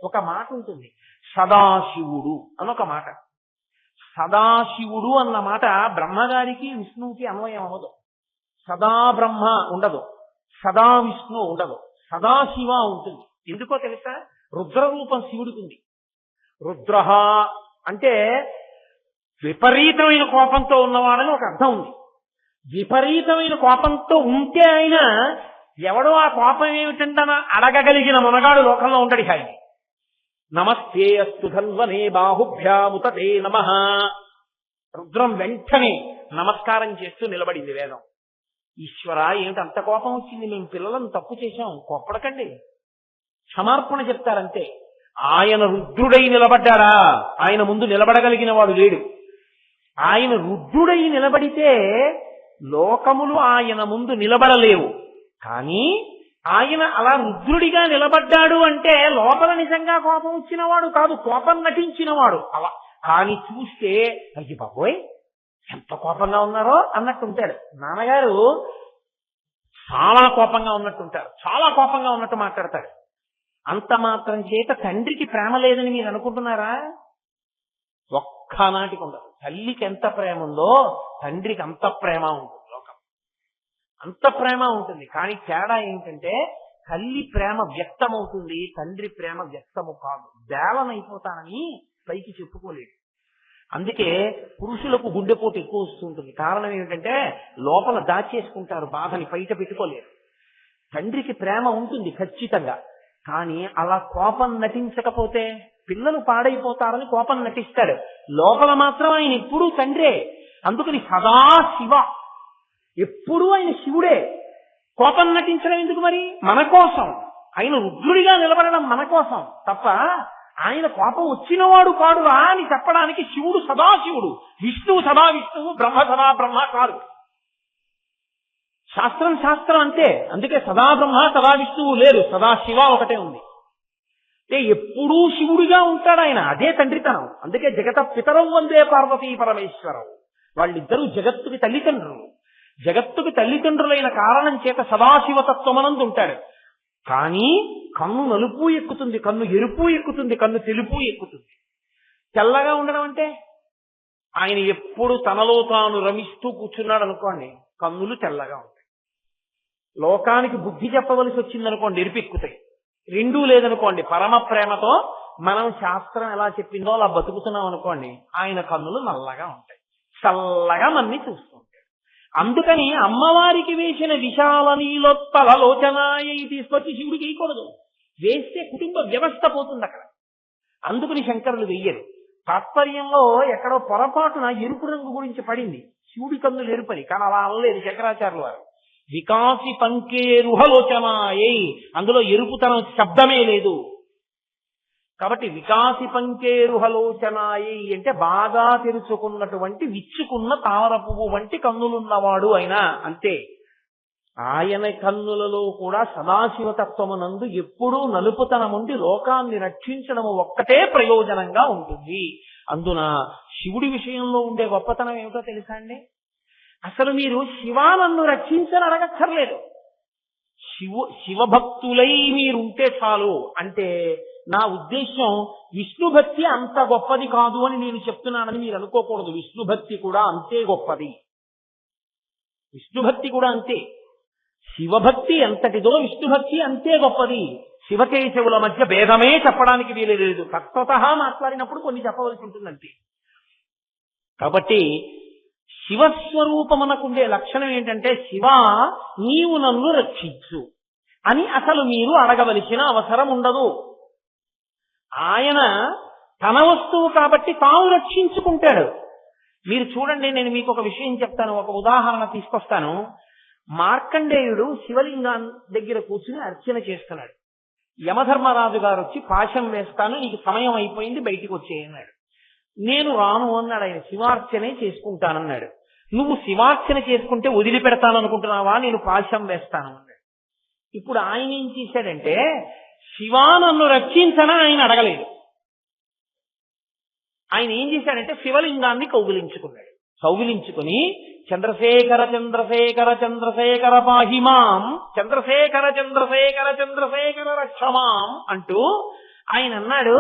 ఒక మాట ఉంటుంది, సదాశివుడు అనొక మాట. సదాశివుడు అన్న మాట బ్రహ్మగారికి విష్ణువుకి అన్వయం అవ్వదు. సదా బ్రహ్మ ఉండదు, సదా విష్ణు ఉండదు, సదాశివ ఉంటుంది. ఎందుకో తెలుసా? రుద్రరూపం శివుడికి ఉంది. రుద్ర అంటే విపరీతమైన కోపంతో ఉన్నవాడని ఒక అర్థం ఉంది. విపరీతమైన కోపంతో ఉంటే ఆయన ఎవడో ఆ కోపం ఏమిటంటన అడగగలిగిన మనగాడు లోకంలో ఉంటాడు. ఆయన నమస్తే అస్తు ధన్వనే బాహుభ్యాముతే నమః. రుద్రం వెంటనే నమస్కారం చేస్తూ నిలబడింది వేదం. ఈశ్వర ఏమిటి అంత కోపం వచ్చింది, మేము పిల్లలను తప్పు చేశాం, కోప్పడకండి, క్షమార్పణ చెప్తారంతే. ఆయన రుద్రుడై నిలబడ్డాడా? ఆయన ముందు నిలబడగలిగిన వాడు లేడు. ఆయన రుద్రుడై నిలబడితే లోకములు ఆయన ముందు నిలబడలేవు. కానీ ఆయన అలా రుద్రుడిగా నిలబడ్డాడు అంటే లోపల నిజంగా కోపం వచ్చినవాడు కాదు, కోపం నటించినవాడు. అలా కానీ చూస్తే అయ్యి బాబోయ్ ఎంత కోపంగా ఉన్నారో అన్నట్టుంటాడు. నాన్నగారు చాలా కోపంగా ఉన్నట్టుంటారు, చాలా కోపంగా ఉన్నట్టు మాట్లాడతాడు. అంత మాత్రం చేత తండ్రికి ప్రేమ లేదని మీరు అనుకుంటున్నారా? ఒక్కనాటికి ఉండదు. తల్లికి ఎంత ప్రేమ ఉందో తండ్రికి అంత ప్రేమ ఉంటుంది. లోకం అంత ప్రేమ ఉంటుంది. కానీ తేడా ఏంటంటే తల్లి ప్రేమ వ్యక్తమవుతుంది, తండ్రి ప్రేమ వ్యక్తము కాదు. బేలనైపోతానని పైకి చెప్పుకోలేడు. అందుకే పురుషులకు గుండెపోటు ఎక్కువ వస్తుంటుంది. కారణం ఏమిటంటే లోపల దాచేసుకుంటారు, బాధని బయట పెట్టుకోలేరు. తండ్రికి ప్రేమ ఉంటుంది ఖచ్చితంగా, కానీ అలా కోపం నటించకపోతే పిల్లలు పాడైపోతారని కోపం నటిస్తాడు. లోపల మాత్రం ఆయన ఎప్పుడూ తండ్రే. అందుకని సదాశివ ఎప్పుడూ ఆయన శివుడే. కోపం నటించడం ఎందుకు మరి? మన కోసం. ఆయన రుద్రుడిగా నిలబడడం మన కోసం తప్ప ఆయన కోపం వచ్చినవాడు కాడురా అని చెప్పడానికి శివుడు సదాశివుడు, విష్ణువు సదా విష్ణువు, బ్రహ్మ సదా బ్రహ్మ కాదు. శాస్త్రం శాస్త్రం అంతే. అందుకే సదా బ్రహ్మ సదా విష్ణువు లేరు, సదా శివ ఒకటే ఉంది. అంటే ఎప్పుడూ శివుడిగా ఉంటాడు ఆయన. అదే తండ్రితనం. అందుకే జగత పితరం వందే పార్వతీ పరమేశ్వరం. వాళ్ళిద్దరూ జగత్తుకి తల్లిదండ్రులు. జగత్తుకి తల్లిదండ్రులైన కారణం చేత సదాశివతత్వమనందు ఉంటాడు. కానీ కన్ను నలుపు ఎక్కుతుంది, కన్ను ఎరుపు ఎక్కుతుంది, కన్ను తెలుపు ఎక్కుతుంది. తెల్లగా ఉండడం అంటే ఆయన ఎప్పుడు తనలో తాను రమిస్తూ కూర్చున్నాడు అనుకోండి, కన్నులు తెల్లగా ఉంటాయి. లోకానికి బుద్ధి చెప్పవలసి వచ్చిందనుకోండి, ఎరుపెక్కుతాయి. రెండూ లేదనుకోండి, పరమ ప్రేమతో మనం శాస్త్రం ఎలా చెప్పిందో అలా బతుకుతున్నాం అనుకోండి, ఆయన కన్నులు నల్లగా ఉంటాయి, చల్లగా మన్ని చూస్తుంటాయి. అందుకని అమ్మవారికి వేసిన విశాల నీలోత్పల లోచనాయ తీసుకొచ్చి శివుడికి వేయకూడదు. వేస్తే కుటుంబ వ్యవస్థ పోతుంది అక్కడ. అందుకని శంకరులు వెయ్యరు. తాత్పర్యంలో ఎక్కడో పొరపాటున ఎరుపు రంగు గురించి పడింది, శివుడి కన్నులు ఎరుపని. కానీ అలా అనలేదు శంకరాచార్యుల వారు. వికాసి పంకేరుహలోచనాయై, అందులో ఎరుపుతనం శబ్దమే లేదు. కాబట్టి వికాసి పంకేరుహలోచనాయై అంటే బాగా తెరుచుకున్నటువంటి విచ్చుకున్న తామర పువ్వు వంటి కన్నులున్నవాడు ఆయన, అంతే. ఆయన కన్నులలో కూడా సదాశివతత్వమునందు ఎప్పుడూ నలుపుతనముండి లోకాన్ని రక్షించడము ఒక్కటే ప్రయోజనంగా ఉంటుంది. అందున శివుడి విషయంలో ఉండే గొప్పతనం ఏమిటో తెలుసా అండి? అసలు మీరు శివా నన్ను రక్షించని అడగక్కర్లేదు. శివభక్తులై మీరుంటే చాలు. అంటే నా ఉద్దేశం విష్ణుభక్తి అంత గొప్పది కాదు అని నేను చెప్తున్నానని మీరు అనుకోకూడదు. విష్ణుభక్తి కూడా అంతే గొప్పది. విష్ణుభక్తి కూడా అంతే. శివభక్తి ఎంతటిదో విష్ణుభక్తి అంతే గొప్పది. శివకేశవుల మధ్య భేదమే చెప్పడానికి వీలేదు. తత్వతః మాట్లాడినప్పుడు కొన్ని చెప్పవలసి ఉంటుందంతే. కాబట్టి శివస్వరూపమునకుండే లక్షణం ఏంటంటే, శివ నీవు నన్ను రక్షించు అని అసలు మీరు అడగవలసిన అవసరం ఉండదు. ఆయన తన వస్తువు కాబట్టి తాను రక్షించుకుంటాడు. మీరు చూడండి, నేను మీకు ఒక విషయం చెప్తాను, ఒక ఉదాహరణ తీసుకొస్తాను. మార్కండేయుడు శివలింగం దగ్గర కూర్చుని అర్చన చేస్తున్నాడు. యమధర్మరాజు గారు వచ్చి పాశం వేస్తాను, నీకు సమయం అయిపోయింది, బయటికి వచ్చేయన్నాడు. నేను రాను అన్నాడు ఆయన. శివార్చనే చేసుకుంటానన్నాడు. నువ్వు శివార్చన చేసుకుంటే వదిలిపెడతాననుకుంటున్నావా? నేను పాశం వేస్తాను అన్నాడు. ఇప్పుడు ఆయన ఏం చేశాడంటే, శివా నన్ను రక్షించనా ఆయన అడగలేదు. ఆయన ఏం చేశాడంటే శివలింగాన్ని కౌగిలించుకున్నాడు. కౌగిలించుకుని చంద్రశేఖర చంద్రశేఖర చంద్రశేఖర పాహిమాం, చంద్రశేఖర చంద్రశేఖర చంద్రశేఖర రక్షమాం అంటూ ఆయన అన్నాడు,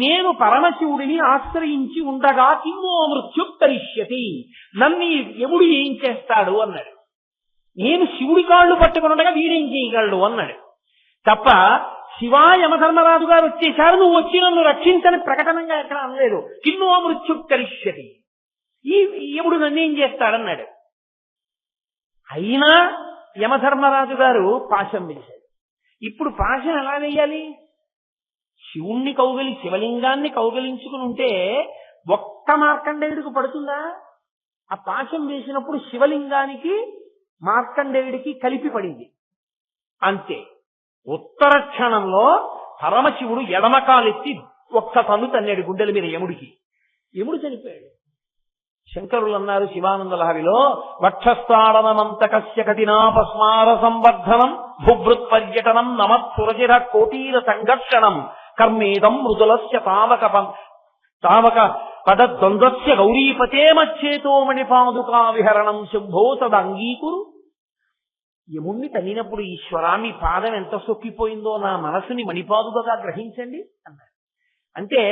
నేను పరమశివుడిని ఆశ్రయించి ఉండగా కిమ్మో మృత్యు తరిష్యతి, నన్ను యముడు ఏం చేస్తాడు అన్నాడు. నేను శివుడి కాళ్ళు పట్టుకుని వీడేం చేయగలడు అన్నాడు. తప్ప శివా యమధర్మరాజు గారు వచ్చేసారు, నువ్వు వచ్చి నన్ను రక్షించని ప్రకటనంగా ఎక్కడ అనలేదు. కిన్నో మృత్యు తరిష్యతి, ఈ యముడు నన్నేం చేస్తాడన్నాడు. అయినా యమధర్మరాజు గారు పాశం వేశాడు. ఇప్పుడు పాశం ఎలా వేయాలి? శివుణ్ణి శివలింగాన్ని కౌగిలించుకుని ఉంటే ఒక్క మార్కండేయుడికి పడుతుందా? ఆ పాశం వేసినప్పుడు శివలింగానికి మార్కండేయుడికి కలిపి పడింది అంతే. ఉత్తర క్షణంలో పరమశివుడు ఎడమకాలెత్తి ఒక్క తన్ను తన్నాడు గుండెల మీద యముడికి. యముడు చనిపోయాడు. శంకరులు అన్నారు శివానంద లహరిలో, వక్షస్థాడనమంతకస్య కఠినాపస్మార సంవర్ధనం భుభృత్ పర్యటనం నమత్సురచిర కోటీర సంఘర్షణం కర్మేదం మృదులస్య తావక పదద్వంద్వస్య గౌరీపతే మచ్చేతో మణిపాదుకా విహరణం శంభో సదంగీకురు. యముణ్ణి తన్నినప్పుడు ఈశ్వరా మీ పాదం ఎంత సొక్కిపోయిందో నా మనసుని మణిపాదుగా గ్రహించండి అన్నారు. అంటే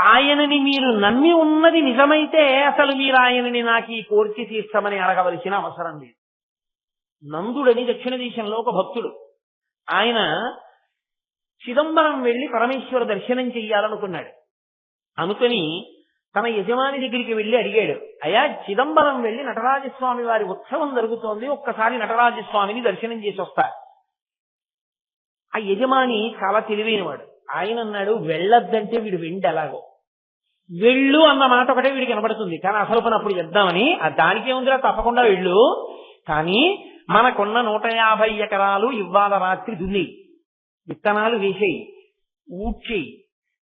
ఆయనని మీరు నమ్మి ఉన్నది నిజమైతే అసలు మీరు ఆయనని నాకు ఈ కోరిక తీర్చమని అడగవలసిన అవసరం లేదు. నందుడని దక్షిణ దేశంలో ఒక భక్తుడు, ఆయన చిదంబరం వెళ్లి పరమేశ్వర దర్శనం చెయ్యాలనుకున్నాడు. అనుకుని తన యజమాని దగ్గరికి వెళ్లి అడిగాడు, అయ్యా చిదంబరం వెళ్లి నటరాజస్వామి వారి ఉత్సవం జరుగుతోంది, ఒక్కసారి నటరాజస్వామిని దర్శనం చేసి వస్తా. ఆ యజమాని చాలా తెలివైనవాడు. ఆయన అన్నాడు, వెళ్ళొద్దంటే వీడు వెండి ఎలాగో, వెళ్ళు అన్న మాట ఒకటే వీడికి కనబడుతుంది, కానీ అసలు పని అప్పుడు చేద్దామని దానికే ఉందిరా తప్పకుండా వెళ్ళు, కానీ మనకున్న 150 ఎకరాలు ఇవాళ రాత్రి దున్ని విత్తనాలు వేసేయి, ఊడ్చేయి,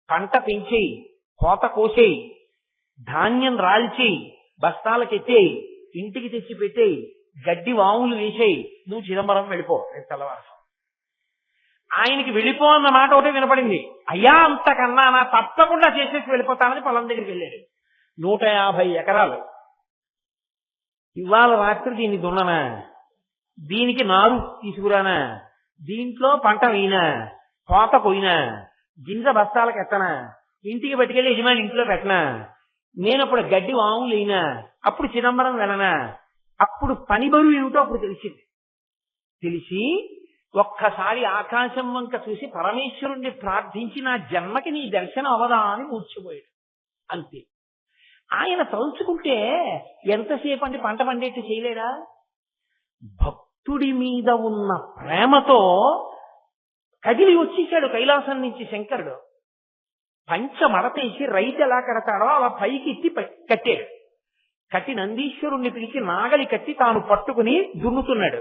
పంట పెంచేయి, కోత కోసేయి, ధాన్యం రాల్చేయి, బస్తాలకెత్తేయి, ఇంటికి తెచ్చి పెట్టేయి, గడ్డి వాములు వేసేయి, నువ్వు చిదంబరం వెళ్ళిపో. రేపు తెల్లవారు ఆయనకి వెళ్ళిపో అన్న మాట ఒకటే వినపడింది. అయ్యా అంతకన్నా నా తప్పకుండా చేసేసి వెళ్ళిపోతానని పొలం దగ్గరికి వెళ్ళాడు. 150 ఎకరాలు ఇవాళ రాత్రి దీన్ని దున్ననా, దీనికి నారు తీసుకురానా, దీంట్లో పంట వేయినా, కోత పోయినా, గింజ బస్తాలకు ఎత్తనా, ఇంటికి పట్టుకెళ్ళి యజమాని ఇంట్లో పెట్టనా, నేను అప్పుడు గడ్డి వాములు అయినా, అప్పుడు చిదంబరం వెళ్ళనా, అప్పుడు పని బరువు ఏమిటో అప్పుడు తెలిసింది. తెలిసి ఒక్కసారి ఆకాశం వంక చూసి పరమేశ్వరుణ్ణి ప్రార్థించి నా జన్మకి నీ దర్శనం అవదా అని మూర్చిపోయాడు. అంతే. ఆయన తలుచుకుంటే ఎంతసేపు అంటే పంట పండేట్టు చేయలేడా? భక్తుడి మీద ఉన్న ప్రేమతో కదిలి వచ్చేసాడు కైలాసం నుంచి శంకరుడు. పంచ మడతేసి రైతు ఎలా కడతాడో అలా పైకి ఎత్తి కట్టాడు. కట్టి నందీశ్వరుణ్ణి పిలిచి నాగలి కట్టి తాను పట్టుకుని దున్నుతున్నాడు.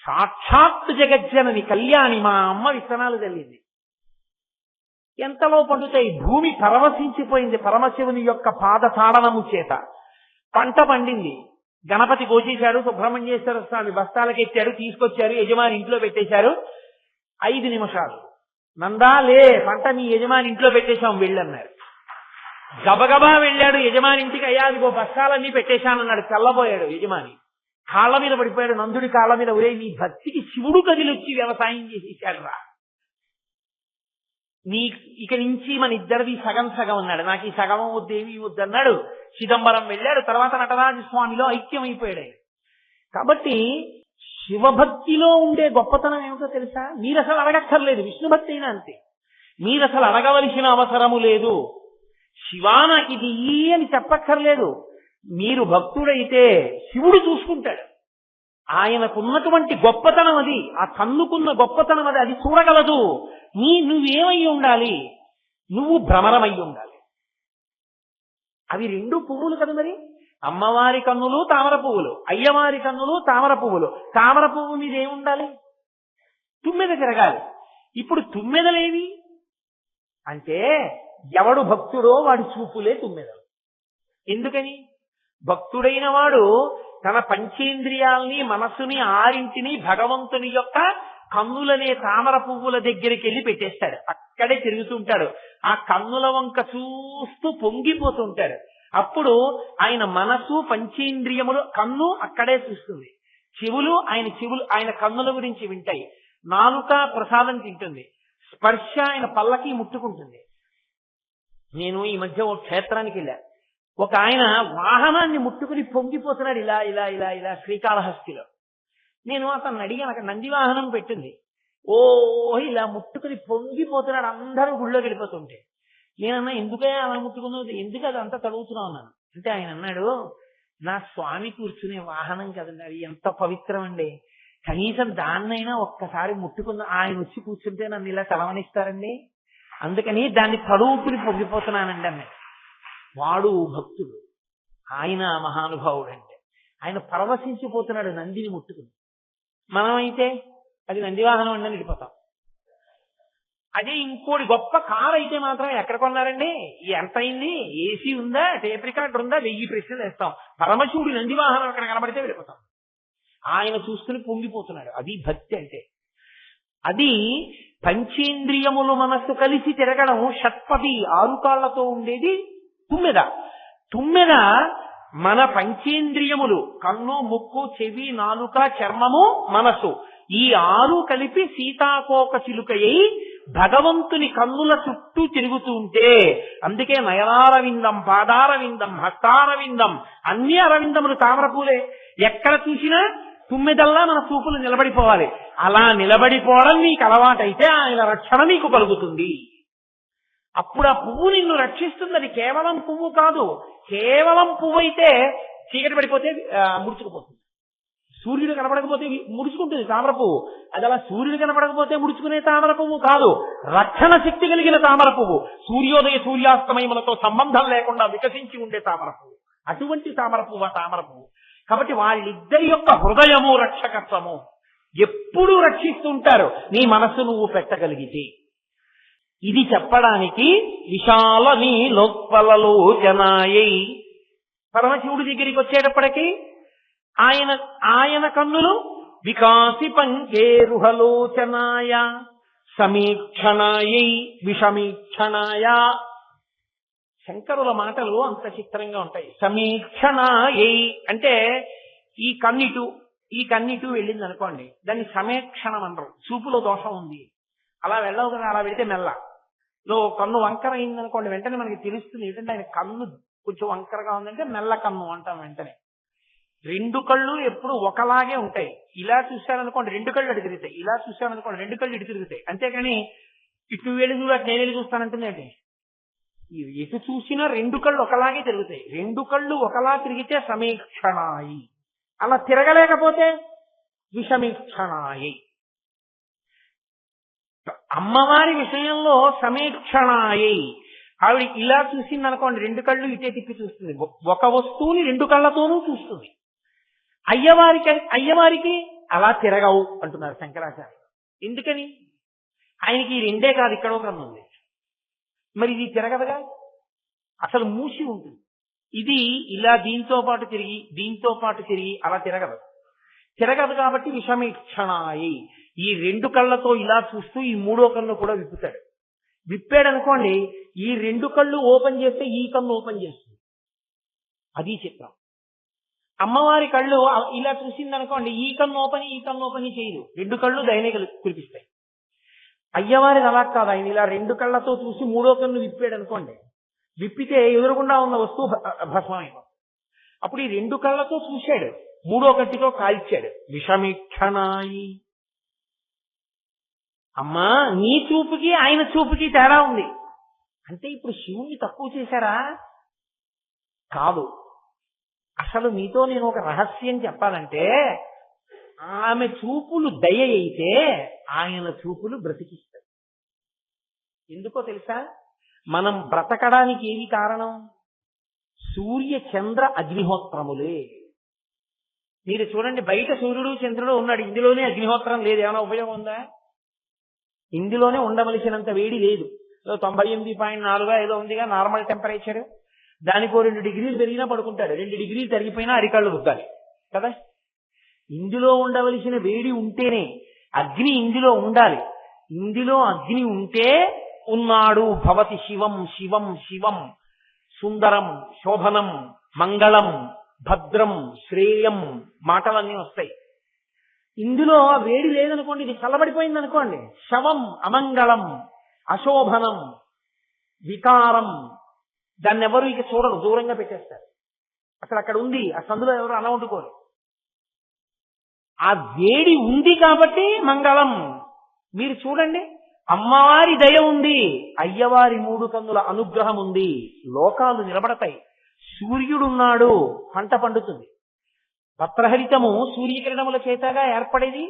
సాక్షాత్ జగజ్జనని కళ్యాణి మా అమ్మ విత్తనాలు చల్లింది. ఎంతలో పండుతాయి? భూమి పరవశించిపోయింది పరమశివుని యొక్క పాదతాడనము చేత. పంట పండింది. గణపతి కోసేశాడు, సుబ్రహ్మణ్యేశ్వర స్వామి బస్తాలకెత్తాడు, తీసుకొచ్చారు, యజమాని ఇంట్లో పెట్టేశారు. 5 నిమిషాలు నందా లే, పంట మీ యజమాని ఇంట్లో పెట్టేశాం వెళ్ళన్నారు. గబగబా వెళ్ళాడు యజమాని ఇంటికి. అయ్యా అదిగో బస్తాలన్నీ పెట్టేశానన్నాడు. తెల్లబోయాడు యజమాని. కాళ్ళ మీద పడిపోయాడు. నందుడి కాళ్ళ మీద, ఒరే నీ భక్తికి శివుడు కదిలొచ్చి వ్యవసాయం చేసేసాడు రా, నీ ఇక నుంచి మన ఇద్దరిది సగం సగం అన్నాడు. నాకు ఈ సగం వద్దేవి వద్దన్నాడు. చిదంబరం వెళ్ళాడు. తర్వాత నటరాజ స్వామిలో ఐక్యమైపోయాడు. కాబట్టి శివభక్తిలో ఉండే గొప్పతనం ఏమిటో తెలుసా? మీరు అసలు అడగక్కర్లేదు. విష్ణుభక్తి అయినా అంతే. మీరు అసలు అడగవలసిన అవసరము లేదు. శివా నాకు ఇది అని చెప్పక్కర్లేదు. మీరు భక్తుడైతే శివుడు చూసుకుంటాడు. ఆయనకున్నటువంటి గొప్పతనం అది, ఆ కన్నుకున్న గొప్పతనం అది, అది చూడగలదు. నువ్వేమై ఉండాలి? నువ్వు భ్రమరమై ఉండాలి. అవి 2 పువ్వులు కదా మరి. అమ్మవారి కన్నులు తామర పువ్వులు, అయ్యవారి కన్నులు తామర పువ్వులు. తామర పువ్వు మీద ఏముండాలి? తుమ్మెద తిరగాలి. ఇప్పుడు తుమ్మెదలేవి అంటే ఎవడు భక్తుడో వాడి చూపులే తుమ్మెదలు. ఎందుకని? భక్తుడైన వాడు తన పంచేంద్రియాల్ని, మనస్సుని, 6 భగవంతుని యొక్క కన్నులనే తామర పువ్వుల దగ్గరికి వెళ్ళి పెట్టేస్తాడు. అక్కడే తిరుగుతుంటాడు. ఆ కన్నుల వంక చూస్తూ పొంగిపోతుంటాడు. అప్పుడు ఆయన మనసు, పంచేంద్రియములు, కన్ను అక్కడే చూస్తుంది. చెవులు ఆయన కన్నుల గురించి వింటాయి. నాలుక ప్రసాదం తింటుంది. స్పర్శ ఆయన పల్లకి ముట్టుకుంటుంది. నేను ఈ మధ్య ఓ క్షేత్రానికి వెళ్ళా. ఒక ఆయన వాహనాన్ని ముట్టుకుని పొంగిపోతున్నాడు ఇలా ఇలా ఇలా ఇలా శ్రీకాళహస్తిలో. నేను అతను అడిగాను, అక్కడ నంది వాహనం పెట్టింది. ఓ ఇలా ముట్టుకుని పొంగిపోతున్నాడు, అందరూ గుళ్ళోకి వెళ్ళిపోతుంటే. నేనన్నా ఎందుకే అలా ముట్టుకున్నావు, ఎందుకు అది అంతా తడుగుతున్నావు అన్నాను. అంటే ఆయన అన్నాడు, నా స్వామి కూర్చునే వాహనం కదండి, అది ఎంత పవిత్రం అండి, కనీసం దాన్నైనా ఒక్కసారి ముట్టుకున్న ఆయన వచ్చి కూర్చుంటే నన్ను ఇలా చలవనిస్తారండి, అందుకని దాన్ని తడువుకుని పొంగిపోతున్నానండి అన్నాడు. వాడు భక్తుడు, ఆయన మహానుభావుడు. అంటే ఆయన పరవశించిపోతున్నాడు నందిని ముట్టుకుని. మనమైతే అది నంది వాహనం అండి వెళ్ళిపోతాం. అదే ఇంకోటి గొప్ప కారు అయితే మాత్రం ఎక్కడ కొన్నారండి, ఎంత అయింది, ఏసీ ఉందా, టేప్ రికార్డర్ ఉందా, 1000 ప్రశ్నలు వేస్తాం. పరమశివుడి నంది వాహనం అక్కడ కనబడితే వెళ్ళిపోతాం. ఆయన చూసుకుని పొంగిపోతున్నాడు. అది భక్తి అంటే. అది పంచేంద్రియములు మనస్సు కలిసి తిరగడం. షట్పది 6 కాళ్లతో ఉండేది తుమ్మెద. తుమ్మెద మన పంచేంద్రియములు, కన్ను, ముక్కు, చెవి, నాలుక, చర్మము, మనసు, ఈ 6 కలిపి సీతాకోక చిలుకయ్యి భగవంతుని కన్నుల చుట్టూ తిరుగుతూ ఉంటే, అందుకే నయనారవిందం, పాదారవిందం, హస్తారవిందం, అన్ని అరవిందములు తామరపూలే. ఎక్కడ చూసినా తుమ్మెదల్లా మన చూపులు నిలబడిపోవాలి. అలా నిలబడిపోవడం నీకు అలవాటైతే ఆయన రక్షణ నీకు కలుగుతుంది. అప్పుడు ఆ పువ్వు నిన్ను రక్షిస్తుంది. అది కేవలం పువ్వు కాదు. కేవలం పువ్వు అయితే చీకటి పడిపోతే ముడుచుకుపోతుంది. సూర్యుడు కనపడకపోతే ముడుచుకుంటుంది తామర పువ్వు. అది అలా సూర్యుడు కనపడకపోతే ముడుచుకునే తామర పువ్వు కాదు, రక్షణ శక్తి కలిగిన తామర పువ్వు. సూర్యోదయ సూర్యాస్తమయములతో సంబంధం లేకుండా వికసించి ఉండే తామర పువ్వు. అటువంటి తామర పువ్వు తామర పువ్వు. కాబట్టి వాళ్ళిద్దరి యొక్క హృదయము రక్షకత్వము ఎప్పుడూ రక్షిస్తుంటారు నీ మనస్సు నువ్వు పెట్టగలిగితే. ఇది చెప్పడానికి విశాల నీ లోత్పలలోచనాయై పరమశివుడి దగ్గరికి వచ్చేటప్పటికీ ఆయన కన్నులు వికాసి పంకేరుహలోచనాయ సమీక్షణాయై విషమీక్షణాయ. శంకరుల మాటలు అంత చిత్రంగా ఉంటాయి. సమీక్షణాయై అంటే ఈ కన్నిటు వెళ్ళింది అనుకోండి, దాన్ని సమీక్షణం అనరు. చూపులో దోషం ఉంది, అలా వెళ్ళవు కదా, అలా వెళితే మెల్ల. కన్ను వంకర అయిందనుకోండి, వెంటనే మనకి తెలుస్తుంది ఏంటంటే ఆయన కన్ను కొంచెం వంకరగా ఉందంటే మెల్ల కన్ను అంటాం వెంటనే. రెండు కళ్ళు ఎప్పుడు ఒకలాగే ఉంటాయి. ఇలా చూశారనుకోండి రెండు కళ్ళు అటు తిరుగుతాయి, ఇలా చూశారనుకోండి రెండు కళ్ళు ఇటు తిరుగుతాయి. అంతేకాని ఇటు వెళ్ళి చూడు అటు నేను వెళ్ళి చూస్తానంటుంది ఏంటి? ఎటు చూసినా రెండు కళ్ళు ఒకలాగే తిరుగుతాయి. రెండు కళ్ళు ఒకలా తిరిగితే సమీక్షణాయి, అలా తిరగలేకపోతే విషమీక్షణాయి. అమ్మవారి విషయంలో సమీక్షణాయి, ఆవిడ ఇలా చూసింది అనుకోండి రెండు కళ్ళు ఇటే తిప్పి చూస్తుంది, ఒక వస్తువుని రెండు కళ్ళతోనూ చూస్తుంది. అయ్యవారికి అలా తిరగవు అంటున్నారు శంకరాచార్య. ఎందుకని? ఆయనకి ఈ రెండే కాదు, ఇక్కడో కన్ను ఉంది, మరి ఇది తిరగదుగా, అసలు మూసి ఉంటుంది. ఇది ఇలా దీంతో పాటు తిరిగి అలా తిరగదు కాబట్టి విషమీక్షణాయి. ఈ రెండు కళ్ళతో ఇలా చూస్తూ ఈ మూడో కన్ను కూడా విప్పాడు అనుకోండి, ఈ రెండు కళ్ళు ఓపెన్ చేస్తే ఈ కన్ను ఓపెన్ చేస్తుంది. అది చిత్రం. అమ్మవారి కళ్ళు ఇలా చూసింది అనుకోండి, ఈ కన్ను ఓపెన్ చేయదు, రెండు కళ్ళు దయనే కురిపిస్తాయి. అయ్యవారిది అలా కాదు, ఆయన ఇలా రెండు కళ్ళతో చూసి మూడో కన్ను విప్పాడు అనుకోండి, విప్పితే ఎదురుగుండా ఉన్న వస్తువు భస్మమైపోతుంది. అప్పుడు ఈ రెండు కళ్ళతో చూశాడు, మూడో కంటితో కాల్చాడు. విషమీక్షణాయి. అమ్మా నీ చూపుకి ఆయన చూపుకి తేడా ఉంది అంటే ఇప్పుడు శివుణ్ణి తక్కువ చేశారా? కాదు. అసలు మీతో నేను ఒక రహస్యం చెప్పాలంటే, ఆమె చూపులు దయ అయితే ఆయన చూపులు బ్రతికిస్తాయి. ఎందుకో తెలుసా? మనం బ్రతకడానికి ఏది కారణం? సూర్య చంద్ర అగ్నిహోత్రములే. మీరు చూడండి, బయట సూర్యుడు చంద్రుడు ఉన్నాడు, ఇందులోనే అగ్నిహోత్రం లేదు, ఏమైనా ఉపయోగం ఉందా? ఇందులోనే ఉండవలసినంత వేడి లేదు. 98.4 ఏదో ఉందిగా నార్మల్ టెంపరేచర్, దానికో 2 డిగ్రీలు పెరిగినా పడుకుంటాడు, 2 డిగ్రీలు తరిగిపోయినా అరికాళ్ళు రుద్దాలి కదా. ఇందులో ఉండవలసిన వేడి ఉంటేనే అగ్ని ఇందులో ఉండాలి. ఇందులో అగ్ని ఉంటే ఉన్నాడు భవతి శివం శివం శివం, సుందరం శోభనం మంగళం భద్రం శ్రేయం మాటలన్నీ వస్తాయి. ఇందులో వేడి లేదనుకోండి, ఇది చల్లబడిపోయింది అనుకోండి, శవం అమంగళం అశోభనం వికారం, దాన్ని ఎవరు ఇక చూడరు, దూరంగా పెట్టేస్తారు. అసలు అక్కడ ఉంది, ఆ సందులో ఎవరు అలా వండుకోరు. ఆ వేడి ఉంది కాబట్టి మంగళం. మీరు చూడండి, అమ్మవారి దయ ఉంది, అయ్యవారి 3 కన్నుల అనుగ్రహం ఉంది, లోకాలు నిలబడతాయి. సూర్యుడున్నాడు, పంట పండుతుంది. పత్రహరితము సూర్యకిరణముల చేతగా ఏర్పడేది,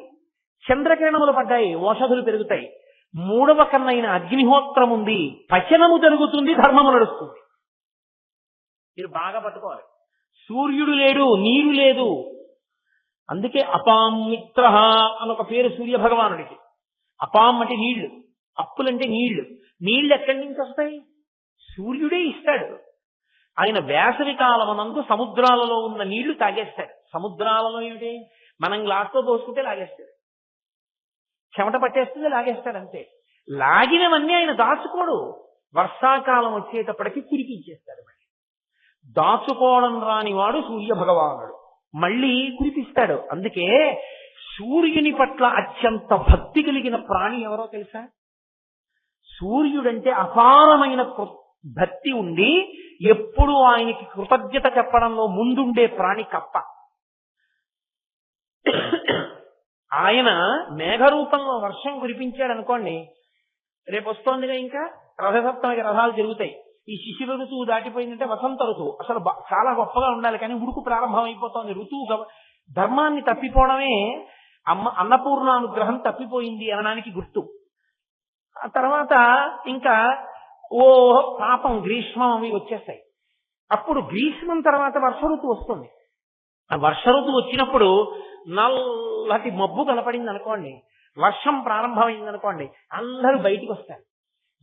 చంద్రకిరణములు పడ్డాయి, ఓషధులు పెరుగుతాయి. 3వ కన్నైన అగ్నిహోత్రం ఉంది, పచనము జరుగుతుంది, ధర్మము నడుస్తుంది. మీరు బాగా పట్టుకోవాలి. సూర్యుడు లేడు, నీరు లేదు. అందుకే అపాం మిత్ర అని ఒక పేరు సూర్య భగవానుడికి. అపాం అంటే నీళ్లు, అప్పులంటే నీళ్లు. నీళ్లు ఎక్కడి నుంచి వస్తాయి? సూర్యుడే ఇస్తాడు. ఆయన వేసవి కాలమనందు సముద్రాలలో ఉన్న నీళ్లు తాగేస్తాడు. సముద్రాలలో ఏమిటి? మనం గ్లాస్తో పోసుకుంటే లాగేస్తాడు, చెమట పట్టేస్తుంది లాగేస్తాడు, అంతే. లాగినవన్నీ ఆయన దాచుకోడు, వర్షాకాలం వచ్చేటప్పటికి కురిపించేస్తాడు. మళ్ళీ దాచుకోవడం రాని వాడు సూర్య భగవానుడు, మళ్ళీ కురిపిస్తాడు. అందుకే సూర్యుని పట్ల అత్యంత భక్తి కలిగిన ప్రాణి ఎవరో తెలుసా? సూర్యుడంటే అపారమైన భక్తి ఉండి ఎప్పుడు ఆయనకి కృతజ్ఞత చెప్పడంలో ముందుండే ప్రాణి కప్ప. ఆయన మేఘరూపంలో వర్షం కురిపించాడు అనుకోండి, రేపు వస్తోందిగా ఇంకా రథసప్తమికి రథాలు జరుగుతాయి. ఈ శిశిర ఋతువు దాటిపోయిందంటే వసంత ఋతువు అసలు చాలా గొప్పగా ఉండాలి, కానీ ఉడుకు ప్రారంభం అయిపోతుంది. ఋతువు ధర్మాన్ని తప్పిపోవడమే అన్నపూర్ణానుగ్రహం తప్పిపోయింది అనడానికి గుర్తు. ఆ తర్వాత ఇంకా పాపం గ్రీష్మం అవి వచ్చేస్తాయి. అప్పుడు గ్రీష్మం తర్వాత వర్ష ఋతువు వస్తుంది. వర్ష ఋతువు వచ్చినప్పుడు నల్లటి మబ్బు కనపడింది అనుకోండి, వర్షం ప్రారంభమైంది అనుకోండి, అందరూ బయటికి వస్తారు.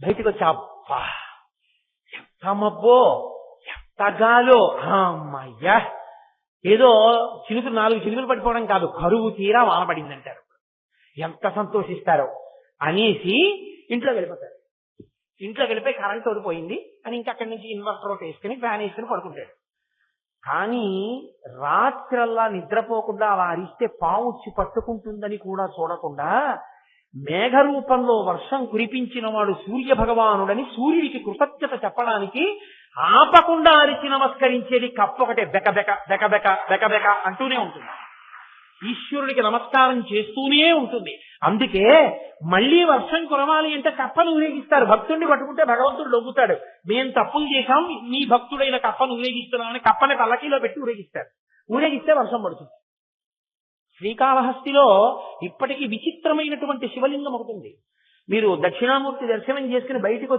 బయటికి వచ్చి అబ్బా ఎంత మబ్బో, ఎంత గాలో, అమ్మయ్యా ఏదో చినుకులు 4 చినుకులు పడిపోవడం కాదు, కరువు తీరా వానపడింది అంటారు. ఎంత సంతోషిస్తారో అనేసి ఇంట్లో వెళ్ళిపోతారు. ఇంట్లో వెళ్ళిపోయి కరెంట్ ఓడిపోయింది అని ఇంకా అక్కడి నుంచి ఇన్వర్టర్ ఒకటి వేసుకుని ఫ్యాన్ వేసుకుని పడుకుంటాడు. కానీ రాత్రల్లా నిద్రపోకుండా అలా అరిస్తే పాము వచ్చి పట్టుకుంటుందని కూడా చూడకుండా మేఘ రూపంలో వర్షం కురిపించిన వాడు సూర్య భగవానుడని సూర్యుడికి కృతజ్ఞత చెప్పడానికి ఆపకుండా అరిచి నమస్కరించేది కప్ప ఒకటే, బెకబెక బెకబెక బెకబెక అంటూనే ఉంటుంది. ఈశ్వరుడికి నమస్కారం చేస్తూనే ఉంటుంది. అందుకే మళ్లీ వర్షం కురవాలి అంటే కప్పను ఊరేగిస్తారు. భక్తుడిని పట్టుకుంటే భగవంతుడు లొంగుతాడు. మేం తప్పులు చేశాం, నీ భక్తుడైన కప్పను ఊరేగిస్తున్నామని కప్పని పల్లకీలో పెట్టి ఊరేగిస్తారు. ఊరేగిస్తే వర్షం పడుతుంది. శ్రీకాళహస్తిలో ఇప్పటికీ విచిత్రమైనటువంటి శివలింగం ఒకటి ఉంది. మీరు దక్షిణామూర్తి దర్శనం చేసుకుని బయటికి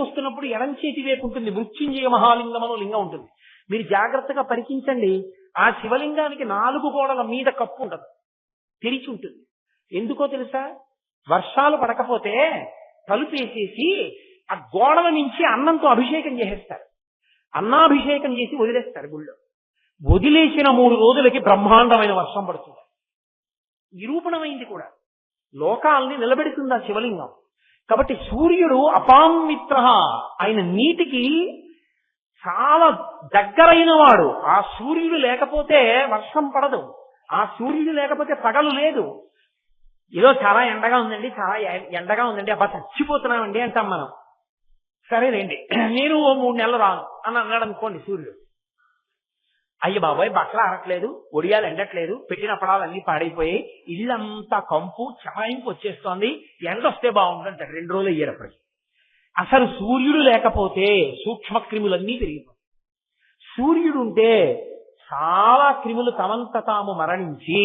వస్తున్నప్పుడు ఎడం చేతి వైపు ఉంటుంది మృత్యుంజయ మహాలింగం అనే లింగం ఉంటుంది. మీరు జాగ్రత్తగా పరికించండి. ఆ శివలింగానికి 4 గోడల మీద కప్పు ఉండదు, తెరిచి ఉంటుంది. ఎందుకో తెలుసా? వర్షాలు పడకపోతే తలుపేసేసి ఆ గోడల నుంచి అన్నంతో అభిషేకం చేసేస్తారు. అన్నాభిషేకం చేసి వదిలేస్తారు. గుళ్ళో వదిలేసిన 3 రోజులకి బ్రహ్మాండమైన వర్షం పడుతుంది. నిరూపణమైంది కూడా, లోకాల్ని నిలబెడుతుంది ఆ శివలింగం. కాబట్టి సూర్యుడు అపామిత్ర, ఆయన నీటికి చాలా దగ్గరైన వాడు. ఆ సూర్యుడు లేకపోతే వర్షం పడదు, ఆ సూర్యుడు లేకపోతే పగలు లేదు. ఏదో చాలా ఎండగా ఉందండి, చాలా ఎండగా ఉందండి, అబ్బా చచ్చిపోతున్నామండి అంటాం మనం. సరేలేండి నేను 3 నెలలు రాను అని అన్నాడు అనుకోండి సూర్యుడు. అయ్య బాబాయ్ బట్టలు ఆరట్లేదు, ఒడియాలు ఎండట్లేదు, పెట్టిన పడాలన్నీ పాడైపోయి ఇల్లంతా కంపు చమాయింపు వచ్చేస్తోంది, ఎండ వస్తే బాగుంటుంటాడు. 2 రోజులు అయ్యేటప్పటికి అసలు సూర్యుడు లేకపోతే సూక్ష్మ క్రిములన్నీ పెరిగిపోతాయి. సూర్యుడు ఉంటే చాలా క్రిములు తమంత తాము మరణించి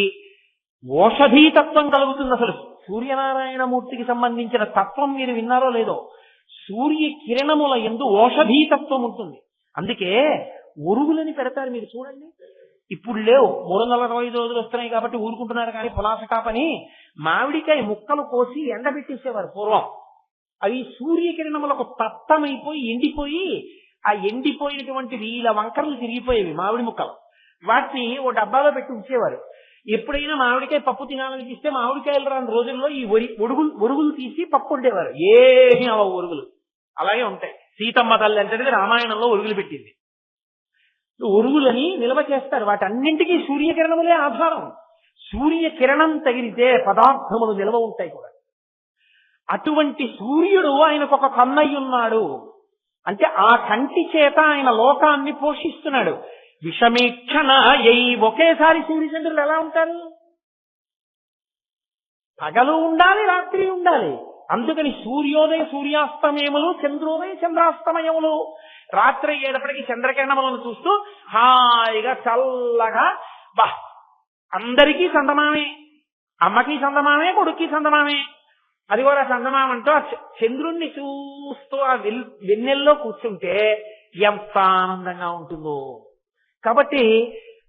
ఓషధీతత్వం కలుగుతుంది. అసలు సూర్యనారాయణమూర్తికి సంబంధించిన తత్వం మీరు విన్నారో లేదో, సూర్య కిరణముల యందు ఓషధీతత్వం ఉంటుంది. అందుకే ఒరుగులని పెడతారు. మీరు చూడండి, ఇప్పుడు లేవు, 345 రోజులు వస్తున్నాయి కాబట్టి ఊరుకుంటున్నారు. కానీ పులాస కాపని మామిడికాయ ముక్కలు కోసి ఎండబెట్టేసేవారు పూర్వం. అవి సూర్యకిరణములకు తత్తమైపోయి ఎండిపోయి, ఆ ఎండిపోయినటువంటివి ఇలా వంకరలు తిరిగిపోయేవి మామిడి ముక్కలు. వాటిని ఓ డబ్బాలో పెట్టి ఉంచేవారు. ఎప్పుడైనా మామిడికాయ పప్పు తినాలనిపిస్తే మామిడికాయలు రాని రోజుల్లో ఈ ఒరుగులు తీసి పప్పు ఉండేవారు. ఏమీ అవ ఒరుగులు అలాగే ఉంటాయి. సీతమ్మ తల్లి అంటే రామాయణంలో ఒరుగులు పెట్టింది. ఒరుగులని నిల్వ చేస్తారు. వాటన్నింటికీ సూర్యకిరణములే ఆధారం. సూర్యకిరణం తగిలితే పదార్థములు నిల్వ ఉంటాయి కూడా. అటువంటి సూర్యుడు ఆయనకు ఒక కన్నయ్యున్నాడు అంటే ఆ కంటి చేత ఆయన లోకాన్ని పోషిస్తున్నాడు. విషమీక్షణ ఒకేసారి సూర్యచంద్రులు ఎలా ఉంటారు? పగలు ఉండాలి, రాత్రి ఉండాలి. అందుకని సూర్యోదయ సూర్యాస్తమయములు, చంద్రోదయ చంద్రాస్తమయములు. రాత్రి అయ్యేటప్పటికి చంద్రకిరణములను చూస్తూ హాయిగా చల్లగా, బా అందరికీ చందమామే, అమ్మకి చందమామే, కొడుక్కి చందమామే. అది కూడా చందమామంటూ ఆ చంద్రుణ్ణి చూస్తూ ఆ వెన్నెల్లో కూర్చుంటే ఎంత ఆనందంగా ఉంటుందో. కాబట్టి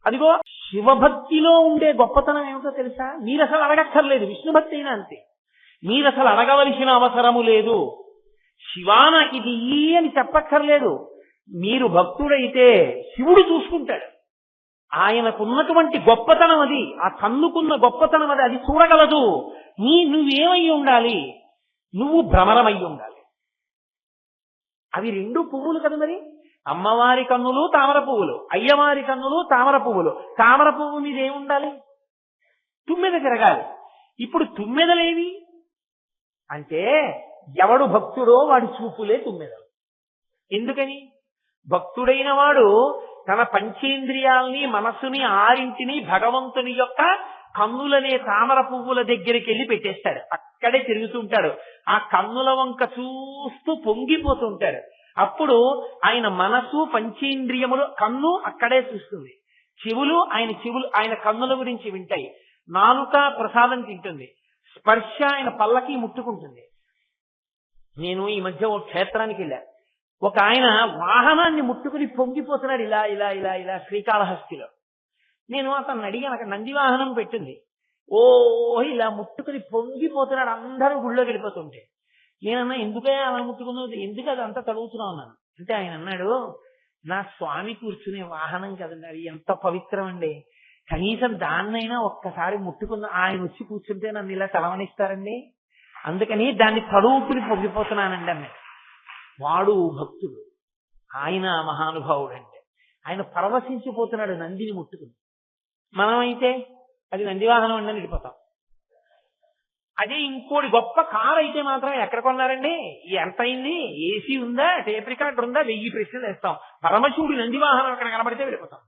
అదిగో శివభక్తిలో ఉండే గొప్పతనం ఏమిటో తెలుసా? మీరు అసలు అడగక్కర్లేదు, విష్ణుభక్తి అయినా అంతే. మీరు అసలు అడగవలసిన అవసరము లేదు. శివా నాకు ఇది అని చెప్పక్కర్లేదు. మీరు భక్తుడైతే శివుడు చూసుకుంటాడు. ఆయనకున్నటువంటి గొప్పతనం అది, ఆ కన్నుకున్న గొప్పతనం అది, అది చూడగలదు. నువ్వేమై ఉండాలి? నువ్వు భ్రమరమై ఉండాలి. అవి 2 పువ్వులు కదా మరి. అమ్మవారి కన్నులు తామర పువ్వులు, అయ్యవారి కన్నులు తామర పువ్వులు. తామర పువ్వు మీద ఏముండాలి? తుమ్మెద తిరగాలి. ఇప్పుడు తుమ్మెదలేవి అంటే ఎవడు భక్తుడో వాడి చూపులే తుమ్మెదలు. ఎందుకని? భక్తుడైన వాడు తన పంచేంద్రియాల్ని, మనస్సుని, 6 భగవంతుని యొక్క కన్నులనే తామర పువ్వుల దగ్గరికి వెళ్ళి పెట్టేస్తాడు. అక్కడే తిరుగుతుంటాడు. ఆ కన్నుల వంక చూస్తూ పొంగిపోతుంటాడు. అప్పుడు ఆయన మనసు, పంచేంద్రియములు, కన్ను అక్కడే చూస్తుంది. చెవులు ఆయన కన్నుల గురించి వింటాయి. నాలుక ప్రసాదం తింటుంది. స్పర్శ ఆయన పల్లకి ముట్టుకుంటుంది. నేను ఈ మధ్య ఓ క్షేత్రానికి వెళ్ళా. ఒక ఆయన వాహనాన్ని ముట్టుకుని పొంగిపోతున్నాడు ఇలా ఇలా ఇలా ఇలా శ్రీకాళహస్తిలో. నేను అతన్ని అడిగాను, అక్కడ నంది వాహనం పెట్టింది. ఓ ఇలా ముట్టుకుని పొంగిపోతున్నాడు, అందరూ గుళ్ళోకి వెళ్ళిపోతుంటే. నేనన్నా ఎందుకయ్యా అలా ముట్టుకున్నావు, ఎందుకు అది అంతా తడుగుతున్నావు అన్నాను. అంటే ఆయన అన్నాడు, నా స్వామి కూర్చునే వాహనం కదండి, అది ఎంత పవిత్రం అండి, కనీసం దాన్నైనా ఒక్కసారి ముట్టుకున్న ఆయన వచ్చి కూర్చుంటే నన్ను ఇలా తలవనిస్తారండి, అందుకని దాన్ని తడువుకుని పొంగిపోతున్నానండి అన్నాడు. వాడు భక్తుడు, ఆయన మహానుభావుడు. అంటే ఆయన పరవశించిపోతున్నాడు నందిని ముట్టుకుని. మనమైతే అది నందివాహనం అండి వెళ్ళిపోతాం. అదే ఇంకోటి గొప్ప కారు అయితే మాత్రం ఎక్కడ కొన్నారండి, ఎంత అయింది, ఏసీ ఉందా, టేప్ రికార్డర్ ఉందా, 1000 ప్రశ్నలు వేస్తాం. పరమశివుడి నందివాహనం అక్కడ కనబడితే వెళ్ళిపోతాం.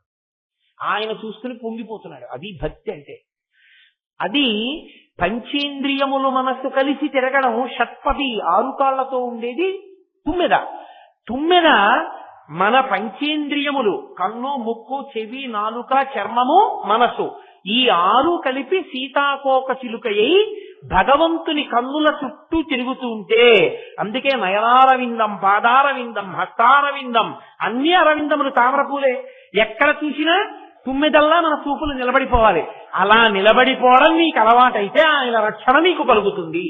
ఆయన చూసుకుని పొంగిపోతున్నాడు. అది భక్తి అంటే. అది పంచేంద్రియములు మనస్సు కలిసి తిరగడం. షట్పది 6 కాళ్లతో ఉండేది తుమ్మెద. తుమ్మెద మన పంచేంద్రియములు కన్ను, ముక్కు, చెవి, నాలుక, చర్మము, మనసు, ఈ 6 కలిపి సీతాకోక చిలుకయ్యి భగవంతుని కన్నుల చుట్టూ తిరుగుతూ ఉంటే, అందుకే నయనారవిందం, పాదారవిందం, హస్తారవిందం, అన్ని అరవిందములు తామరపూలే. ఎక్కడ చూసినా తుమ్మెదల్లా మన చూపులు నిలబడిపోవాలి. అలా నిలబడిపోవడం నీకు అలవాటైతే ఆయన రక్షణ నీకు కలుగుతుంది.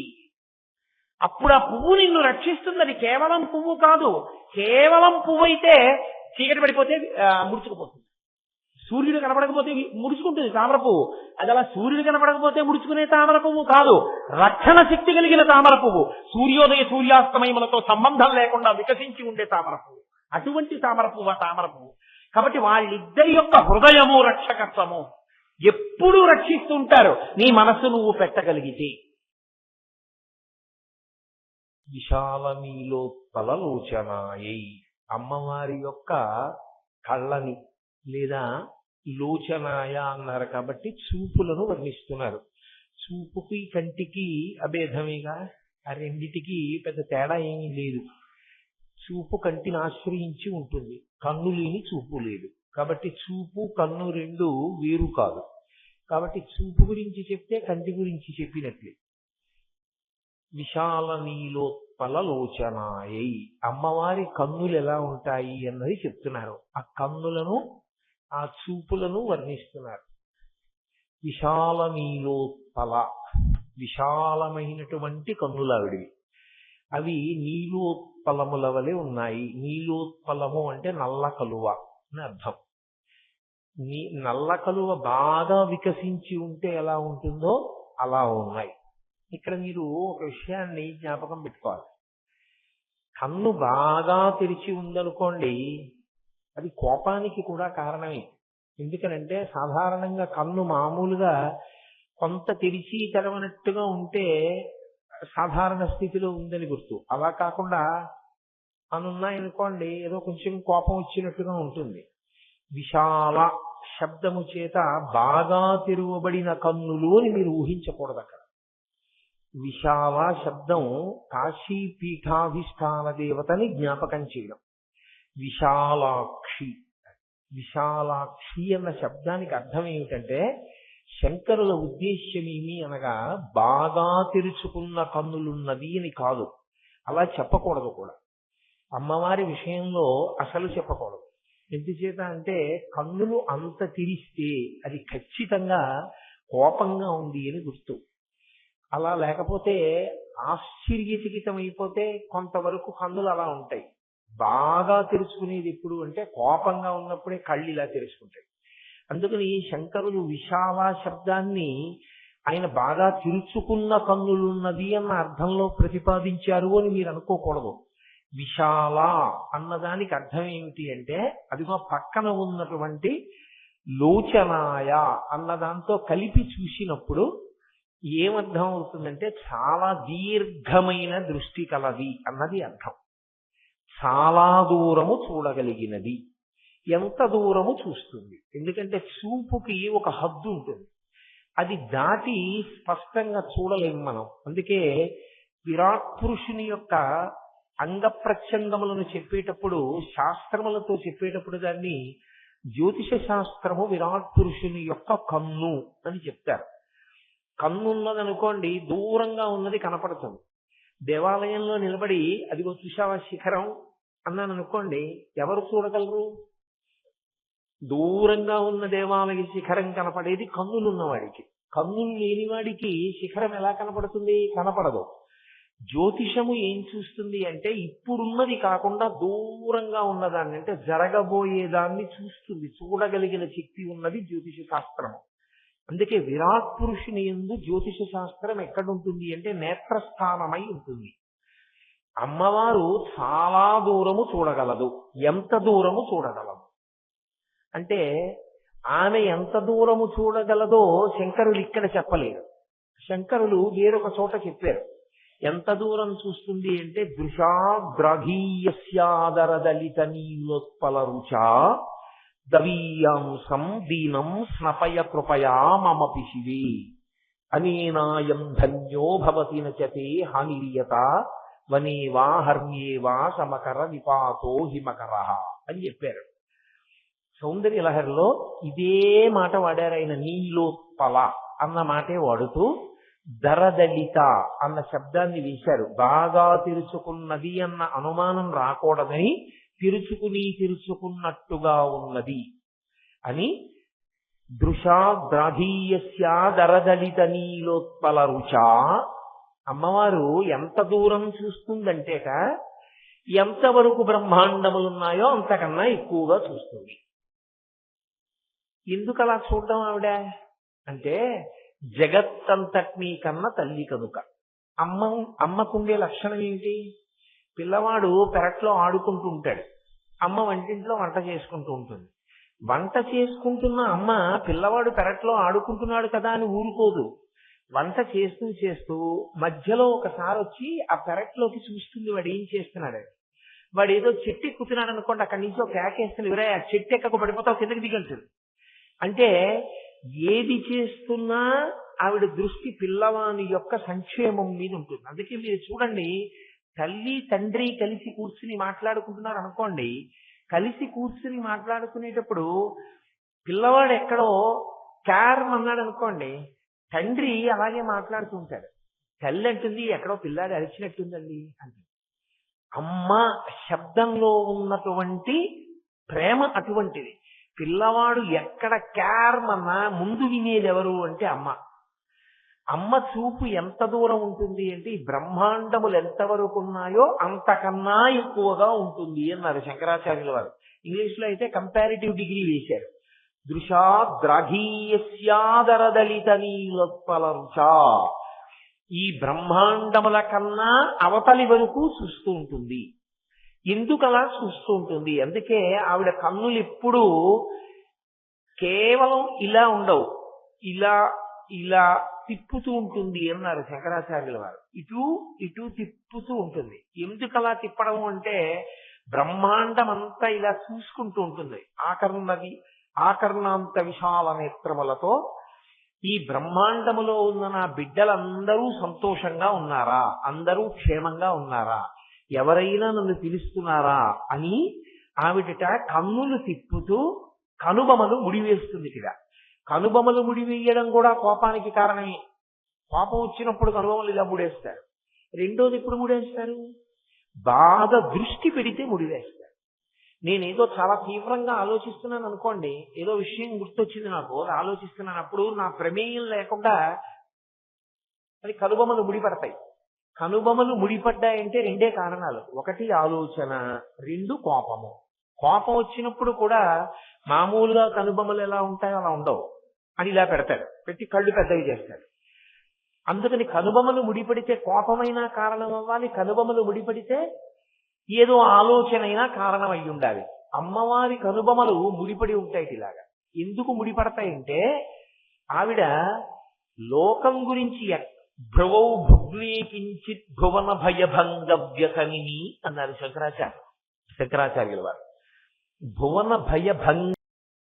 అప్పుడు ఆ పువ్వు నిన్ను రక్షిస్తుంది. అది కేవలం పువ్వు కాదు, కేవలం పువ్వు అయితే చీకటి పడిపోతే ముడుచుకుపోతుంది. సూర్యుడు కనపడకపోతే ముడుచుకుంటుంది తామర పువ్వు. అది అలా సూర్యుడు కనపడకపోతే ముడుచుకునే తామర పువ్వు కాదు, రక్షణ శక్తి కలిగిన తామర పువ్వు, సూర్యోదయ సూర్యాస్తమయములతో సంబంధం లేకుండా వికసించి ఉండే తామర పువ్వు. అటువంటి తామర పువ్వు తామర పువ్వు. కాబట్టి వాళ్ళిద్దరి యొక్క హృదయము రక్షకత్వము ఎప్పుడూ రక్షిస్తుంటారు, నీ మనస్సు నువ్వు పెట్టగలిగితే. విశాలమీలోత్పలలోచనాయై, అమ్మవారి యొక్క కళ్ళని లేదా లోచనాయ అన్నారు కాబట్టి చూపులను వర్ణిస్తున్నారు. చూపుకి కంటికి అభేదమేగా, ఆ రెండిటికి పెద్ద తేడా ఏమీ లేదు. చూపు కంటిని ఆశ్రయించి ఉంటుంది, కన్ను లేని చూపు లేదు. కాబట్టి చూపు కన్ను రెండు వేరు కాదు. కాబట్టి చూపు గురించి చెప్తే కంటి గురించి చెప్పినట్లే. విశాల నీలోత్పలలోచనాయై, అమ్మవారి కన్నులు ఎలా ఉంటాయి అన్నది చెప్తున్నారు. ఆ కన్నులను, ఆ చూపులను వర్ణిస్తున్నారు. విశాల నీలోత్పల, విశాలమైనటువంటి కన్నులావిడివి. అవి నీలోత్పలముల వలె ఉన్నాయి. నీలోత్పలము అంటే నల్ల కలువ అని అర్థం. నల్ల కలువ బాగా వికసించి ఉంటే ఎలా ఉంటుందో అలా ఉన్నాయి. ఇక్కడ మీరు ఒక విషయాన్ని జ్ఞాపకం పెట్టుకోవాలి. కన్ను బాగా తెరిచి ఉందనుకోండి, అది కోపానికి కూడా కారణమే. ఎందుకనంటే సాధారణంగా కన్ను మామూలుగా కొంత తెరిచి తెరవనట్టుగా ఉంటే సాధారణ స్థితిలో ఉందని గుర్తు. అలా కాకుండా అనున్నాయనుకోండి, ఏదో కొంచెం కోపం వచ్చినట్టుగా ఉంటుంది. విశాల శబ్దము చేత బాగా తెరువబడిన కన్నులు అని మీరు ఊహించకూడదు. అక్కడ విశాల శబ్దం కాశీ పీఠాధిష్టాన దేవతని జ్ఞాపకం చేయడం. విశాలాక్షి, విశాలాక్షి అన్న శబ్దానికి అర్థం ఏమిటంటే, శంకరుల ఉద్దేశ్యం ఏమి అనగా బాగా తెరుచుకున్న కన్నులున్నది అని కాదు. అలా చెప్పకూడదు కూడా. అమ్మవారి విషయంలో అసలు చెప్పకూడదు. ఎందుచేత అంటే కన్నులు అంత తెరిస్తే అది ఖచ్చితంగా కోపంగా ఉంది అని గుర్తు. అలా లేకపోతే ఆశ్చర్యచకితమైపోతే కొంతవరకు కన్నులు అలా ఉంటాయి. బాగా తెరుచుకునేది ఎప్పుడు అంటే కోపంగా ఉన్నప్పుడే కళ్ళు ఇలా తెరుచుకుంటాయి. అందుకని శంకరులు విశాల శబ్దాన్ని ఆయన బాగా తెరుచుకున్న కన్నులున్నది అన్న అర్థంలో ప్రతిపాదించారు అని మీరు అనుకోకూడదు. విశాల అన్నదానికి అర్థం ఏమిటి అంటే, అదిగో పక్కన ఉన్నటువంటి లోచనాయ అన్నదాంతో కలిపి చూసినప్పుడు ఏమర్థం అవుతుందంటే చాలా దీర్ఘమైన దృష్టి కలది అన్నది అర్థం. చాలా దూరము చూడగలిగినది. ఎంత దూరము చూస్తుంది. ఎందుకంటే చూపుకి ఒక హద్దు ఉంటుంది, అది దాటి స్పష్టంగా చూడలేము మనం. అందుకే విరాట్ పురుషుని యొక్క అంగ ప్రత్యంగములను చెప్పేటప్పుడు, శాస్త్రములతో చెప్పేటప్పుడు దాన్ని జ్యోతిష శాస్త్రము విరాట్ పురుషుని యొక్క కన్ను అని చెప్తారు. కన్ను ఉన్నదనుకోండి, దూరంగా ఉన్నది కనపడుతుంది. దేవాలయంలో నిలబడి అదిగో చూశావా శిఖరం, అన్నాను అనుకోండి, ఎవరు చూడగలరు? దూరంగా ఉన్న దేవాలయ శిఖరం కనపడేది కన్నులున్నవాడికి. కన్నులు లేనివాడికి శిఖరం ఎలా కనపడుతుంది? కనపడదు. జ్యోతిషము ఏం చూస్తుంది అంటే ఇప్పుడున్నది కాకుండా దూరంగా ఉన్నదాన్ని, అంటే జరగబోయేదాన్ని చూస్తుంది. చూడగలిగిన శక్తి ఉన్నది జ్యోతిష శాస్త్రము. అందుకే విరాట్ పురుషుని యందు జ్యోతిష శాస్త్రం ఎక్కడుంటుంది అంటే నేత్రస్థానమై ఉంటుంది. అమ్మవారు చాలా దూరము చూడగలదు. ఎంత దూరము చూడగలదు అంటే ఆమె ఎంత దూరము చూడగలదో శంకరులు ఇక్కడ చెప్పలేరు. శంకరులు వేరొక చోట చెప్పారు. ఎంత దూరం చూస్తుంది అంటే దృశాగ్రాఘీయస్యాదరదలిత నీలోత్పల రుచా దవీయాంసం దీనం స్నపయ కృపయా మమ పిశివి అనేనాయం ధన్యో భవతి నచతే హానిరియత వనేవా హర్మ్యేవా సమకర నిపాతో హిమకర అని చెప్పారు. సౌందర్య లహరిలో ఇదే మాట వాడారు ఆయన. నీలోత్పల అన్న మాటే వాడుతూ దరదలిత అన్న శబ్దాన్ని వేశారు. బాగా తెరుచుకున్నది అన్న అనుమానం రాకూడదని తెరుచుకున్నట్టుగా ఉన్నది అని దృశాగ్రాఘీయస్యా దరదలిత నీలోత్పల రుచా. అమ్మవారు ఎంత దూరం చూస్తుందంటేట ఎంతవరకు బ్రహ్మాండములున్నాయో అంతకన్నా ఎక్కువగా చూస్తుంది. ఎందుకు అలా చూడడం ఆవిడ అంటే జగత్తంతటినీ కన్నా తల్లి కనుక. అమ్మకుండే లక్షణం ఏంటి? పిల్లవాడు పెరట్లో ఆడుకుంటూ ఉంటాడు, అమ్మ వంటింట్లో వంట చేసుకుంటూ ఉంటుంది. వంట చేసుకుంటున్న అమ్మ పిల్లవాడు పెరట్లో ఆడుకుంటున్నాడు కదా అని ఊరుకోదు. వంట చేస్తూ చేస్తూ మధ్యలో ఒకసారి వచ్చి ఆ పెరట్లోకి చూస్తుంది వాడు ఏం చేస్తున్నాడు. వాడు ఏదో చెట్టు ఎక్కుతున్నాడు అనుకోండి, అక్కడి నుంచి ఒక కేకేస్తుంది, ఎవరే ఆ చెట్టు ఎక్కకు పడిపోతావు, కిందకి దిగంటుంది. అంటే ఏది చేస్తున్నా ఆవిడ దృష్టి పిల్లవాని యొక్క సంక్షేమం మీద ఉంటుంది. అందుకే మీరు చూడండి, తల్లి తండ్రి కలిసి కూర్చుని మాట్లాడుకుంటున్నారు అనుకోండి, కలిసి కూర్చుని మాట్లాడుకునేటప్పుడు పిల్లవాడు ఎక్కడో క్యారం అన్నాడు అనుకోండి, తండ్రి అలాగే మాట్లాడుతూ ఉంటాడు. తల్లి అంటుంది ఎక్కడో పిల్లాడు అరిచినట్టుందండి అంటుంది. అమ్మ శబ్దంలో ఉన్నటువంటి ప్రేమ అటువంటిది. పిల్లవాడు ఎక్కడ క్యారం అన్నా ముందు వినేది ఎవరు అంటే అమ్మ. అమ్మ చూపు ఎంత దూరం ఉంటుంది అంటే ఈ బ్రహ్మాండములు ఎంతవరకు ఉన్నాయో అంతకన్నా ఎక్కువగా ఉంటుంది అన్నారు శంకరాచార్యుల వారు. ఇంగ్లీష్ లో అయితే కంపారిటివ్ డిగ్రీ వేశారు. దృశాగ్రాఘీయస్యాదరదలిత నీలోత్పల రుచా. ఈ బ్రహ్మాండముల కన్నా అవతలి వరకు చూస్తూ ఉంటుంది. ఎందుకు అలా చూస్తూ ఉంటుంది? అందుకే ఆవిడ కన్నులు ఎప్పుడూ కేవలం ఇలా ఉండవు, ఇలా ఇలా తిప్పుతూ ఉంటుంది అన్నారు శంకరాచార్యుల వారు. ఇటు ఇటు తిప్పుతూ ఉంటుంది. ఎందుకు అలా తిప్పడం అంటే బ్రహ్మాండం అంతా ఇలా చూసుకుంటూ ఉంటుంది. ఆకర్ణాంత విశాల నేత్రములతో ఈ బ్రహ్మాండములో ఉన్న నా బిడ్డలందరూ సంతోషంగా ఉన్నారా, అందరూ క్షేమంగా ఉన్నారా, ఎవరైనా నన్ను పిలుస్తున్నారా అని ఆవిడట కన్నులు తిప్పుతూ కనుబొమలు ముడివేస్తుంది. ఇలా కనుబొమలు ముడివేయడం కూడా కోపానికి కారణమే. కోపం వచ్చినప్పుడు కనుబొమలు ఇలా ముడేస్తారు. రెండోది ఎప్పుడు ముడేస్తారు? బాగా దృష్టి పెడితే ముడివేస్తారు. నేనేదో చాలా తీవ్రంగా ఆలోచిస్తున్నాను అనుకోండి, ఏదో విషయం గుర్తొచ్చింది నాకు, ఆలోచిస్తున్నాను, అప్పుడు నా ప్రమేయం లేకుండా అది కనుబొమలు ముడిపడతాయి. కనుబొమలు ముడిపడ్డాయంటే రెండే కారణాలు. ఒకటి ఆలోచన, రెండు కోపము. కోపం వచ్చినప్పుడు కూడా మామూలుగా కనుబొమలు ఎలా ఉంటాయో అలా ఉండవు, అని ఇలా పెడతాడు, పెట్టి కళ్ళు పెద్దవి చేస్తాడు. అందుకని కనుబొమలు ముడిపడితే కోపమైనా కారణం అవ్వాలి, కనుబొమలు ముడిపడితే ఏదో ఆలోచనైనా కారణం అయి ఉండాలి. అమ్మవారి కనుబొమలు ముడిపడి ఉంటాయి ఇలాగా. ఎందుకు ముడిపడతాయంటే ఆవిడ లోకం గురించి భ్రువౌ భుగ్నే కించిత్ భువన భయభంగ వ్యసనిని అన్నారు శంకరాచార్యుల వారు. భువన భయభంగ